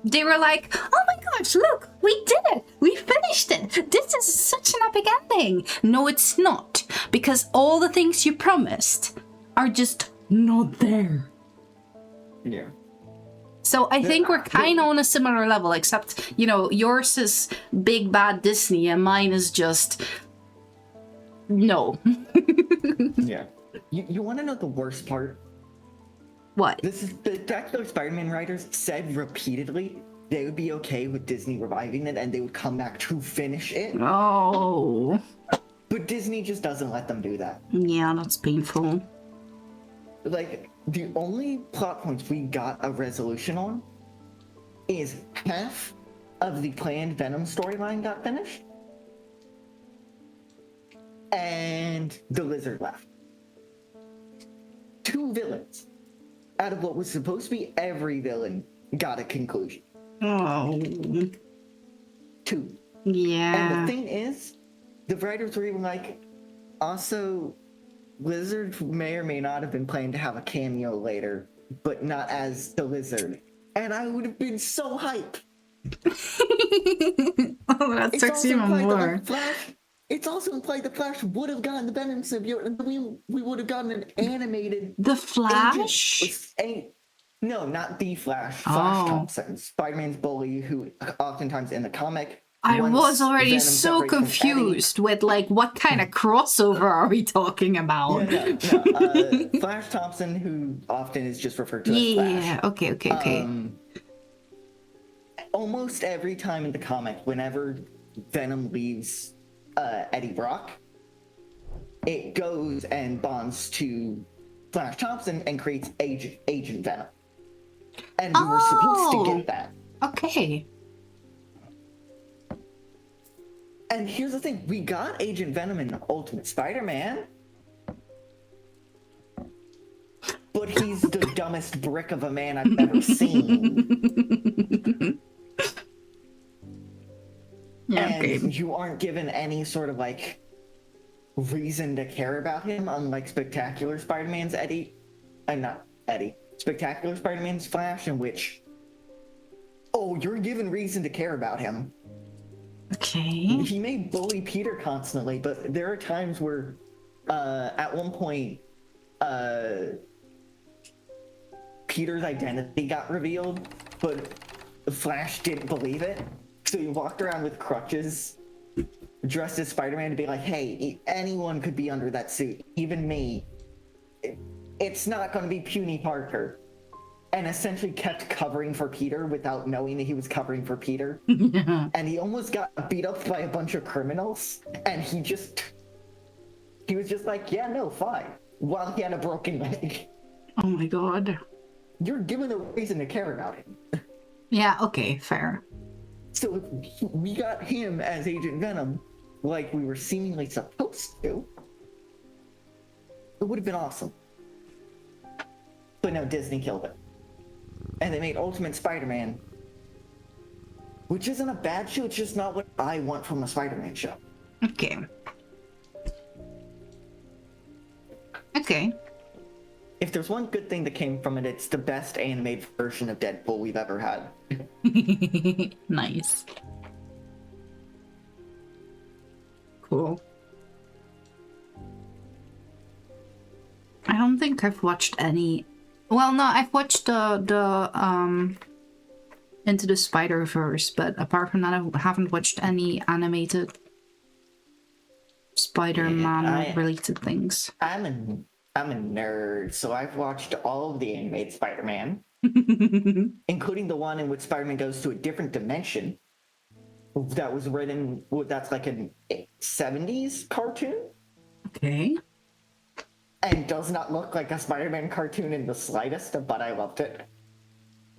They were like, oh my gosh, look, we did it! We finished it! This is such an epic ending! No, it's not. Because all the things you promised are just not there.
Yeah.
So I think we're kind of on a similar level, except, yours is big bad Disney and mine is just... no.
Yeah. You want to know the worst part?
What?
This is the Spectacular Spider-Man writers said repeatedly they would be okay with Disney reviving it and they would come back to finish it.
Oh.
But Disney just doesn't let them do that.
Yeah, that's painful.
Like, the only plot points we got a resolution on is half of the planned Venom storyline got finished, and the Lizard left. 2 villains out of what was supposed to be every villain got a conclusion.
Oh.
2.
Yeah.
And the thing is, the writers were even like, also, Lizard may or may not have been planning to have a cameo later, but not as the Lizard. And I would have been so hyped.
Oh, that sucks even more.
Flash it's also implied the Flash would have gotten the Venom symbiote, and we would have gotten an animated
The Flash?
No, not the Flash.
Oh.
Flash Thompson, Spider-Man's bully, who oftentimes in the comic.
I
once
was already
Venom
so
separates from
confused with like what kind of crossover are we talking about?
Eddie, no. Flash Thompson, who often is just referred to as Flash.
Yeah, okay.
Almost every time in the comic, whenever Venom leaves Eddie Brock, it goes and bonds to Flash Thompson and creates Agent Venom. And we were supposed to get that.
Okay.
And here's the thing, we got Agent Venom in Ultimate Spider-Man. But he's the dumbest brick of a man I've ever seen.
Yeah,
And
okay.
you aren't given any sort of like reason to care about him, unlike Spectacular Spider-Man's Spectacular Spider-Man's Flash, in which, you're given reason to care about him.
Okay.
He may bully Peter constantly, but there are times where, at one point, Peter's identity got revealed, but Flash didn't believe it. So he walked around with crutches, dressed as Spider-Man, to be like, hey, anyone could be under that suit, even me. It's not going to be puny Parker. And essentially kept covering for Peter without knowing that he was covering for Peter. And he almost got beat up by a bunch of criminals, and he was just like, yeah, no, fine, while he had a broken leg.
Oh my god.
You're given a reason to care about him.
Yeah, okay, fair.
So if we got him as Agent Venom, like we were seemingly supposed to, it would have been awesome. But no, Disney killed it. And they made Ultimate Spider-Man, which isn't a bad show, it's just not what I want from a Spider-Man show.
Okay. Okay.
If there's one good thing that came from it, it's the best animated version of Deadpool we've ever had.
Nice. Cool. I don't think I've watched any. Well, no, I've watched the Into the Spider-Verse, but apart from that, I haven't watched any animated Spider-Man related things.
I'm a nerd, so I've watched all of the animated Spider-Man, including the one in which Spider-Man goes to a different dimension. That was written. That's like a 70s cartoon.
Okay.
And does not look like a Spider-Man cartoon in the slightest, but I loved it.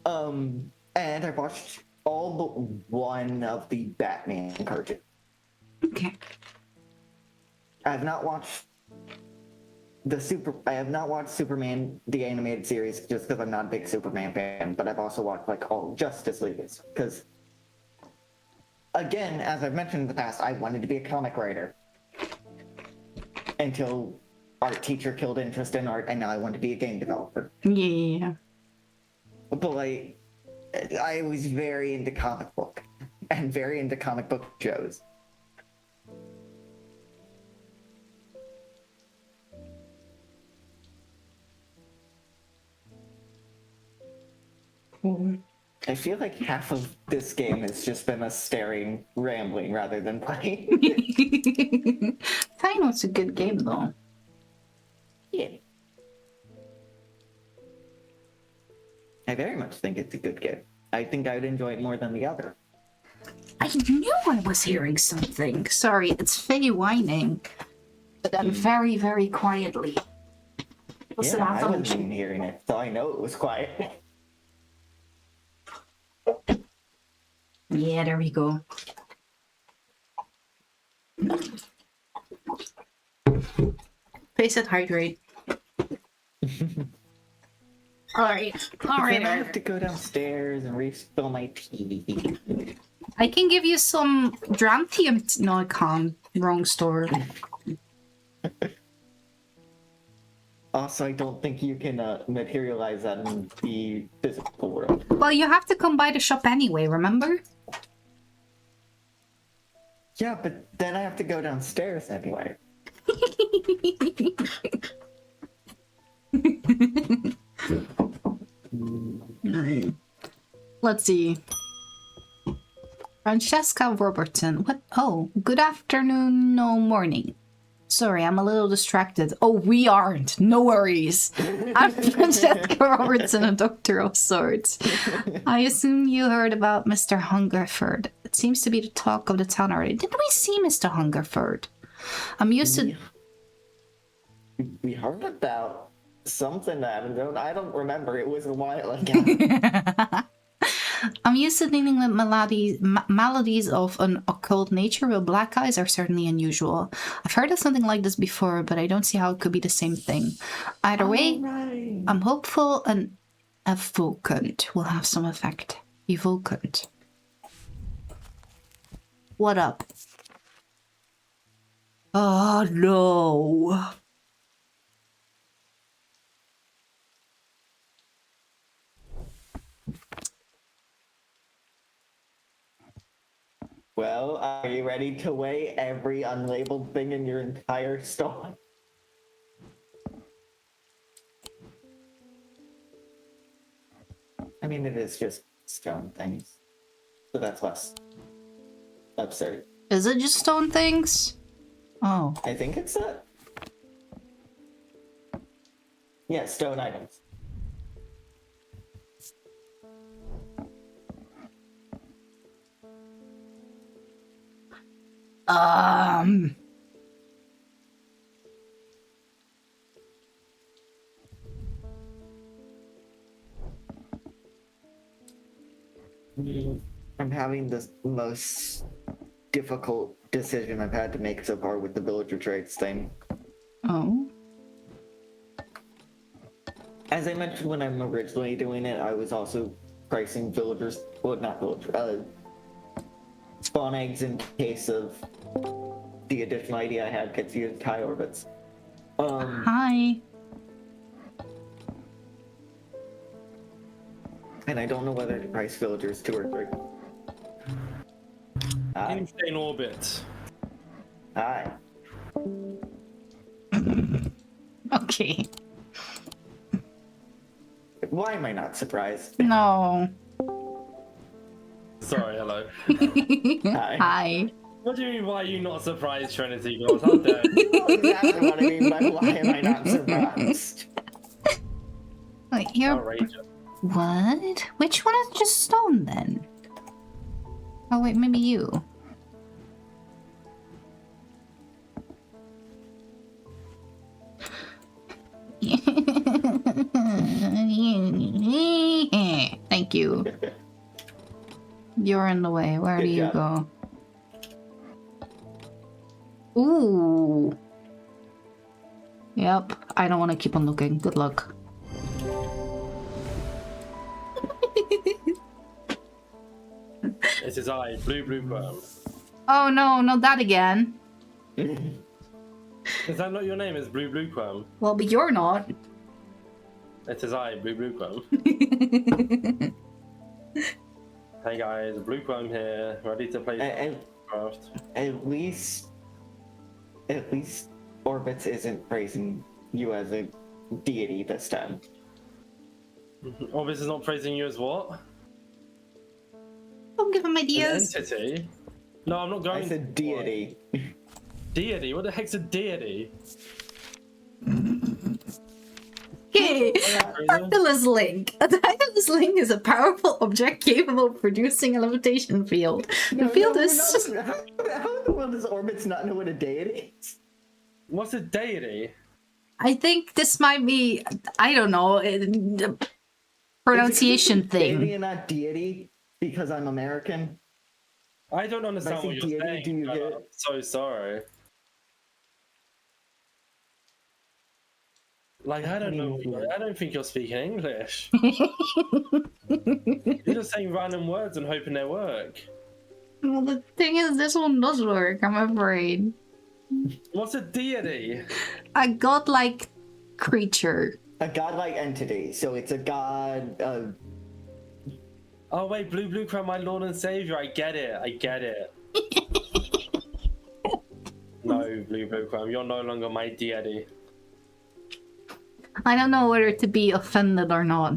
And I watched all but one of the Batman cartoons.
Okay.
I have not watched Superman the animated series just because I'm not a big Superman fan, but I've also watched like all Justice League because, again, as I've mentioned in the past, I wanted to be a comic writer until art teacher killed interest in art, and now I want to be a game developer.
Yeah.
But like, I was very into comic book and very into comic book shows. I feel like half of this game has just been us staring, rambling, rather than playing.
I know it's a good game, though.
Yeah. I very much think it's a good game. I think I would enjoy it more than the other.
I knew I was hearing something. Sorry, it's Faye whining. But then very, very quietly.
Yeah, I wasn't even hearing it, so I know it was quiet.
Yeah, there we go. Face it, hydrate. Alright.
Then I have to go downstairs and refill my tea.
I can give you some dram tea. No, I can't. Wrong store.
Also, I don't think you can materialize that in the physical world.
Well, you have to come by the shop anyway, remember?
Yeah, but then I have to go downstairs anyway.
Let's see. Francesca Robertson. What? Oh, good afternoon, no morning. Sorry, I'm a little distracted. Oh, we aren't. No worries. I'm Francesca Robertson, a doctor of sorts. I assume you heard about Mr. Hungerford. It seems to be the talk of the town already. Didn't we see Mr. Hungerford? I'm used to...
We heard about something that I don't remember. It was a while ago.
I'm used to dealing with maladies of an occult nature, but black eyes are certainly unusual. I've heard of something like this before, but I don't see how it could be the same thing. Either way, right. I'm hopeful an evocant will have some effect. Evocant. What up? Oh no.
Well, are you ready to weigh every unlabeled thing in your entire store? I mean, it is just stone things, so that's less absurd.
Is it just stone things? Oh.
I think it's that. Yeah, stone items. I'm having the most difficult decision I've had to make so far with the villager trades thing.
Oh.
As I mentioned when I'm originally doing it, I was also pricing villagers, well, not villagers, spawn eggs in case of the additional idea I had gets used high orbits.
Hi.
And I don't know whether to price villagers 2 or 3.
Insane orbit.
Hi.
Okay.
Why am I not surprised?
No.
Sorry, hello.
Hi.
Hi.
What do you mean, why are you not surprised, Trinity Girls? How dare you?
You know exactly what I mean by why am I not surprised?
Wait, you're...
Outrageous.
What? Which one is just stone then? Oh wait, maybe you. Thank you. You're in the way. Where
Good
do you
job.
go? Ooh. Yep. I don't want to keep on looking. Good luck.
It is I, Blue Worm.
Oh no, not that again.
Is that not your name? It's Blue Worm.
Well, but you're not.
It is I, Blue Worm. Hey guys, Blue Worm here, ready to play Minecraft.
At least Orbits isn't praising you as a deity this time.
Orbis is not praising you as what?
Don't give him
An
ideas.
entity? No, I'm not going
I said deity.
Deity? What the heck's a deity?
Okay, Arculus Link. A Arculus Link is a powerful object capable of producing a levitation field. The field is...
How in the world does Orbits not know what a deity is?
What's a deity?
I think this might be, I don't know, a pronunciation thing.
Deity and not deity because I'm American.
I don't understand what you're
deity,
saying.
do you
No,
get-
I'm so sorry. Like, I don't know. I don't think you're speaking English. You're just saying random words and hoping they work.
Well, the thing is, this one does work, I'm afraid.
What's a deity?
A godlike creature.
A godlike entity. So it's a god.
Oh wait, Blue Crown, my lord and savior. I get it. I get it. No, Blue Crumb, you're no longer my deity.
I don't know whether to be offended or not.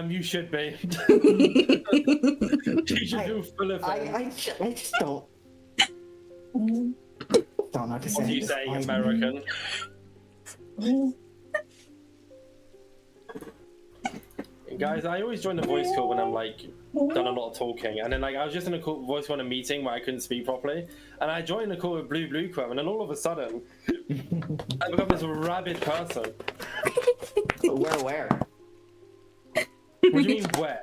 You should be. You should feel full of
I just don't know how to say.
What are you saying, American? Guys, I always join the voice call when I'm like done a lot of talking, and then like I was just in a voice call in a meeting where I couldn't speak properly, and I joined the call with Blue Crumb, and then all of a sudden I become this rabid person.
Where?
What do you mean where?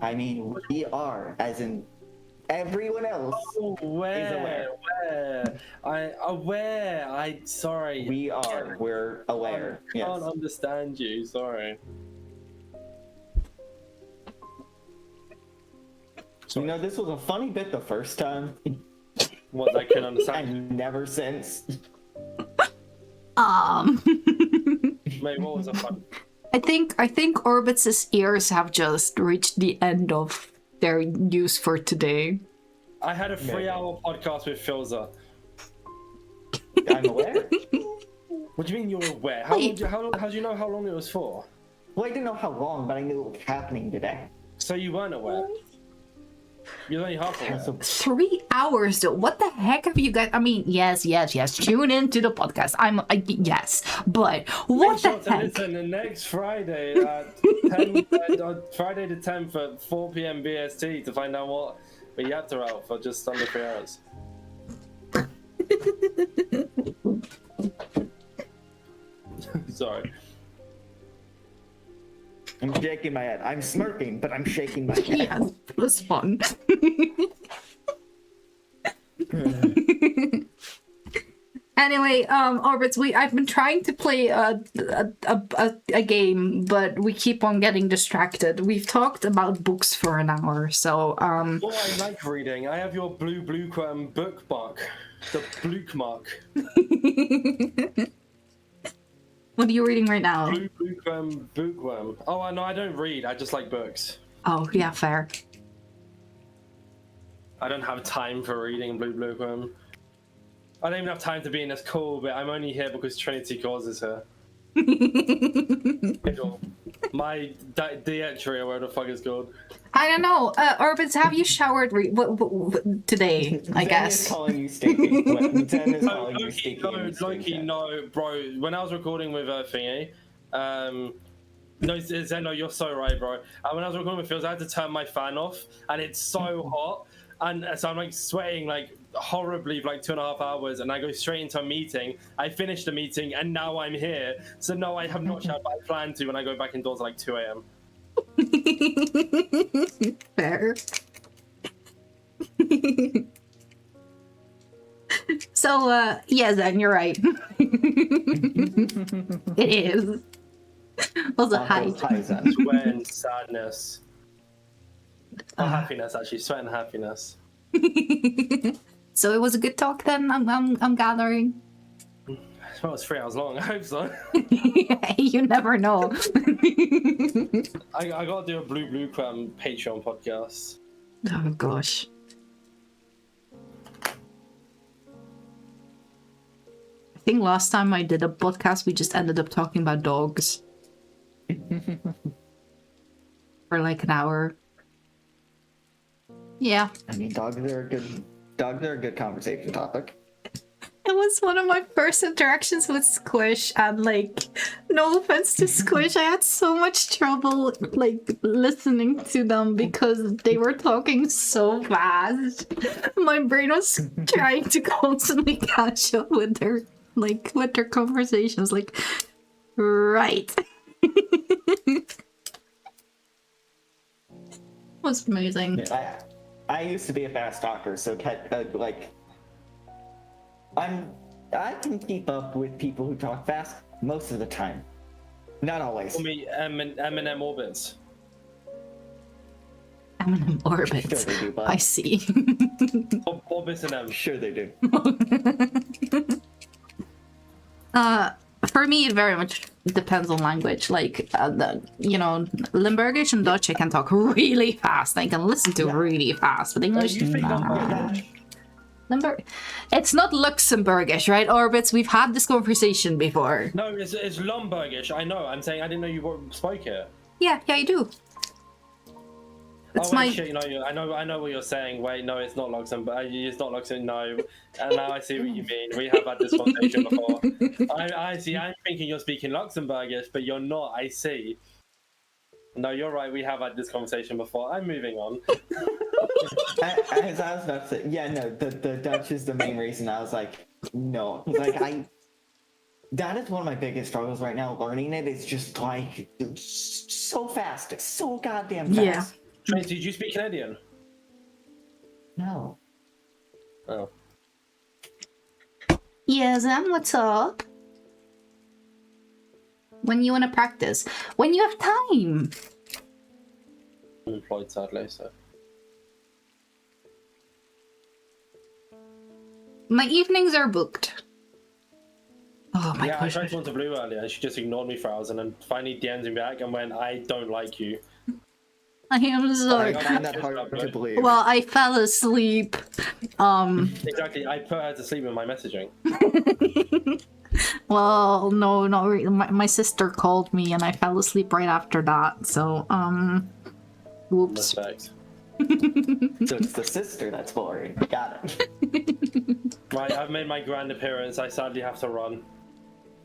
I mean, we are, as in everyone else.
Oh, where? Sorry.
We are. We're aware.
I can't understand you. Sorry.
You know, this was a funny bit the first time.
What, I can understand.
And never since.
Mate, what was the fun?
I think Orbit's ears have just reached the end of their use for today.
I had a 3-hour podcast with Filza.
I'm aware.
What do you mean you're aware? How do you know how long it was for?
Well, I didn't know how long, but I knew it was happening today.
So you weren't aware? You're only half aware.
3 hours though. What the heck have you guys? I mean, yes. Tune into the podcast. Yes, but what the heck?
Listen, the next Friday at 10, Friday the 10th at 4 p.m. BST to find out what we have to out for just under 3 hours. Sorry.
I'm shaking my head. I'm smirking, but I'm shaking my head.
Yes, it was fun. Anyway, Orbits, I've been trying to play a game, but we keep on getting distracted. We've talked about books for an hour, so
Oh, I like reading. I have your Blue bookmark. The Blukemark.
What are you reading right now?
Blue bookworm. Oh, no, I don't read. I just like books.
Oh, yeah, fair.
I don't have time for reading Blue bookworm. I don't even have time to be in this call, but I'm only here because Trinity causes her. My Dietry, or whatever the fuck it's called.
I don't know. Orbits, have you showered today? I guess.
Zen is calling you stinky. Zen is calling you stinky.
Loki, no, bro. When I was recording with Thingy, no, Zeno, you're so right, bro. When I was recording with Phils, I had to turn my fan off, and it's so hot, and so I'm like sweating like horribly for like 2.5 hours, and I go straight into a meeting. I finished the meeting, and now I'm here. So no, I have not showered, but I plan to when I go back indoors at like 2 a.m.
Fair. So, yeah, Zen, you're right. It is. Also, hi.
Sweat
and sadness. Or happiness, actually. Sweat and happiness.
So it was a good talk then, I'm gathering.
Well, it's 3 hours long. I hope so.
You never know.
I gotta do a Blue Crumb Patreon podcast.
Oh gosh. I think last time I did a podcast, we just ended up talking about dogs for like an hour. Yeah.
I mean, dogs are a good conversation topic.
It was one of my first interactions with Squish, and like, no offense to Squish, I had so much trouble like listening to them because they were talking so fast. My brain was trying to constantly catch up with their conversations. Like, right. It was amazing.
Yeah, I used to be a fast talker, so I can keep up with people who talk fast most of the time. Not always.
Call me Eminem Orbits.
Eminem Orbits.
Sure they do, bud.
I see.
Orbits and M.
Sure they do.
For me, it very much depends on language. Like, Limburgish and Dutch, I can talk really fast. I can listen to really fast, but English,
you think
nah. It's not Luxembourgish, right, Orbits? We've had this conversation before.
No, it's Lombergish. I know. I'm saying I didn't know you spoke it.
Yeah, you do. It's
shit, I know what you're saying. Wait, no, it's not Luxembourg. It's not Luxembourg. No, and now I see what you mean. We have had this conversation before. I see. I'm thinking you're speaking Luxembourgish, but you're not. I see. No, you're right. We have had this conversation before. I'm moving on.
As I was about to say, yeah, no, the Dutch is the main reason. I was like, no, like that is one of my biggest struggles right now. Learning it is just like so fast, so goddamn fast.
Yeah.
Tracy, did you speak Canadian?
No.
Oh.
Yes, what's up? When you want to practice, when you have time.
I'm employed, sadly, so.
My evenings are booked. Oh my gosh.
I tried to want to Blue earlier and she just ignored me for hours and then finally DM'd me back and went, I don't like you.
I am sorry.
I find that hard to believe.
Well, I fell asleep.
Exactly, I put her to sleep with my messaging.
Well, no, not really. My sister called me and I fell asleep right after that. So, whoops.
Respect.
So it's the sister that's boring. Got it.
Right, I've made my grand appearance. I sadly have to run.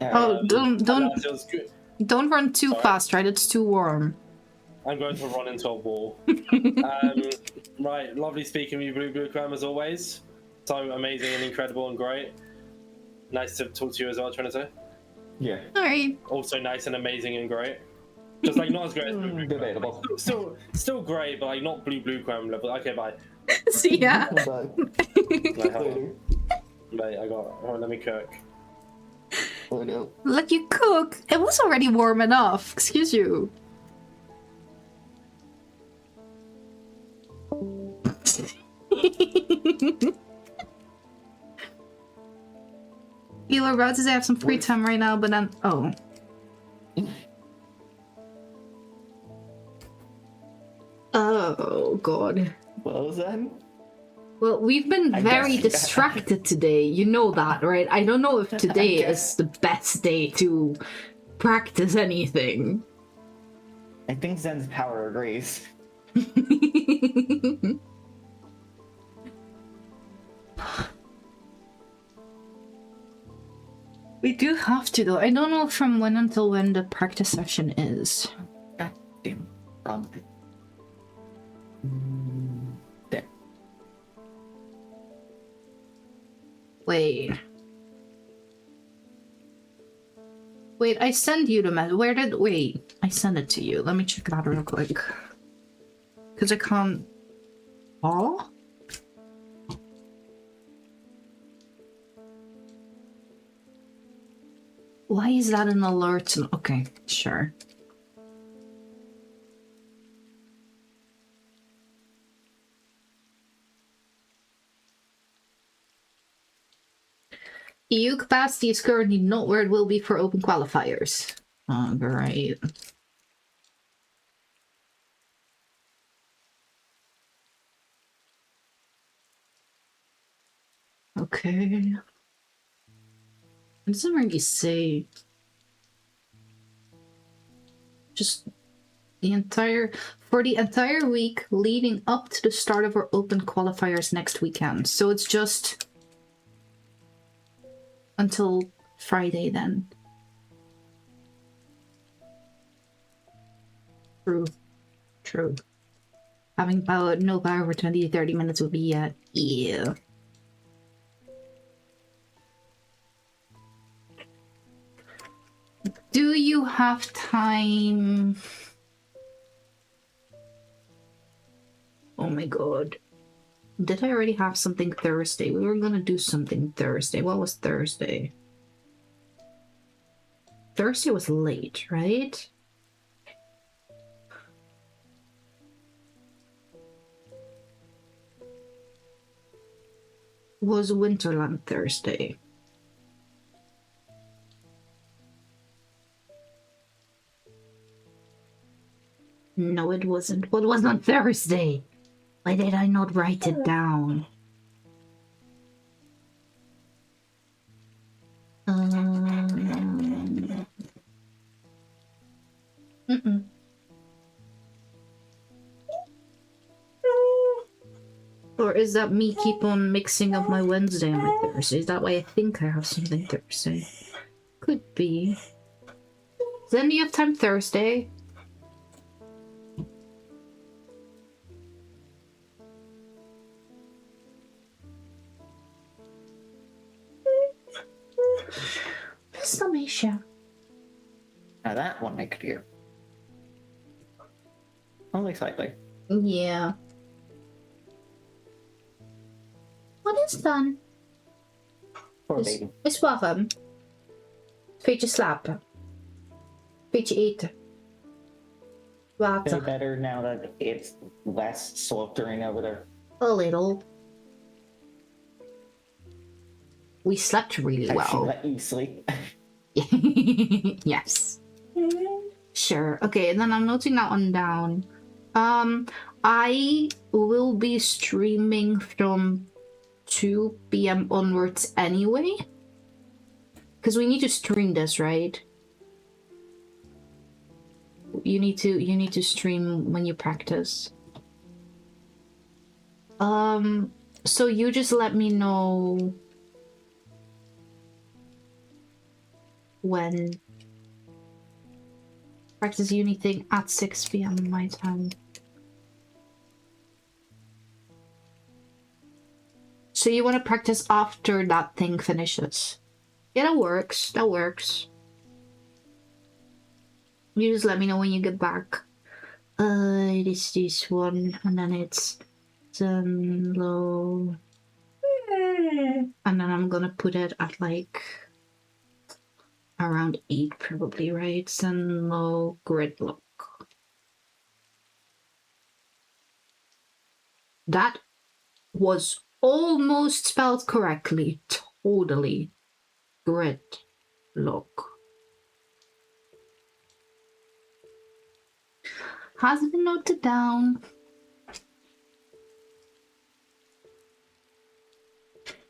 Oh, don't run too fast, right? It's too warm.
I'm going to run into a wall. Right, lovely speaking with you, Blue Clam, as always. So amazing and incredible and great. Nice to talk to you as well, Trinity.
Yeah.
Alright.
Also nice and amazing and great. Just like not as great as Blue
Debatable.
Still great, but like not Blue Clam level. Okay, bye.
See ya.
Bye.
Later. Mate, let me cook.
Oh no.
Let you cook. It was already warm enough. Excuse you. You were about to say I have some free time right now, but then oh god.
Well then.
Well, we've been very distracted today. You know that, right? I don't know if today is the best day to practice anything.
I think Zen's power agrees.
We do have to, though. I don't know from when until when the practice session is.
God damn. There.
Wait, I send you the message. Wait, I send it to you. Let me check that real quick. Because I can't... Oh? Why is that an alert? Okay, sure. EU capacity is currently not where it will be for open qualifiers. Oh, great. Okay. It doesn't really say. Just for the entire week leading up to the start of our open qualifiers next weekend. So it's just until Friday then. True. Having no power for 20 to 30 minutes would be yeah. Do you have time? Oh my god. Did I already have something Thursday? We were gonna do something Thursday. What was Thursday? Thursday was late, right? Was Winterland Thursday? No, it wasn't. What was on Thursday? Why did I not write it down? Mm-mm. Or is that me keep on mixing up my Wednesday and my Thursday? Is that why I think I have something Thursday? Could be. Then you have time Thursday? Summation.
Now that one I could hear. Only slightly.
Yeah. What is done?
Poor baby.
Is warm. Beetje slapen. Beetje eten.
Feel
Water.
better now that it's less sweltering over there.
A little. We slept really
I should
well.
let you sleep.
Yes. Sure. Okay, and then I'm noting that one down. I will be streaming from 2 p.m. onwards anyway. Because we need to stream this, right? You need to stream when you practice. So you just let me know when practice uni thing at 6 p.m. my time. So you want to practice after that thing finishes? Yeah, that works. That works. You just let me know when you get back. It is this one, and then it's low. And then I'm gonna put it at like around 8 probably, right? Low gridlock. That was almost spelled correctly. Totally. Gridlock. Has been noted down.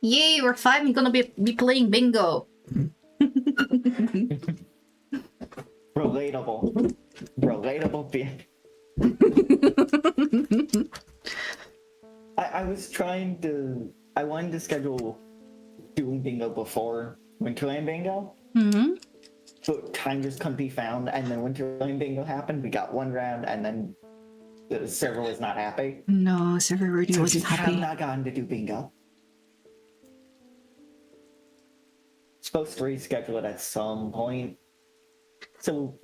Yay, we're finally gonna be playing bingo.
Relatable. Relatable being. I was trying to. I wanted to schedule doing bingo before Winterland Bingo.
Mm-hmm.
But time just couldn't be found, and then Winterland Bingo happened. We got one round, and then the server was not happy.
No, server really
So
wasn't
we have
happy.
not gotten to do bingo. Supposed to reschedule it at some point, so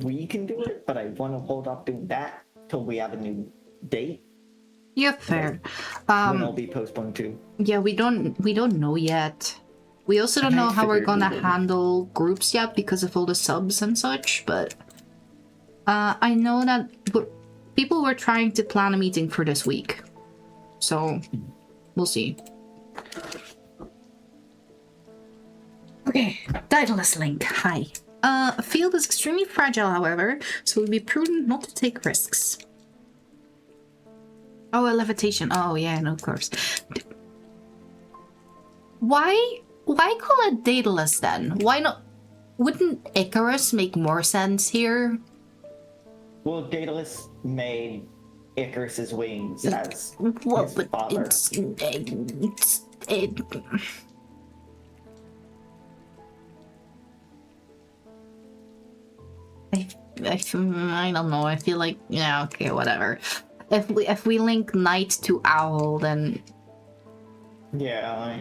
we can do it. But I want to hold off doing that till we have a new date.
Yeah, fair.
When it'll be postponed to.
Yeah, we don't know yet. We also don't know how we're gonna handle groups yet because of all the subs and such, but I know that people were trying to plan a meeting for this week. So, we'll see. Okay, Daedalus Link, hi. Field is extremely fragile, however, so it would be prudent not to take risks. Oh, a levitation. Oh, yeah, no, of course. Why call it Daedalus then? Why not? Wouldn't Icarus make more sense here?
Well, Daedalus made Icarus's wings as
Well,
his
but
father.
I don't know. I feel like, yeah, okay, whatever. If we link knight to owl, then
Yeah.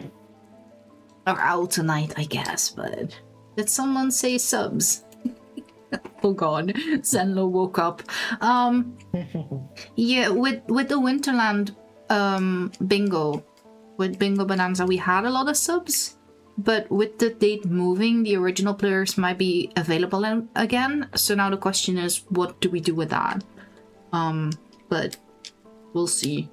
or owl to knight, I guess. But did someone say subs? Oh god, Zenlo woke up. Yeah, with the Winterland bingo, with Bingo Bonanza, we had a lot of subs, but with the date moving, the original players might be available again. So now the question is, what do we do with that? But we'll see.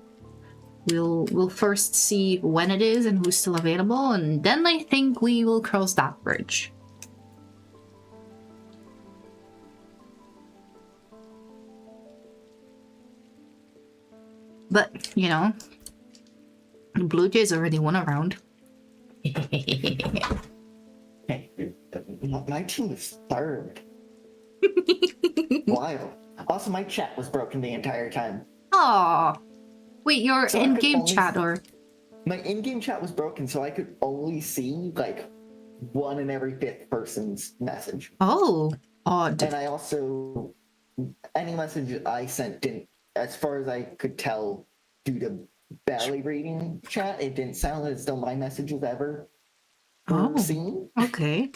We'll first see when it is and who's still available, and then I think we will cross that bridge. But, you know, the Blue Jays already won a round.
Hey, my team was third. Wild. Also, my chat was broken the entire time.
Aw. Wait, your
So I could
in-game
only
chat
see-
or...
My in-game chat was broken, so I could only see, like, 1 in every 5th person's message.
Oh, odd.
And I also... Any message I sent didn't... As far as I could tell, due to barely reading chat, it didn't sound as though my messages ever were
Oh.
seen.
Okay.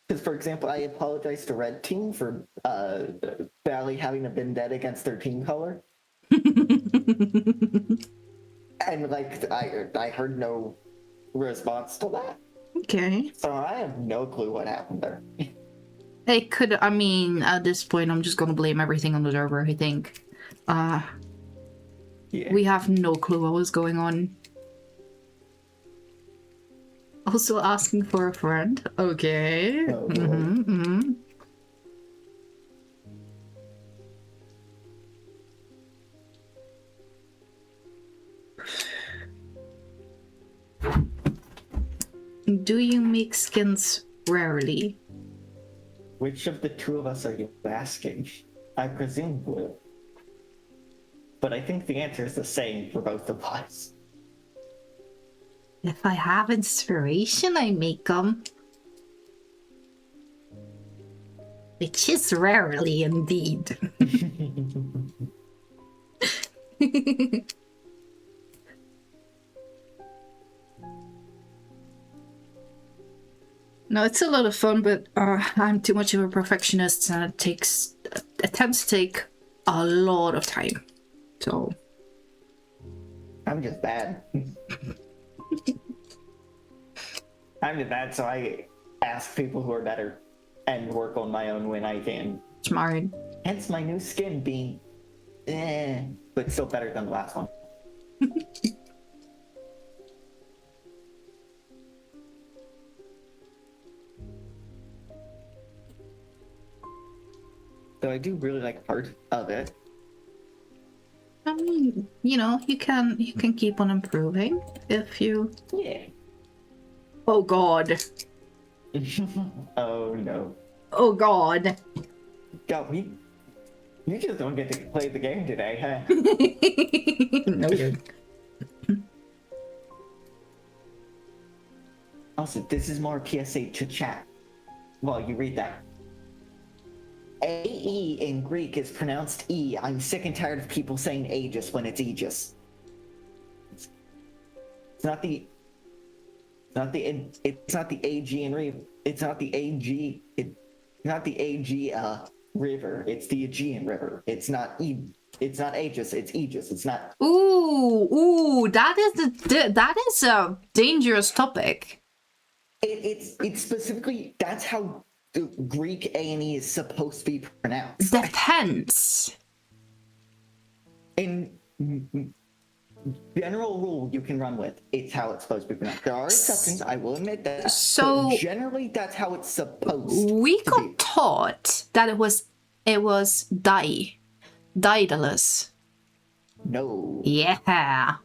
Because, for example, I apologized to Red Team for barely having a vendetta against their team color. And, like, I heard no response to that.
Okay.
So I have no clue what happened there.
It could, I mean, at this point, I'm just gonna blame everything on the server, I think.
Yeah.
We have no clue what was going on. Also asking for a friend. Okay.
Oh, boy.
Do you make skins rarely?
Which of the two of us are you asking? I presume blue. But I think the answer is the same for both of us.
If I have inspiration, I make them. Which is rarely indeed. No, it's a lot of fun, but I'm too much of a perfectionist and it tends to take a lot of time. So
I'm just bad. I'm just bad, so I ask people who are better and work on my own when I can.
smart.
Hence my new skin being but still better than the last one. So I do really like part of it.
I mean, you know, you can keep on improving if you.
Yeah.
Oh God.
Oh no.
Oh God.
God, you just don't get to play the game today, huh?
Noted.
Also, this is more PSA to chat while you read that. AE in Greek is pronounced E. I'm sick and tired of people saying Aegis when it's Aegis. It's not the AG in River. It's not the AG. It's not the AG river. It's the Aegean River. It's not Aegis. It's Aegis. It's not.
Ooh, that is a dangerous topic.
It's specifically that's how the Greek A&E is supposed to be pronounced.
Depends.
In general rule you can run with, it's how it's supposed to be pronounced. There are exceptions, I will admit that.
So
but generally that's how it's supposed
we
to
got
be.
taught that it was Daedalus.
No.
Yeah.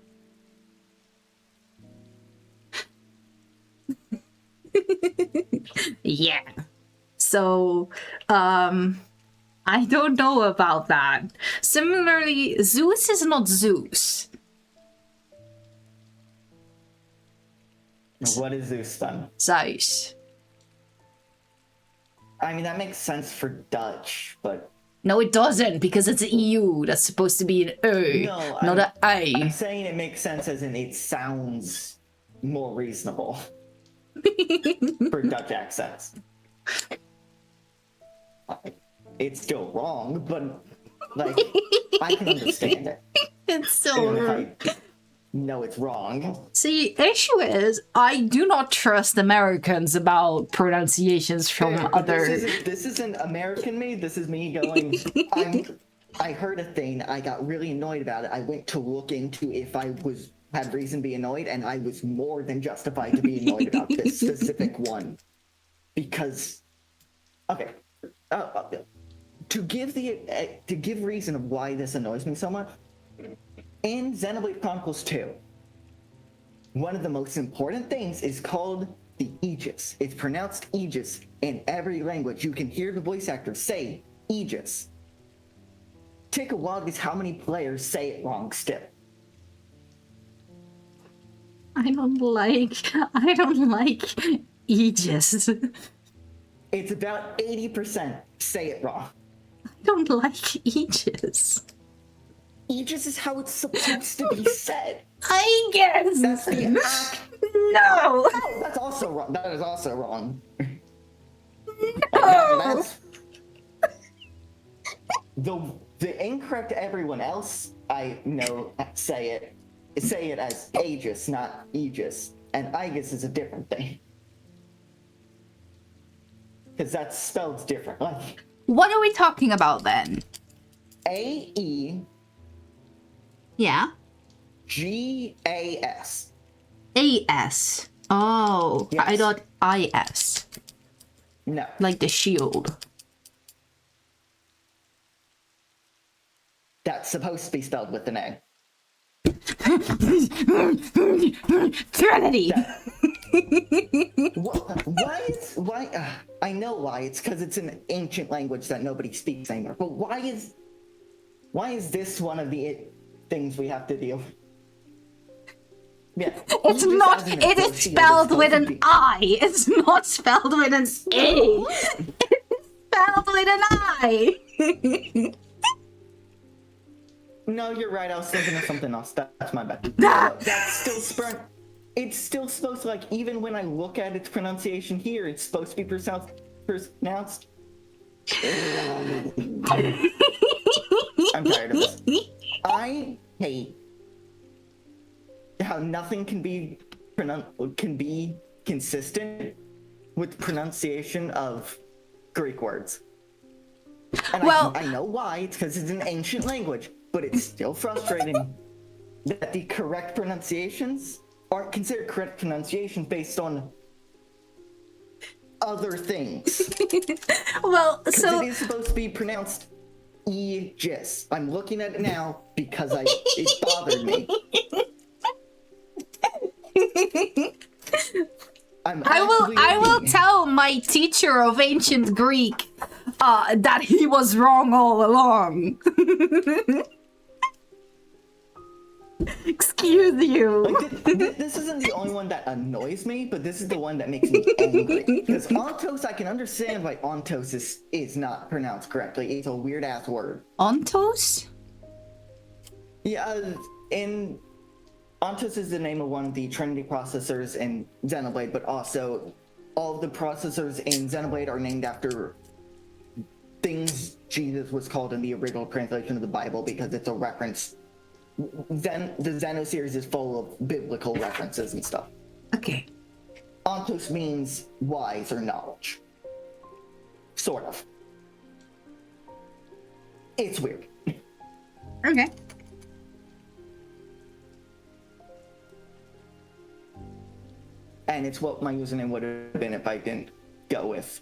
Yeah. So, I don't know about that. Similarly, Zeus is not Zeus.
What is Zeus then?
Zeus.
I mean, that makes sense for Dutch, but
No, it doesn't, because it's EU. That's supposed to be an O,
no,
not an A.
I'm saying it makes sense as in it sounds more reasonable for Dutch accents. It's still wrong, but like I can understand it.
It's so
Even if I know it's wrong.
See, issue is, I do not trust Americans about pronunciations from
But
other...
This isn't American made. This is me going. I heard a thing. I got really annoyed about it. I went to look into if I had reason to be annoyed, and I was more than justified to be annoyed about this specific one. Because, okay, to give reason of why this annoys me so much, In Xenoblade Chronicles 2, one of the most important things is called the Aegis. It's pronounced Aegis in every language. You can hear the voice actor say Aegis. Take a wild guess how many players say it wrong still.
I don't like Aegis.
It's about 80% say it wrong.
I don't like Aegis.
Aegis is how it's supposed to be said.
I guess.
That's the act.
No.
Oh, that's also wrong. That is also wrong.
No.
The incorrect everyone else I know say it as Aegis, not Aegis, and Aegis is a different thing because that's spelled different. Like
What are we talking about then?
AEGAS.
Yeah. AS. Oh,
Yes.
I thought IS.
No.
Like the shield.
That's supposed to be spelled with an A.
Trinity!
Why? I know why. It's because it's an ancient language that nobody speaks anymore. But why is this one of the things we have to deal with? Yeah,
It's not. It is spelled with an I. It's not spelled with an A. It's spelled with an I.
No, you're right. I was thinking of something else. That's my bad. That's still it's still supposed to, like, even when I look at its pronunciation here, it's supposed to be pronounced. I'm tired of this. I hate how nothing can be consistent with pronunciation of Greek words. And
Well,
I know why. It's because it's an ancient language, but it's still frustrating that the correct pronunciations aren't considered correct pronunciations based on other things.
well, so
It is supposed to be pronounced Aegis. I'm looking at it now because it bothered me.
I will tell my teacher of ancient Greek that he was wrong all along. Excuse you.
Like, this isn't the only one that annoys me, but this is the one that makes me angry. Because Ontos, I can understand why Ontos is not pronounced correctly. It's a weird ass word.
Ontos?
Yeah, Ontos is the name of one of the Trinity processors in Xenoblade, but also all of the processors in Xenoblade are named after things Jesus was called in the original translation of the Bible because it's a reference. The Xeno series is full of biblical references and stuff.
Okay.
Ontos means wise or knowledge. Sort of. It's weird.
Okay.
And it's what my username would have been if I didn't go with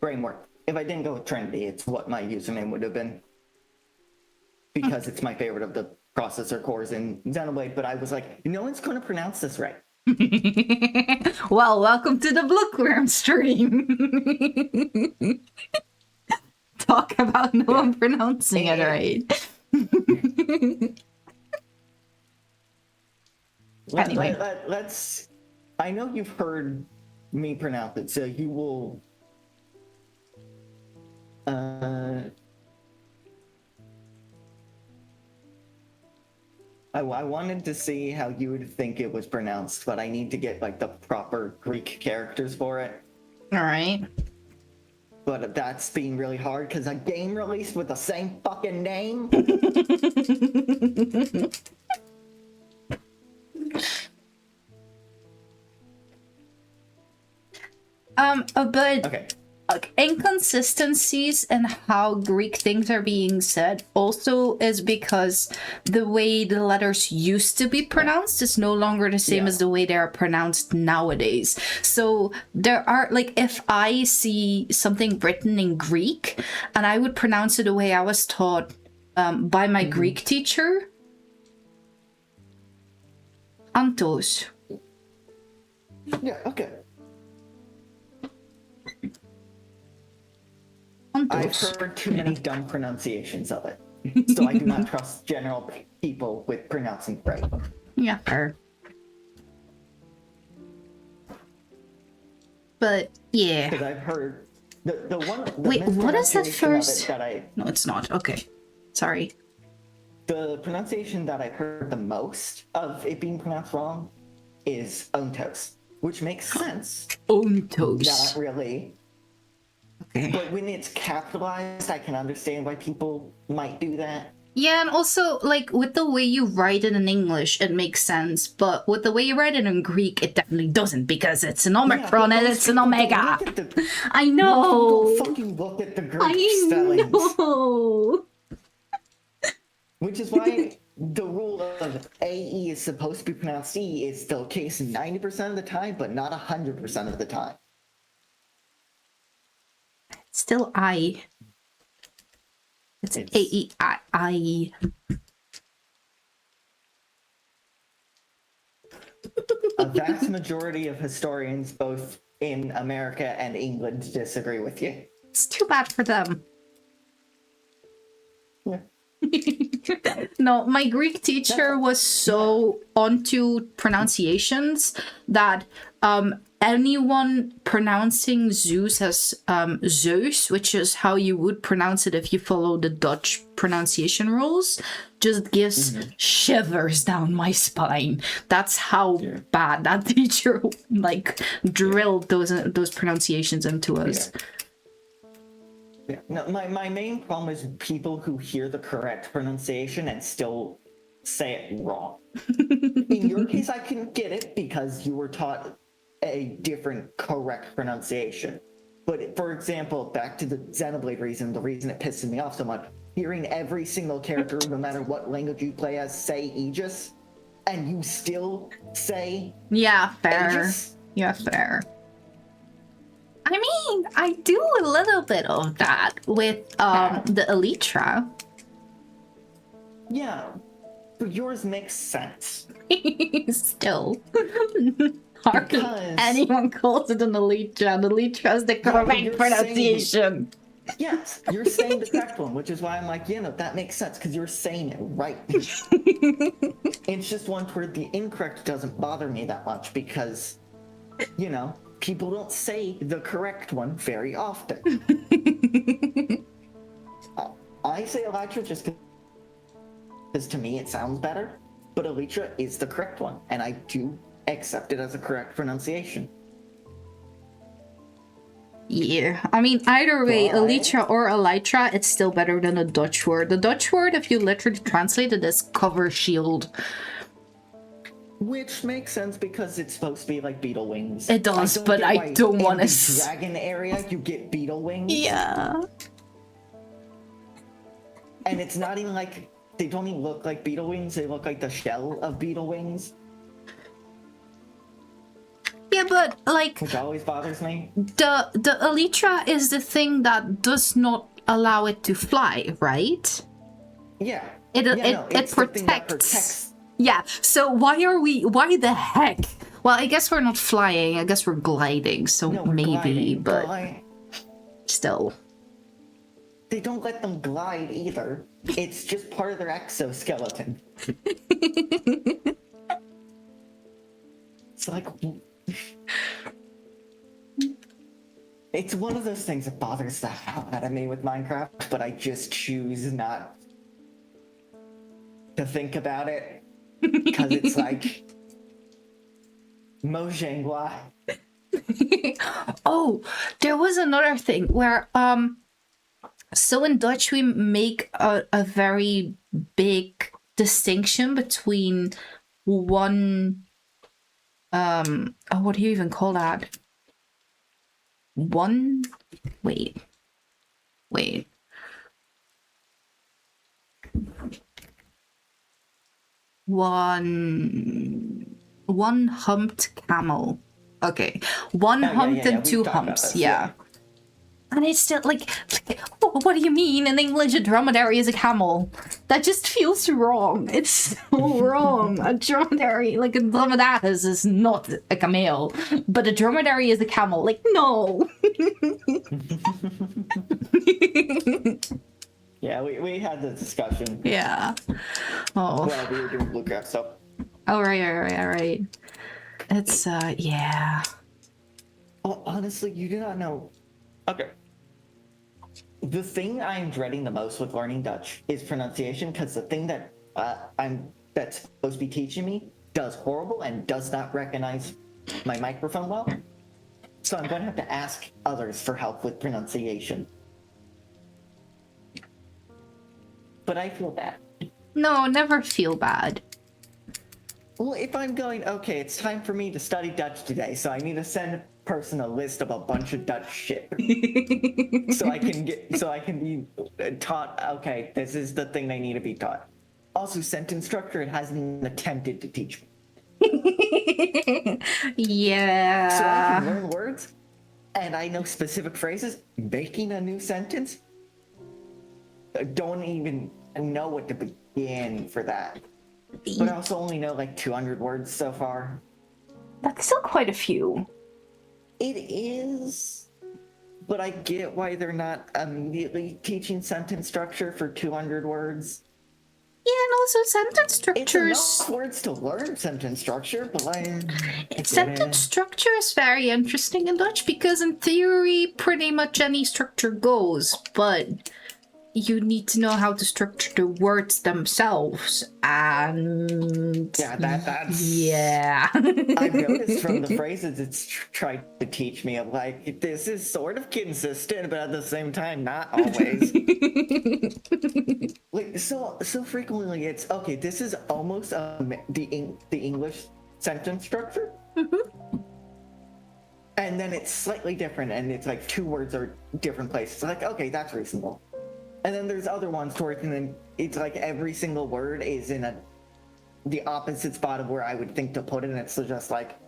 Brainwork. If I didn't go with Trinity, it's what my username would have been. Because it's my favorite of the processor cores in Xenoblade, but I was like, no one's gonna pronounce this right.
Well, welcome to the Bookworm stream. Talk about no one pronouncing it right. Anyway.
Let's. I know you've heard me pronounce it, so you will. I wanted to see how you would think it was pronounced, but I need to get like the proper Greek characters for it.
All right.
But that's being really hard because a game released with the same fucking name.
But
Okay.
inconsistencies in how Greek things are being said also is because the way the letters used to be pronounced is no longer the same as the way they are pronounced nowadays. So there are, like, if I see something written in Greek and I would pronounce it the way I was taught by my Greek teacher, Antos.
Yeah, okay. I've heard too many dumb pronunciations of it, so I do not trust general people with pronouncing right.
Yeah, fair. But yeah.
Because I've heard the one. The
Wait, what is that
mispronunciation of it
first?
that
No, it's not. Okay, sorry.
The pronunciation that I've heard the most of it being pronounced wrong is ontos, which makes sense.
Ontos.
Not really.
Okay.
But when it's capitalized, I can understand why people might do that.
Yeah, and also, like, with the way you write it in English, it makes sense. But with the way you write it in Greek, it definitely doesn't, because it's an omicron and it's an omega. I know.
Don't fucking look at the Greek spellings.
know.
Which is why the rule of AE is supposed to be pronounced E is still the case 90% of the time, but not 100% of the time.
Still I. It's A-E-I.
A vast majority of historians, both in America and England, disagree with you.
It's too bad for them.
Yeah.
No, my Greek teacher was so onto pronunciations that anyone pronouncing Zeus as Zeus, which is how you would pronounce it if you follow the Dutch pronunciation rules, just gives shivers down my spine. That's how bad that teacher like drilled those pronunciations into us.
Yeah. No, my main problem is people who hear the correct pronunciation and still say it wrong. In your case, I can get it because you were taught a different correct pronunciation. But for example, back to the Xenoblade reason, the reason it pisses me off so much, hearing every single character, no matter what language you play as, say Aegis, and you still say
Yeah, fair.
Aegis?
Yeah, fair. I mean, I do a little bit of that with the Elytra.
Yeah, but yours makes sense.
Still. Hardly
Because-
anyone calls it an Elytra. An Elytra is the correct
you're
pronunciation.
Yes, you're saying the correct one, which is why I'm like, yeah, no, that makes sense, because you're saying it right. It's just one where the incorrect doesn't bother me that much, because, you know, people don't say the correct one very often. I say Elytra just because to me it sounds better, but Elytra is the correct one, and I do accept it as a correct pronunciation.
Yeah, I mean, either way,
But-
Elytra or Elytra, it's still better than a Dutch word. The Dutch word, if you literally translate it, is cover shield.
Which makes sense because it's supposed to be like beetle wings.
It does, but
get
I
why
don't
in
wanna
the dragon area you get beetle wings.
Yeah.
And it's not even like they don't even look like beetle wings, they look like the shell of beetle wings,
Yeah, but, like,
which always bothers me.
the Elytra is the thing that does not allow it to fly, right?
Yeah.
It
it's the thing that
protects. Yeah, so why the heck? Well, I guess we're not flying, I guess we're gliding, so
No, we're
maybe,
gliding,
but
like,
still.
they don't let them glide either. It's just part of their exoskeleton. It's like... It's one of those things that bothers the hell out of me with Minecraft, but I just choose not to think about it. Because it's like... Mojangwa.
Oh, there was another thing where so in Dutch we make a very big distinction between one what do you even call that? one. Wait. One humped camel. Okay. One humped and
we've
two
talked about
humps.
this,
Yeah. And it's still like, what do you mean? In English, a dromedary is a camel. That just feels wrong. It's so wrong. A dromedary, like a dromedaris, is not a camel, but a dromedary is a camel. Like, no.
Yeah, we had the discussion.
Yeah. Oh.
Well, we were doing bluegrass stuff.
All right. It's yeah.
Oh, honestly, you do not know. Okay. The thing I'm dreading the most with learning Dutch is pronunciation, because the thing that that's supposed to be teaching me does horrible and does not recognize my microphone well. So I'm going to have to ask others for help with pronunciation. But I feel bad.
No, never feel bad.
Well, if I'm going, okay, it's time for me to study Dutch today, so I need to send a person a list of a bunch of Dutch shit. so I can be taught, okay, this is the thing they need to be taught. Also, sentence structure, it hasn't even attempted to teach me.
Yeah.
So I can learn words, and I know specific phrases. Making a new sentence, I don't even know what to begin for that. But I also only know like 200 words so far.
That's still quite a few.
It is, but I get why they're not immediately teaching sentence structure for 200 words.
Yeah, and also sentence structures.
It's enough words to learn sentence structure, but
sentence structure is very interesting in Dutch because in theory, pretty much any structure goes, but you need to know how to structure the words themselves, and
that's I've noticed from the phrases it's tried to teach me, like, this is sort of consistent, but at the same time not always. Like, so frequently it's okay, this is almost the English sentence structure, and then it's slightly different, and it's like 2 words are different places. Like, okay, that's reasonable. And then there's other ones towards, and then it's like every single word is in the opposite spot of where I would think to put it, and it's just like,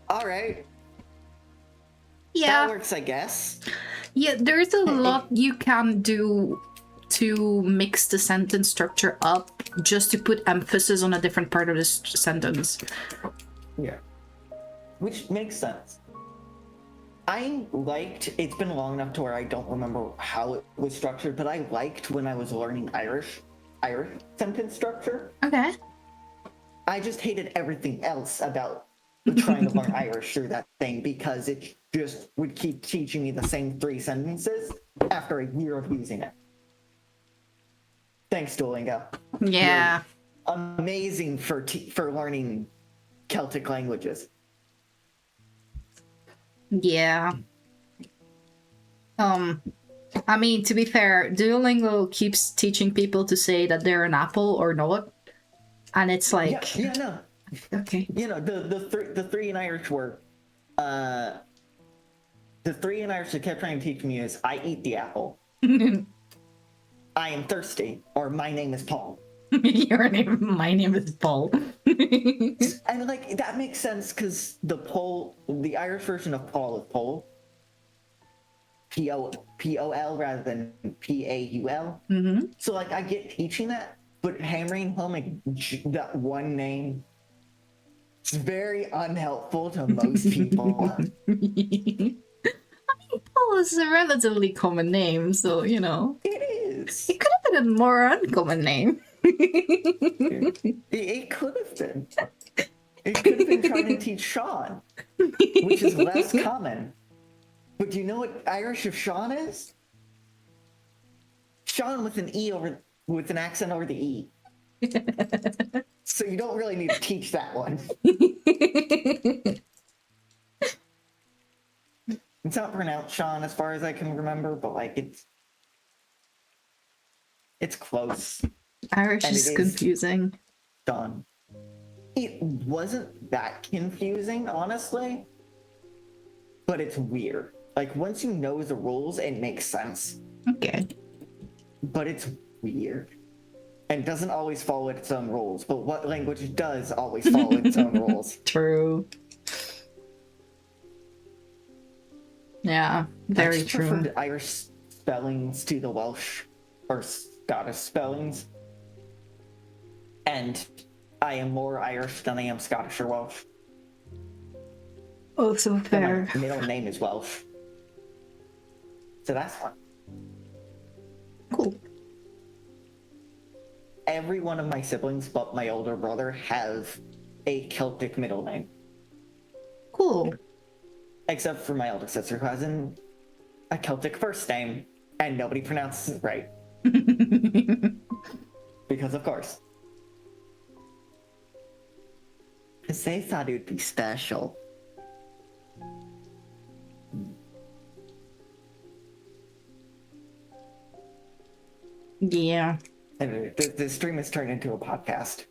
all right,
yeah,
that works, I guess.
Yeah, there's a lot you can do to mix the sentence structure up just to put emphasis on a different part of the sentence.
Yeah, which makes sense. It's been long enough to where I don't remember how it was structured, but I liked when I was learning Irish sentence structure.
Okay.
I just hated everything else about trying to learn Irish through that thing, because it just would keep teaching me the same 3 sentences after a year of using it. Thanks, Duolingo.
Yeah.
You're amazing for learning Celtic languages.
Yeah. I mean, to be fair, Duolingo keeps teaching people to say that they're an apple or not, and it's like,
no.
Okay.
You know, the 3 in Irish were, the 3 in Irish that kept trying to teach me is, I eat the apple, I am thirsty, or my name is Paul.
My name is Paul.
And like, that makes sense, because the Irish version of Paul is Pole. P-O-L rather than P-A-U-L.
Mm-hmm.
So like, I get teaching that, but hammering home like that one name, it's very unhelpful to most people.
I mean, Paul is a relatively common name, so, you know.
It is.
It could have been a more uncommon name.
It could have been. It could have been trying to teach Sean, which is less common. But do you know what Irish of Sean is? Sean with an accent over the E. So you don't really need to teach that one. It's not pronounced Sean as far as I can remember, but like it's close.
Irish is confusing.
Sean. It wasn't that confusing, honestly. but it's weird. Like, once you know the rules, it makes sense.
Okay.
But it's weird. And doesn't always follow its own rules. But what language does always follow its own rules?
True. Yeah, very
I just
true.
prefer the Irish spellings to the Welsh or Scottish spellings. And I am more Irish than I am Scottish or Welsh.
Oh, so
And
fair.
my middle name is Welsh. So that's fun.
Cool.
Every one of my siblings but my older brother have a Celtic middle name.
Cool.
Except for my older sister who has a Celtic first name and nobody pronounces it right. Because of course. Because they thought it would be special.
Yeah.
Anyway, the stream has turned into a podcast.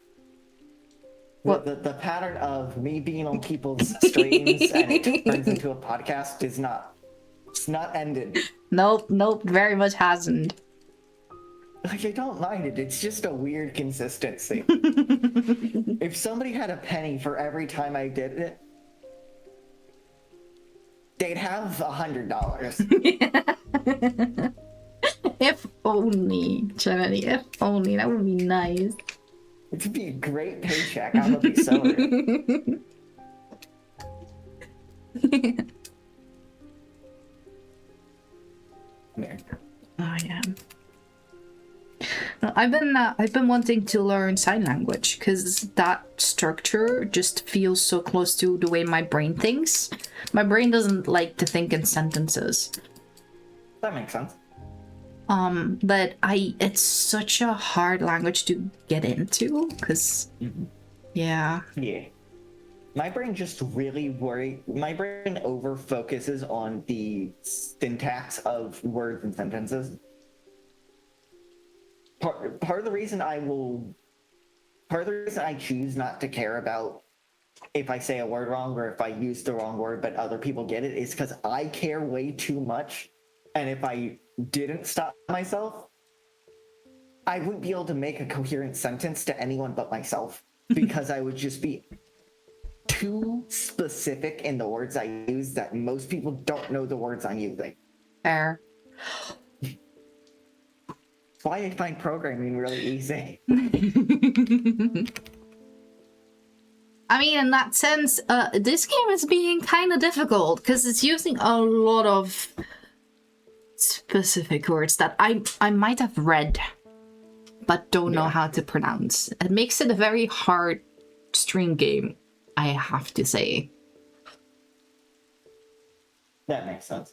What?
The pattern of me being on people's streams and it turns into a podcast is not... It's not ended.
Nope, very much hasn't.
Like, I don't mind it, it's just a weird consistency. If somebody had a penny for every time I did it, they'd have $100.
If only, Trinity, if only, that would be nice.
It'd be a great paycheck, I'm gonna be sorry.
Oh yeah. No, I've been wanting to learn sign language because that structure just feels so close to the way my brain thinks. My brain doesn't like to think in sentences.
That makes sense.
But it's such a hard language to get into because yeah.
Yeah. My brain just really my brain over focuses on the syntax of words and sentences. Part of the reason I choose not to care about if I say a word wrong or if I use the wrong word but other people get it is because I care way too much, and if I didn't stop myself, I wouldn't be able to make a coherent sentence to anyone but myself because I would just be too specific in the words I use that most people don't know the words I'm using.
Fair.
That's why I find programming really easy.
I mean, in that sense, this game is being kind of difficult because it's using a lot of specific words that I might have read, but don't know how to pronounce. It makes it a very hard stream game, I have to say.
That makes sense.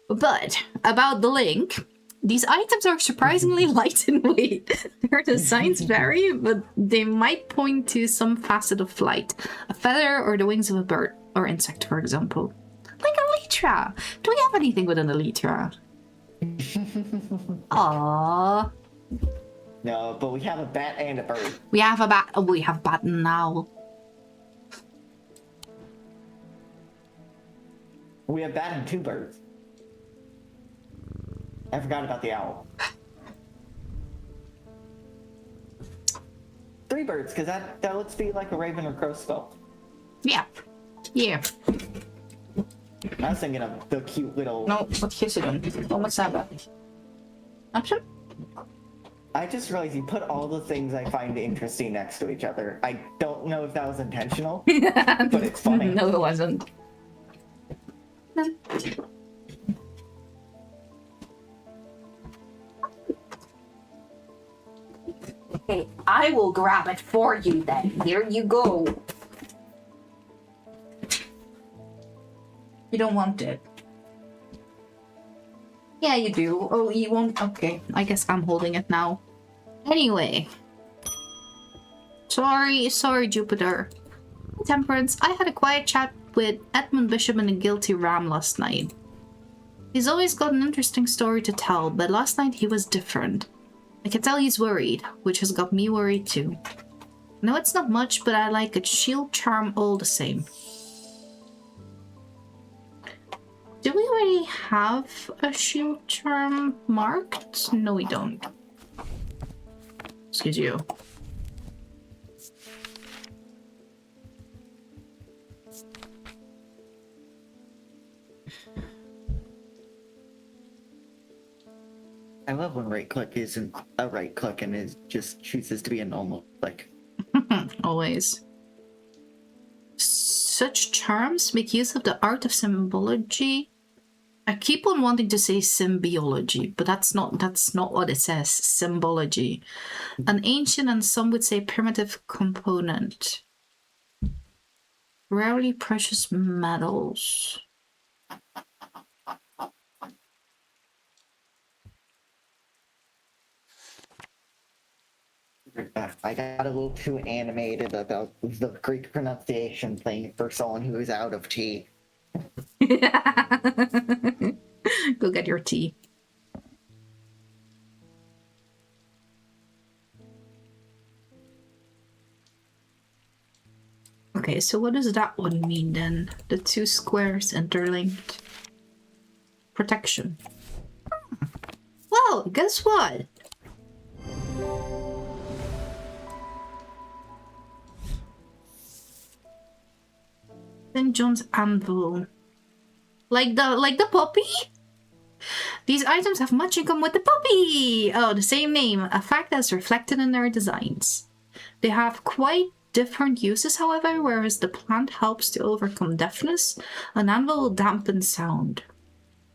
But about the link, these items are surprisingly light in weight. Their designs vary, but they might point to some facet of flight. A feather or the wings of a bird or insect, for example. Like Elytra! Do we have anything with an Elytra? Aww.
No, but we have a bat and a bird.
We have a bat. Oh, we have bat and an owl.
We have bat and two birds. I forgot about the owl. 3 birds, because that lets be like a raven or crow spell.
Yeah. Yeah.
I was thinking of the cute little...
No, what's this again? Oh, what's that about? Option?
I just realized you put all the things I find interesting next to each other. I don't know if that was intentional, but it's funny.
No, it wasn't. Okay, I will grab it for you then. Here you go. You don't want it. Yeah, you do. Oh, you won't? Okay, I guess I'm holding it now. Anyway. Sorry, Jupiter. Temperance, I had a quiet chat with Edmund Bishop and the Guilty Ram last night. He's always got an interesting story to tell, but last night he was different. I can tell he's worried, which has got me worried too. No, it's not much, but I like a shield charm all the same. Do we already have a shield charm marked? No, we don't. Excuse you.
I love when right click isn't a right click and it just chooses to be a normal click.
Always. Such charms make use of the art of symbology. I keep on wanting to say symbiology, but that's not what it says. Symbology. An ancient and some would say primitive component. Rarely precious metals.
I got a little too animated about the Greek pronunciation thing for someone who is out of tea.
Go get your tea. Okay, so what does that one mean then? The two squares interlinked. Protection. Well, guess what? St. John's Anvil. Like the puppy? These items have much in common with the puppy! Oh, the same name, a fact that's reflected in their designs. They have quite different uses, however, whereas the plant helps to overcome deafness, an anvil will dampen sound.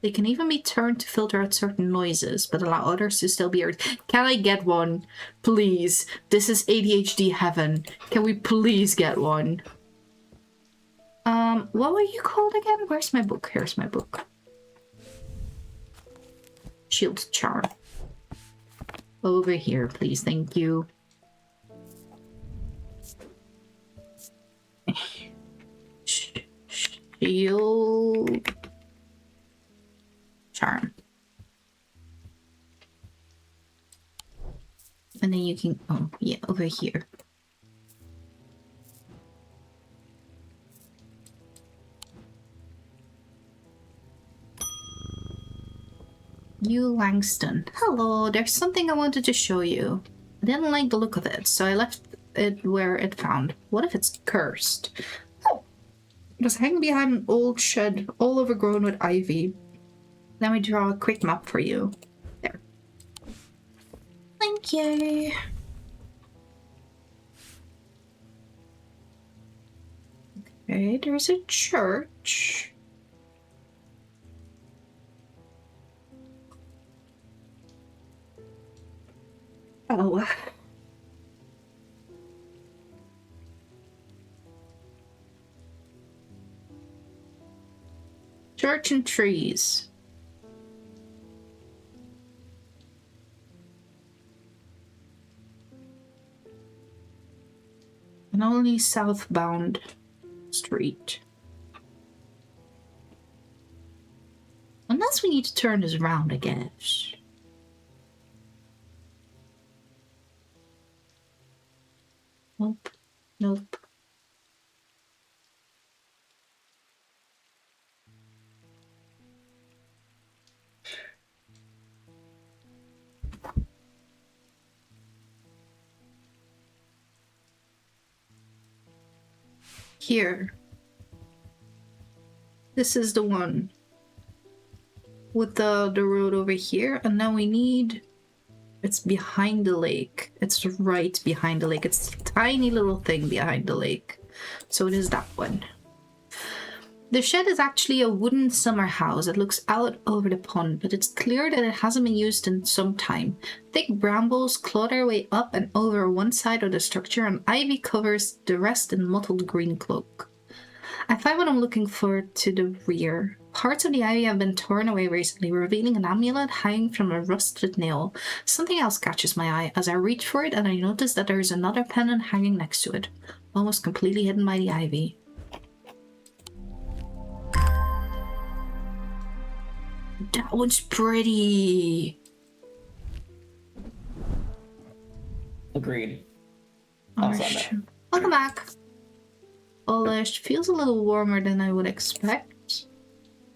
They can even be turned to filter out certain noises, but allow others to still be heard. Can I get one? Please. This is ADHD heaven. Can we please get one? What were you called again? Where's my book? Here's my book. Shield charm. Over here, please. Thank you. Shield charm. And then you can, oh yeah, over here. You Langston. Hello, there's something I wanted to show you. I didn't like the look of it, so I left it where it found. What if it's cursed? Oh, it was hanging behind an old shed, all overgrown with ivy. Let me draw a quick map for you. There. Thank you. Okay, there's a church. Oh. Church and trees. And only southbound street. Unless we need to turn this around, I guess. Nope. Nope. Here. This is the one. With the road over here. And now we need... It's behind the lake. It's right behind the lake. It's a tiny little thing behind the lake. So it is that one. The shed is actually a wooden summer house that looks out over the pond, but it's clear that it hasn't been used in some time. Thick brambles claw their way up and over one side of the structure, and ivy covers the rest in mottled green cloak. I find what I'm looking for to the rear. Parts of the ivy have been torn away recently, revealing an amulet hanging from a rusted nail. Something else catches my eye as I reach for it, and I notice that there is another pendant hanging next to it, almost completely hidden by the ivy. That one's pretty.
Agreed.
Alright. Welcome back. Polish feels a little warmer than I would expect.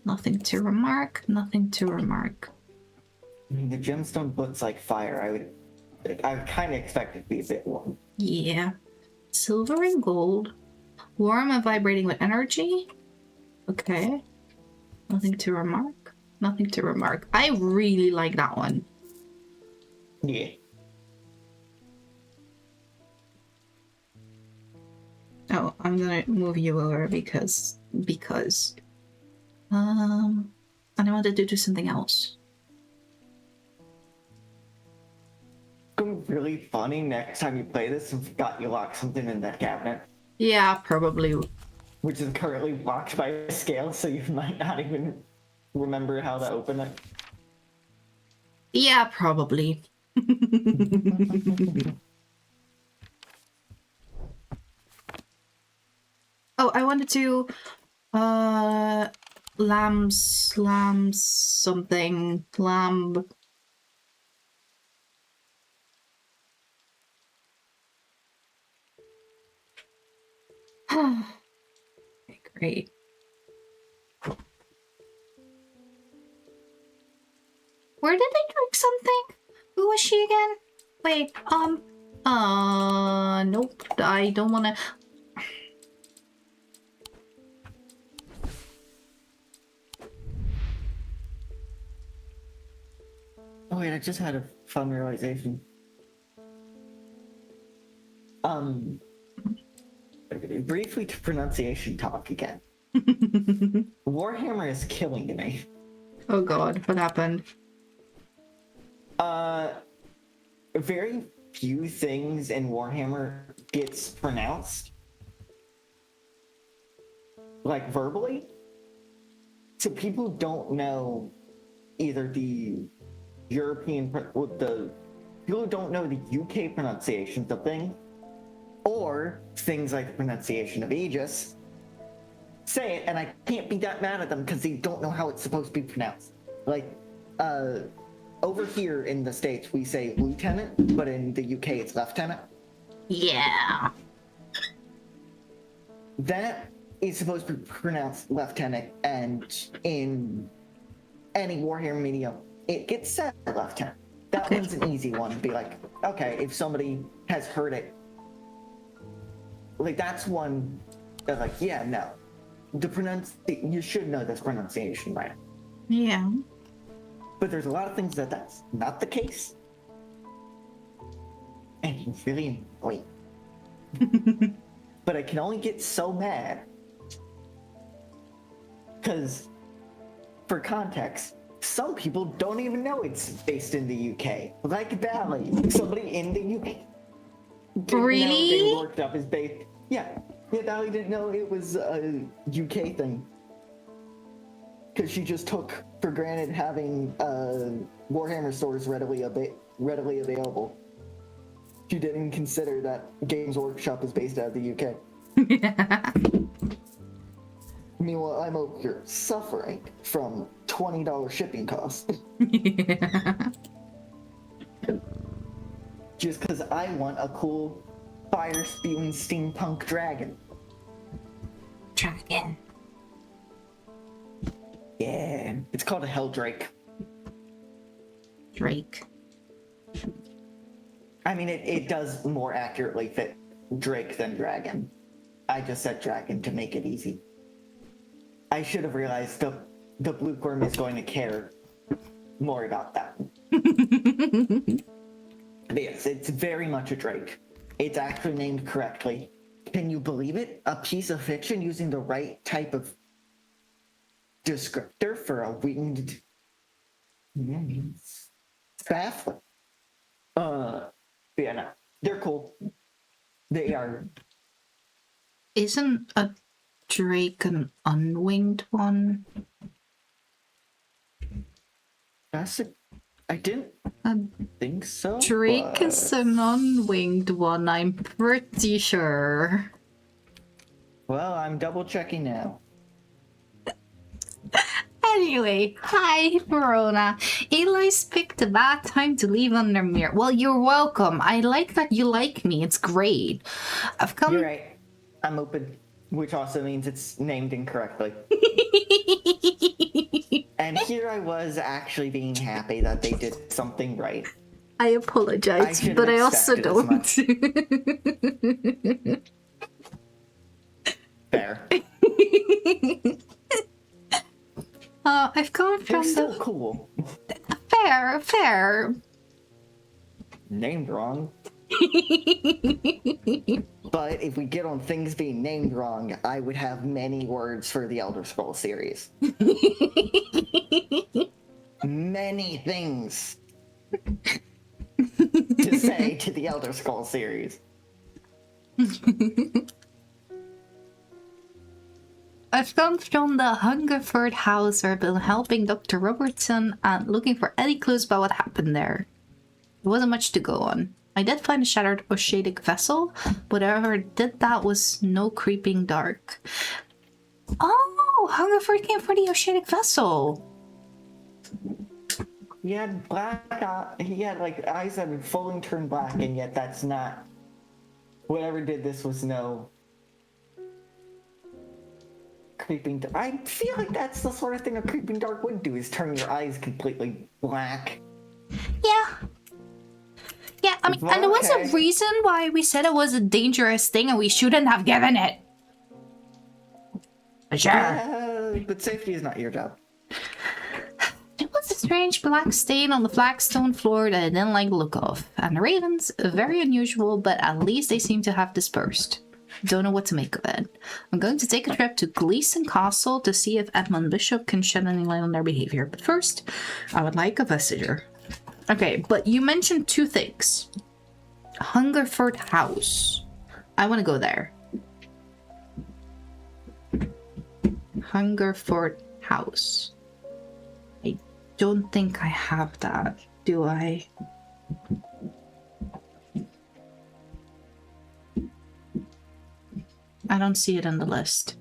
Nothing to remark. Nothing to remark.
I mean, the gemstone looks like fire. I would kind of expect it to be a bit warm.
Yeah. Silver and gold. Warm and vibrating with energy. Okay. Nothing to remark. Nothing to remark. I really like that one.
Yeah.
Oh, I'm gonna move you over because and I wanted to do something else.
It's gonna be really funny next time you play this and forgot you locked something in that cabinet,
Yeah, probably.
which is currently blocked by a scale, so you might not even remember how to open it.
Yeah, probably. Oh, I wanted to lamb something. Lamb. Okay, great. Where did I drink something? Who was she again? Wait, nope. I don't wanna.
Oh wait, I just had a fun realization. Briefly to pronunciation talk again. Warhammer is killing me.
Oh god, what happened?
Very few things in Warhammer gets pronounced, like verbally. So people don't know either the European, the people who don't know the UK pronunciations of things, or things like the pronunciation of Aegis, say it, and I can't be that mad at them because they don't know how it's supposed to be pronounced. Like, over here in the States, we say lieutenant, but in the UK, it's lieutenant.
Yeah.
That is supposed to be pronounced lieutenant, and in any Warhammer medium, it gets said lieutenant. That one's an easy one to be like, okay, if somebody has heard it, like that's one that's like, yeah, no. You should know this pronunciation, right?
Yeah.
But there's a lot of things that's not the case. And it's really annoying. But I can only get so mad. Because, for context, some people don't even know it's based in the UK. Like Valley. Somebody in the UK.
Really?
They worked up is based. Yeah. Yeah, Valley didn't know it was a UK thing. Because she just took for granted having Warhammer stores readily available. She didn't consider that Games Workshop is based out of the UK. Meanwhile, I'm over here suffering from $20 shipping costs. Just because I want a cool fire-spewing steampunk dragon.
Dragon.
Yeah, it's called a Helldrake.
Drake.
I mean, it does more accurately fit Drake than dragon. I just said dragon to make it easy. I should have realized the Blueworm is going to care more about that. But yes, it's very much a Drake. It's actually named correctly. Can you believe it? A piece of fiction using the right type of descriptor for a winged... It's baffling. Yeah, no. They're cool. They are...
Isn't a drake an unwinged one?
I didn't think so.
Drake is an unwinged one, I'm pretty sure.
Well, I'm double checking now.
Anyway, hi, Verona. Eli's picked a bad time to leave Undermere. Well, you're welcome. I like that you like me. It's great. I've come...
You're right. I'm open. Which also means it's named incorrectly. And here I was actually being happy that they did something right.
I apologize,
should've
but I also
expected as
don't.
Fair.
I've gone
They're
from
still
the
cool.
fair.
Named wrong. But if we get on things being named wrong, I would have many words for the Elder Scrolls series. Many things to say to the Elder Scrolls series.
I've gone from the Hungerford house where I've been helping Dr. Robertson and looking for any clues about what happened there. There wasn't much to go on. I did find a shattered Oshadic vessel, but whoever did that was no creeping dark. Oh, Hungerford came for the Oshadic vessel.
He had he had like eyes that had fully turned black, and yet that's not. Whoever did this was no creeping. I feel like that's the sort of thing a creeping dark would do: is turn your eyes completely black.
Yeah. Yeah, I mean, and there was
Okay.
a reason why we said it was a dangerous thing and we shouldn't have given it. Sure.
But safety is not your job.
There was a strange black stain on the flagstone floor that I didn't like the look of. And the ravens, very unusual, but at least they seem to have dispersed. Don't know what to make of it. I'm going to take a trip to Gleeson Castle to see if Edmund Bishop can shed any light on their behavior. But first, I would like a messenger. Okay, but you mentioned two things. Hungerford House. I want to go there. Hungerford House. I don't think I have that, do I? I don't see it on the list.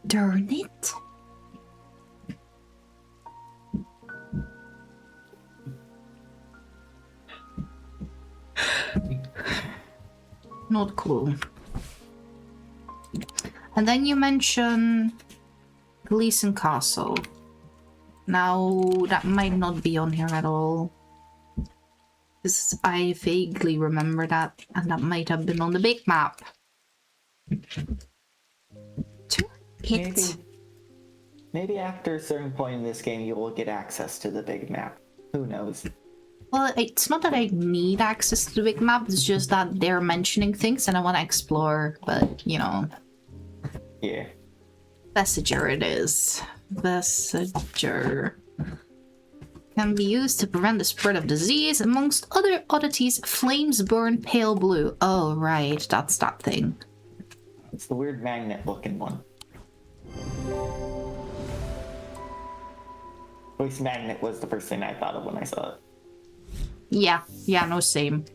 Darn it. Not cool. And then you mention Gleeson Castle. Now, that might not be on here at all. Because I vaguely remember that, and that might have been on the big map.
Maybe after a certain point in this game, you will get access to the big map. Who knows?
Well, it's not that I need access to the big map, it's just that they're mentioning things and I want to explore, but, you know.
Yeah.
Vesiger it is. Vesiger. Can be used to prevent the spread of disease. Amongst other oddities, flames burn pale blue. Oh, right, that's that thing.
It's the weird magnet-looking one. At least magnet was the first thing I thought of when I saw it.
Yeah, no, same.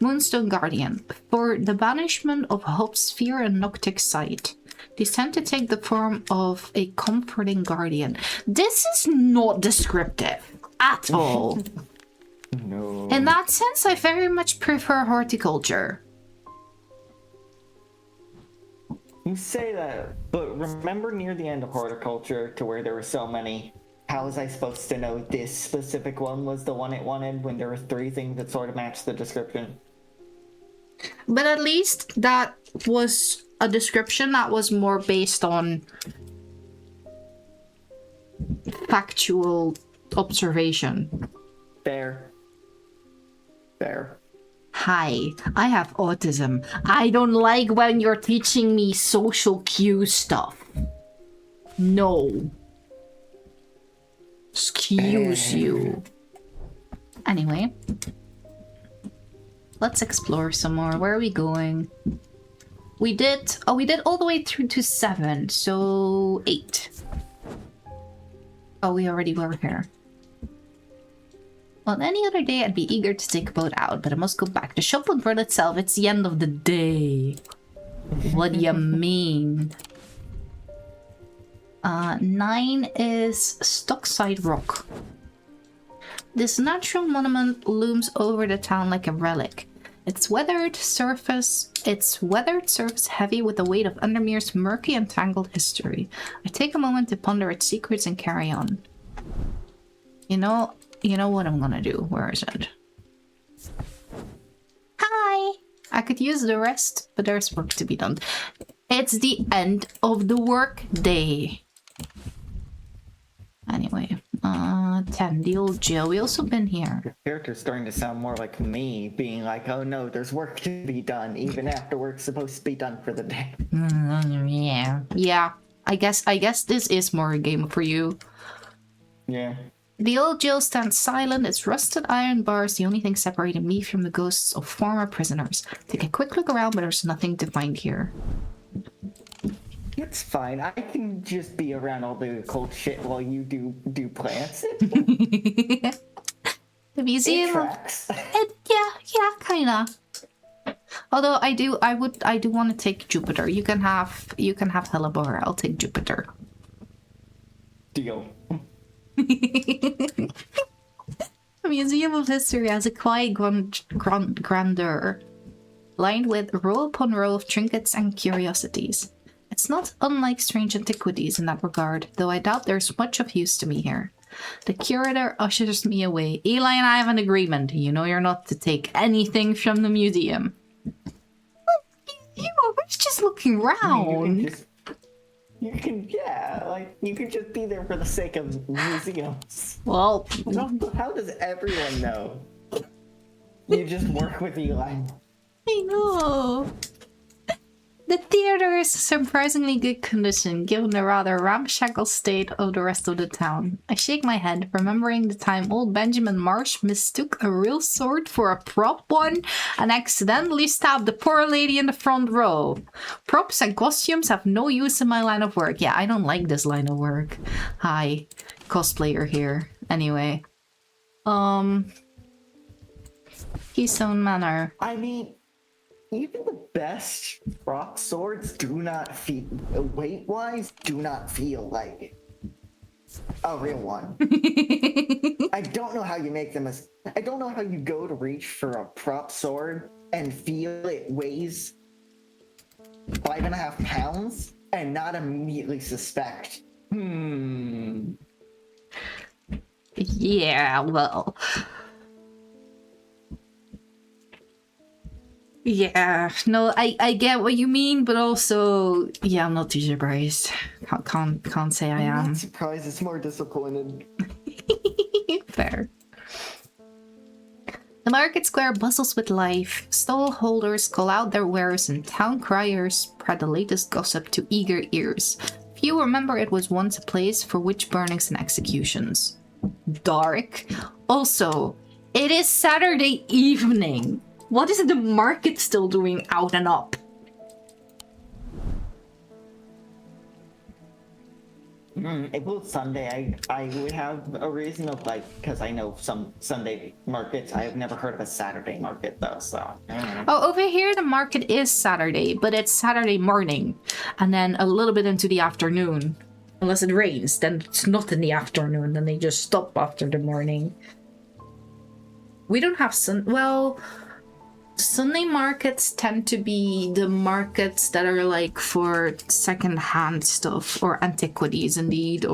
Moonstone Guardian. For the banishment of Hope's fear and Noctic sight. These tend to take the form of a comforting guardian. This is not descriptive at all.
No.
In that sense, I very much prefer horticulture.
You say that, but remember near the end of horticulture to where there were so many. How was I supposed to know this specific one was the one it wanted when there were 3 things that sort of matched the description?
But at least that was a description that was more based on factual observation.
Fair.
Hi, I have autism. I don't like when you're teaching me social cue stuff. No. Excuse you. Anyway. Let's explore some more. Where are we going? We did all the way through to 7, so 8. Oh, we already were here. On any other day, I'd be eager to take a boat out, but I must go back. The shop won't run itself. It's the end of the day. What do you mean? 9 is Stockside Rock. This natural monument looms over the town like a relic. Its weathered surface heavy with the weight of Undermere's murky and tangled history. I take a moment to ponder its secrets and carry on. You know what I'm gonna do. Where is it? Hi! I could use the rest, but there's work to be done. It's the end of the work day. Anyway, 10, the old jail. We also been here.
Your character's starting to sound more like me, being like, oh no, there's work to be done, even after work's supposed to be done for the day.
Yeah. I guess this is more a game for you.
Yeah.
The old jail stands silent, its rusted iron bars the only thing separating me from the ghosts of former prisoners. Take a quick look around, but there's nothing to find here.
It's fine. I can just be around all the occult shit while you do plants.
The museum.
It tracks.
Yeah, kinda. Although I do want to take Jupiter. You can have Hellebore. I'll take Jupiter.
Deal.
The Museum of History has a quiet grandeur, lined with row upon row of trinkets and curiosities. It's not unlike strange antiquities in that regard, though I doubt there's much of use to me here. The curator ushers me away. Eli and I have an agreement. You know you're not to take anything from the museum. We're just looking around.
You can just be there for the sake of museums.
Well,
how does everyone know? You just work with Eli.
I know. The theater is surprisingly good condition, given the rather ramshackle state of the rest of the town. I shake my head, remembering the time old Benjamin Marsh mistook a real sword for a prop one and accidentally stabbed the poor lady in the front row. Props and costumes have no use in my line of work. Yeah, I don't like this line of work. Hi, cosplayer here. Anyway. Keystone Manor.
I mean, even the best rock swords do not feel, weight-wise, do not feel like a real one. I don't know how you make them I don't know how you go to reach for a prop sword and feel it weighs 5.5 pounds and not immediately suspect,
Yeah, well... Yeah, no, I get what you mean, but also, yeah, I'm not too surprised. Can't say I am.
I'm not surprised, it's more disappointed.
Fair. The market square bustles with life. Stall holders call out their wares and town criers spread the latest gossip to eager ears. Few remember it was once a place for witch burnings and executions. Dark. Also, it is Saturday evening. What is the market still doing out and up?
If it was Sunday, I would have a reason of because I know some Sunday markets. I have never heard of a Saturday market though, so.
Oh, over here the market is Saturday, but it's Saturday morning, and then a little bit into the afternoon. Unless it rains, then it's not in the afternoon, then they just stop after the morning. We don't have Sunday markets tend to be the markets that are like for second-hand stuff or antiquities indeed,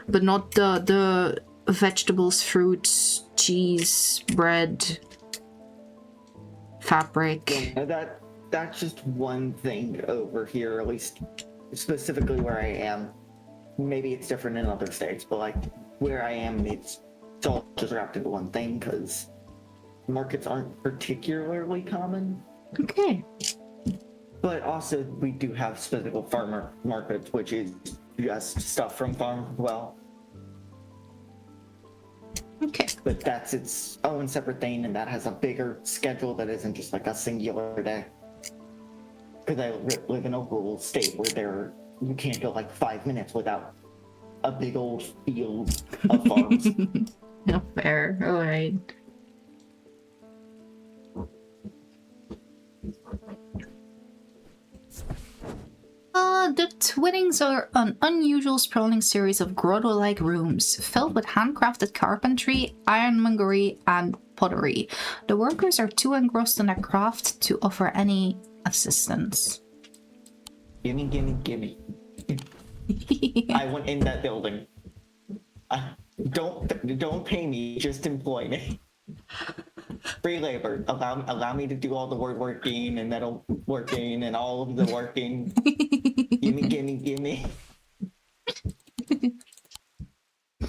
but not the vegetables, fruits, cheese, bread, fabric.
Yeah, that's just one thing over here, at least specifically where I am. Maybe it's different in other states, but like where I am, it's all just wrapped into one thing because markets aren't particularly common.
Okay.
But also, we do have specific farmer markets, which is just stuff from farm as well.
Okay.
But that's its own separate thing, and that has a bigger schedule that isn't just like a singular day. Because I live in a rural state where you can't go like 5 minutes without a big old field of farms.
No, fair. All right. The Twinnings are an unusual sprawling series of grotto-like rooms filled with handcrafted carpentry, ironmongery, and pottery. The workers are too engrossed in their craft to offer any assistance.
Gimme, gimme, gimme. I went in that building. Don't pay me, just employ me. Free labor. Allow me to do all the woodworking and metal working and all of the working. Gimme, gimme, gimme.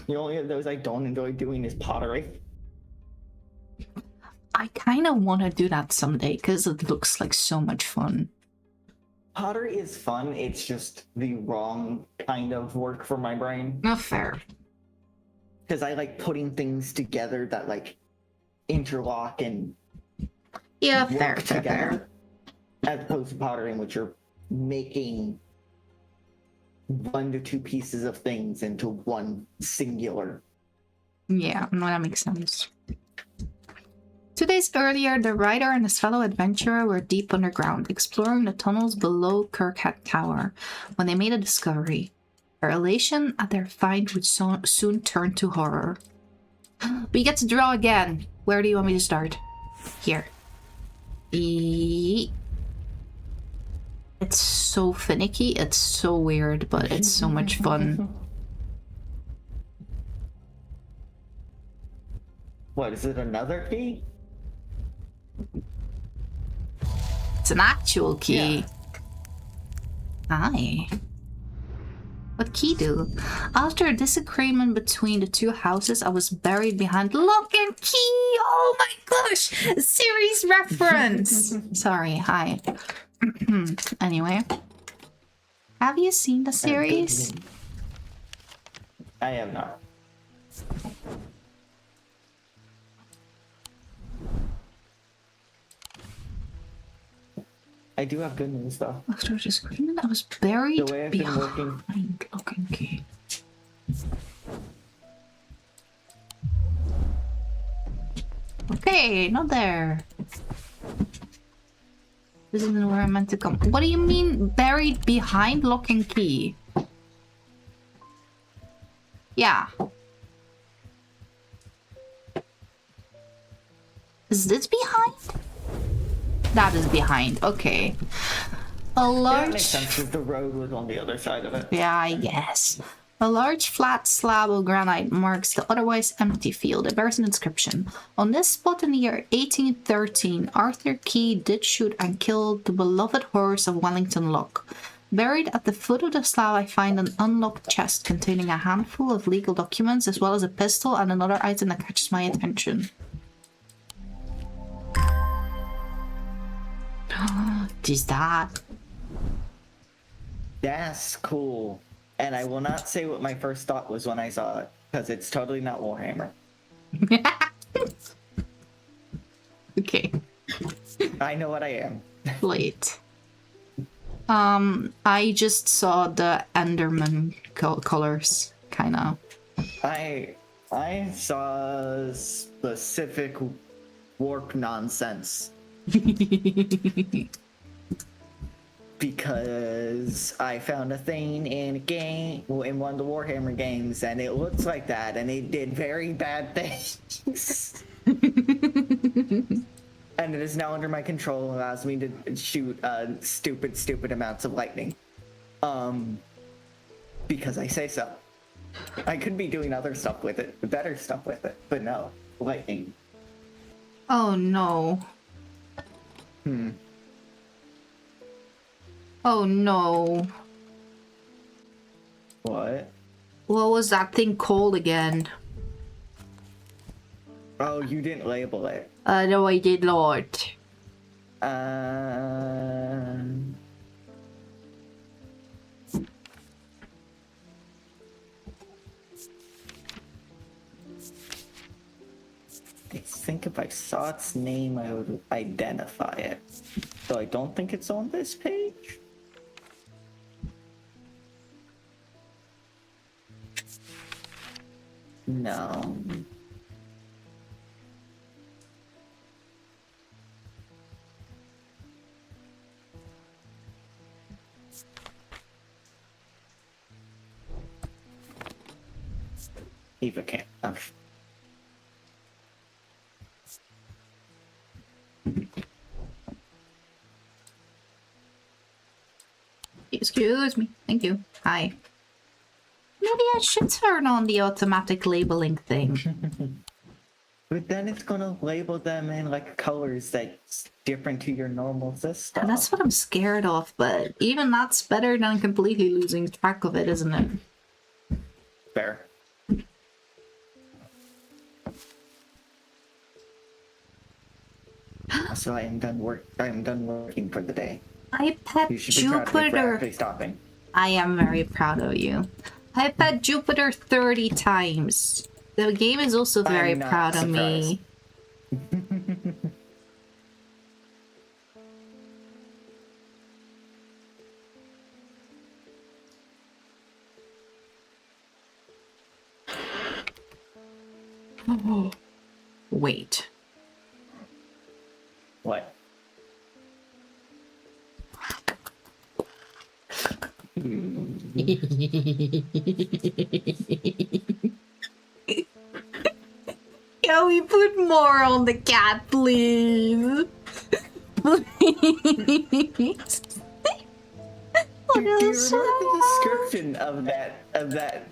The only of those I don't enjoy doing is pottery.
I kind of want to do that someday because it looks like so much fun.
Pottery is fun, it's just the wrong kind of work for my brain.
Not fair.
Because I like putting things together that like interlock and
Yeah,
work
fair.
together. As opposed to pottery, in which you're making 1 to 2 pieces of things into one singular.
Yeah, no, that makes sense. 2 days earlier, the writer and his fellow adventurer were deep underground, exploring the tunnels below Kirkhead Tower, when they made a discovery. Their elation at their find would soon turn to horror. We get to draw again. Where do you want me to start? Here. It's so finicky, it's so weird, but it's so much fun.
What, is it another key?
It's an actual key.
Yeah.
Hi. What key do? After a disagreement between the two houses, I was buried behind lock and key! Oh my gosh! Series reference! Sorry, hi. Anyway. Have you seen the series?
I have not. I do have good news though.
After a disagreement, I was buried
The way I've been working.
behind lock and key. Okay, not there. This isn't where I meant to come. What do you mean buried behind lock and key? Yeah. Is this behind? That is behind. Okay. A large...
That makes sense because the road was on the other side of it.
Yeah, I guess. A large flat slab of granite marks the otherwise empty field. It bears an inscription. On this spot in the year 1813, Arthur Key did shoot and kill the beloved horse of Wellington Lock. Buried at the foot of the slab, I find an unlocked chest containing a handful of legal documents, as well as a pistol and another item that catches my attention. Just that.
That's cool. And I will not say what my first thought was when I saw it, because it's totally not Warhammer.
Okay.
I know what I am.
Wait. I just saw the Enderman colors, kind of.
I saw specific warp nonsense. Because I found a thing in a game, in one of the Warhammer games, and it looks like that, and it did very bad things. And it is now under my control and allows me to shoot stupid amounts of lightning. Because I say so. I could be doing other stuff with it, better stuff with it, but no, lightning.
Oh no. Oh no.
What?
What was that thing called again?
Oh, you didn't label it.
No, I did not.
I think if I saw its name, I would identify it. So I don't think it's on this page. No. Eva can't.
Excuse me. Thank you. Hi. Maybe I should turn on the automatic labeling thing.
But then it's gonna label them in like colors that's different to your normal system.
That's what I'm scared of, but even that's better than completely losing track of it, isn't it?
Fair. So I am done working for the day.
I pet
You should be proud of me for
Jupiter.
actually stopping.
I am very proud of you. I pet Jupiter 30 times. The game is also very
I'm not
proud of me. Wait.
What?
Can we put more on the cat, please? Please.
Do you remember the description of that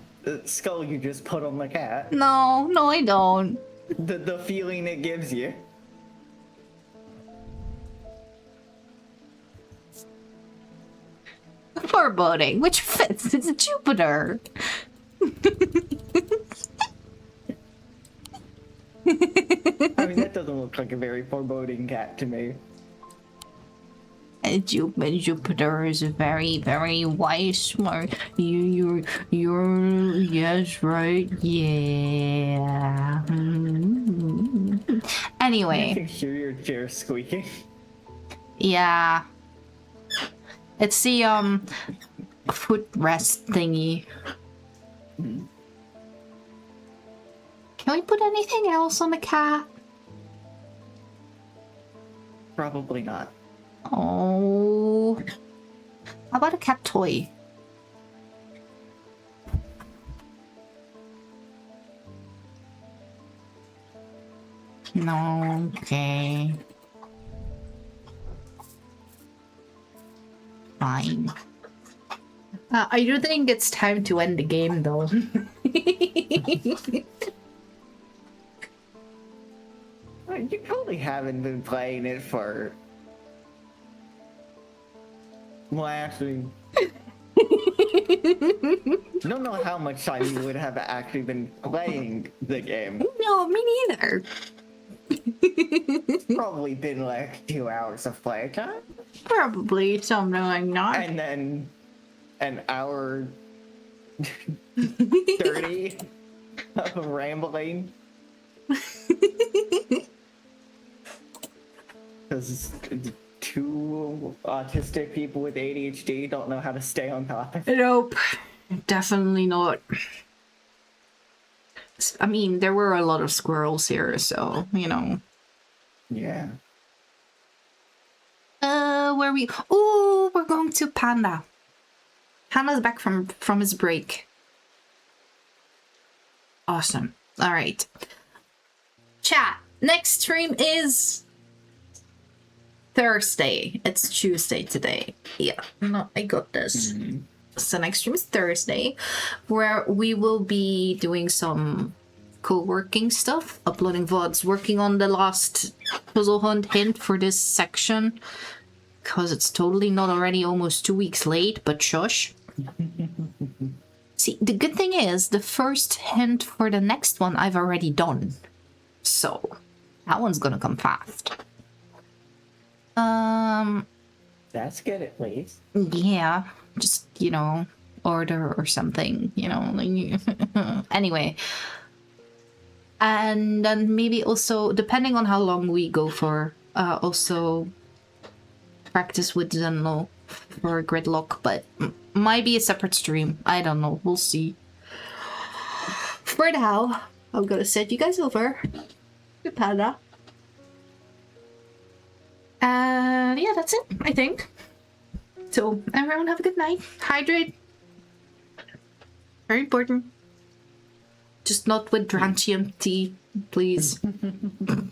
skull you just put on the cat?
No, I don't.
The feeling it gives you.
Foreboding, which fits. It's Jupiter.
I mean, that doesn't look like a very foreboding cat to me.
Jupiter is very, very wise, smart. You're, yes, right, yeah.
I
Anyway,
can hear your chair squeaking.
yeah. It's the, footrest thingy. Can we put anything else on the cat?
Probably not.
Oh. How about a cat toy? No, okay. Fine. I do think it's time to end the game, though.
You probably haven't been playing it for... Well, actually... I don't know how much time you would have actually been playing the game.
No, me neither.
Probably been like 2 hours of play time.
Probably something like that.
And then an hour 30 of rambling. Because two autistic people with ADHD don't know how to stay on topic.
Nope. Definitely not. I mean, there were a lot of squirrels here, so, you know.
Yeah.
Where we... Oh, we're going to Panda. Panda's back from his break. Awesome. All right. Chat. Next stream is Thursday. It's Tuesday today. Yeah. No, I got this. So next stream is Thursday, where we will be doing some co-working stuff, uploading VODs, working on the last puzzle hunt hint for this section, because it's totally not already almost 2 weeks late, but shush. See, the good thing is, the first hint for the next one I've already done. So, that one's gonna come fast.
That's good at least.
Yeah, just, you know, order or something, you know. Like, anyway. And then maybe also, depending on how long we go for, also practice with Zenlo for Gridlock, but might be a separate stream. I don't know. We'll see. For now, I'm gonna send you guys over to Panda. And yeah, that's it, I think. So, everyone have a good night. Hydrate. Very important. Just not with Drantium tea, please. And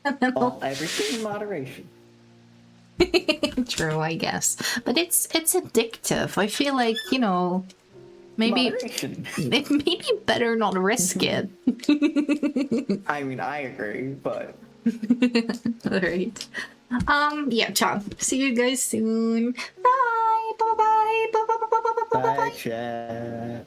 then
Everything in moderation.
True, I guess. But it's addictive. I feel like, you know, maybe
Moderation.
it may be better not risk it.
I mean, I agree, but
Alright. Yeah, ciao. See you guys soon. Bye. Bye bye. Bye bye bye bye bye bye.
bye, chat.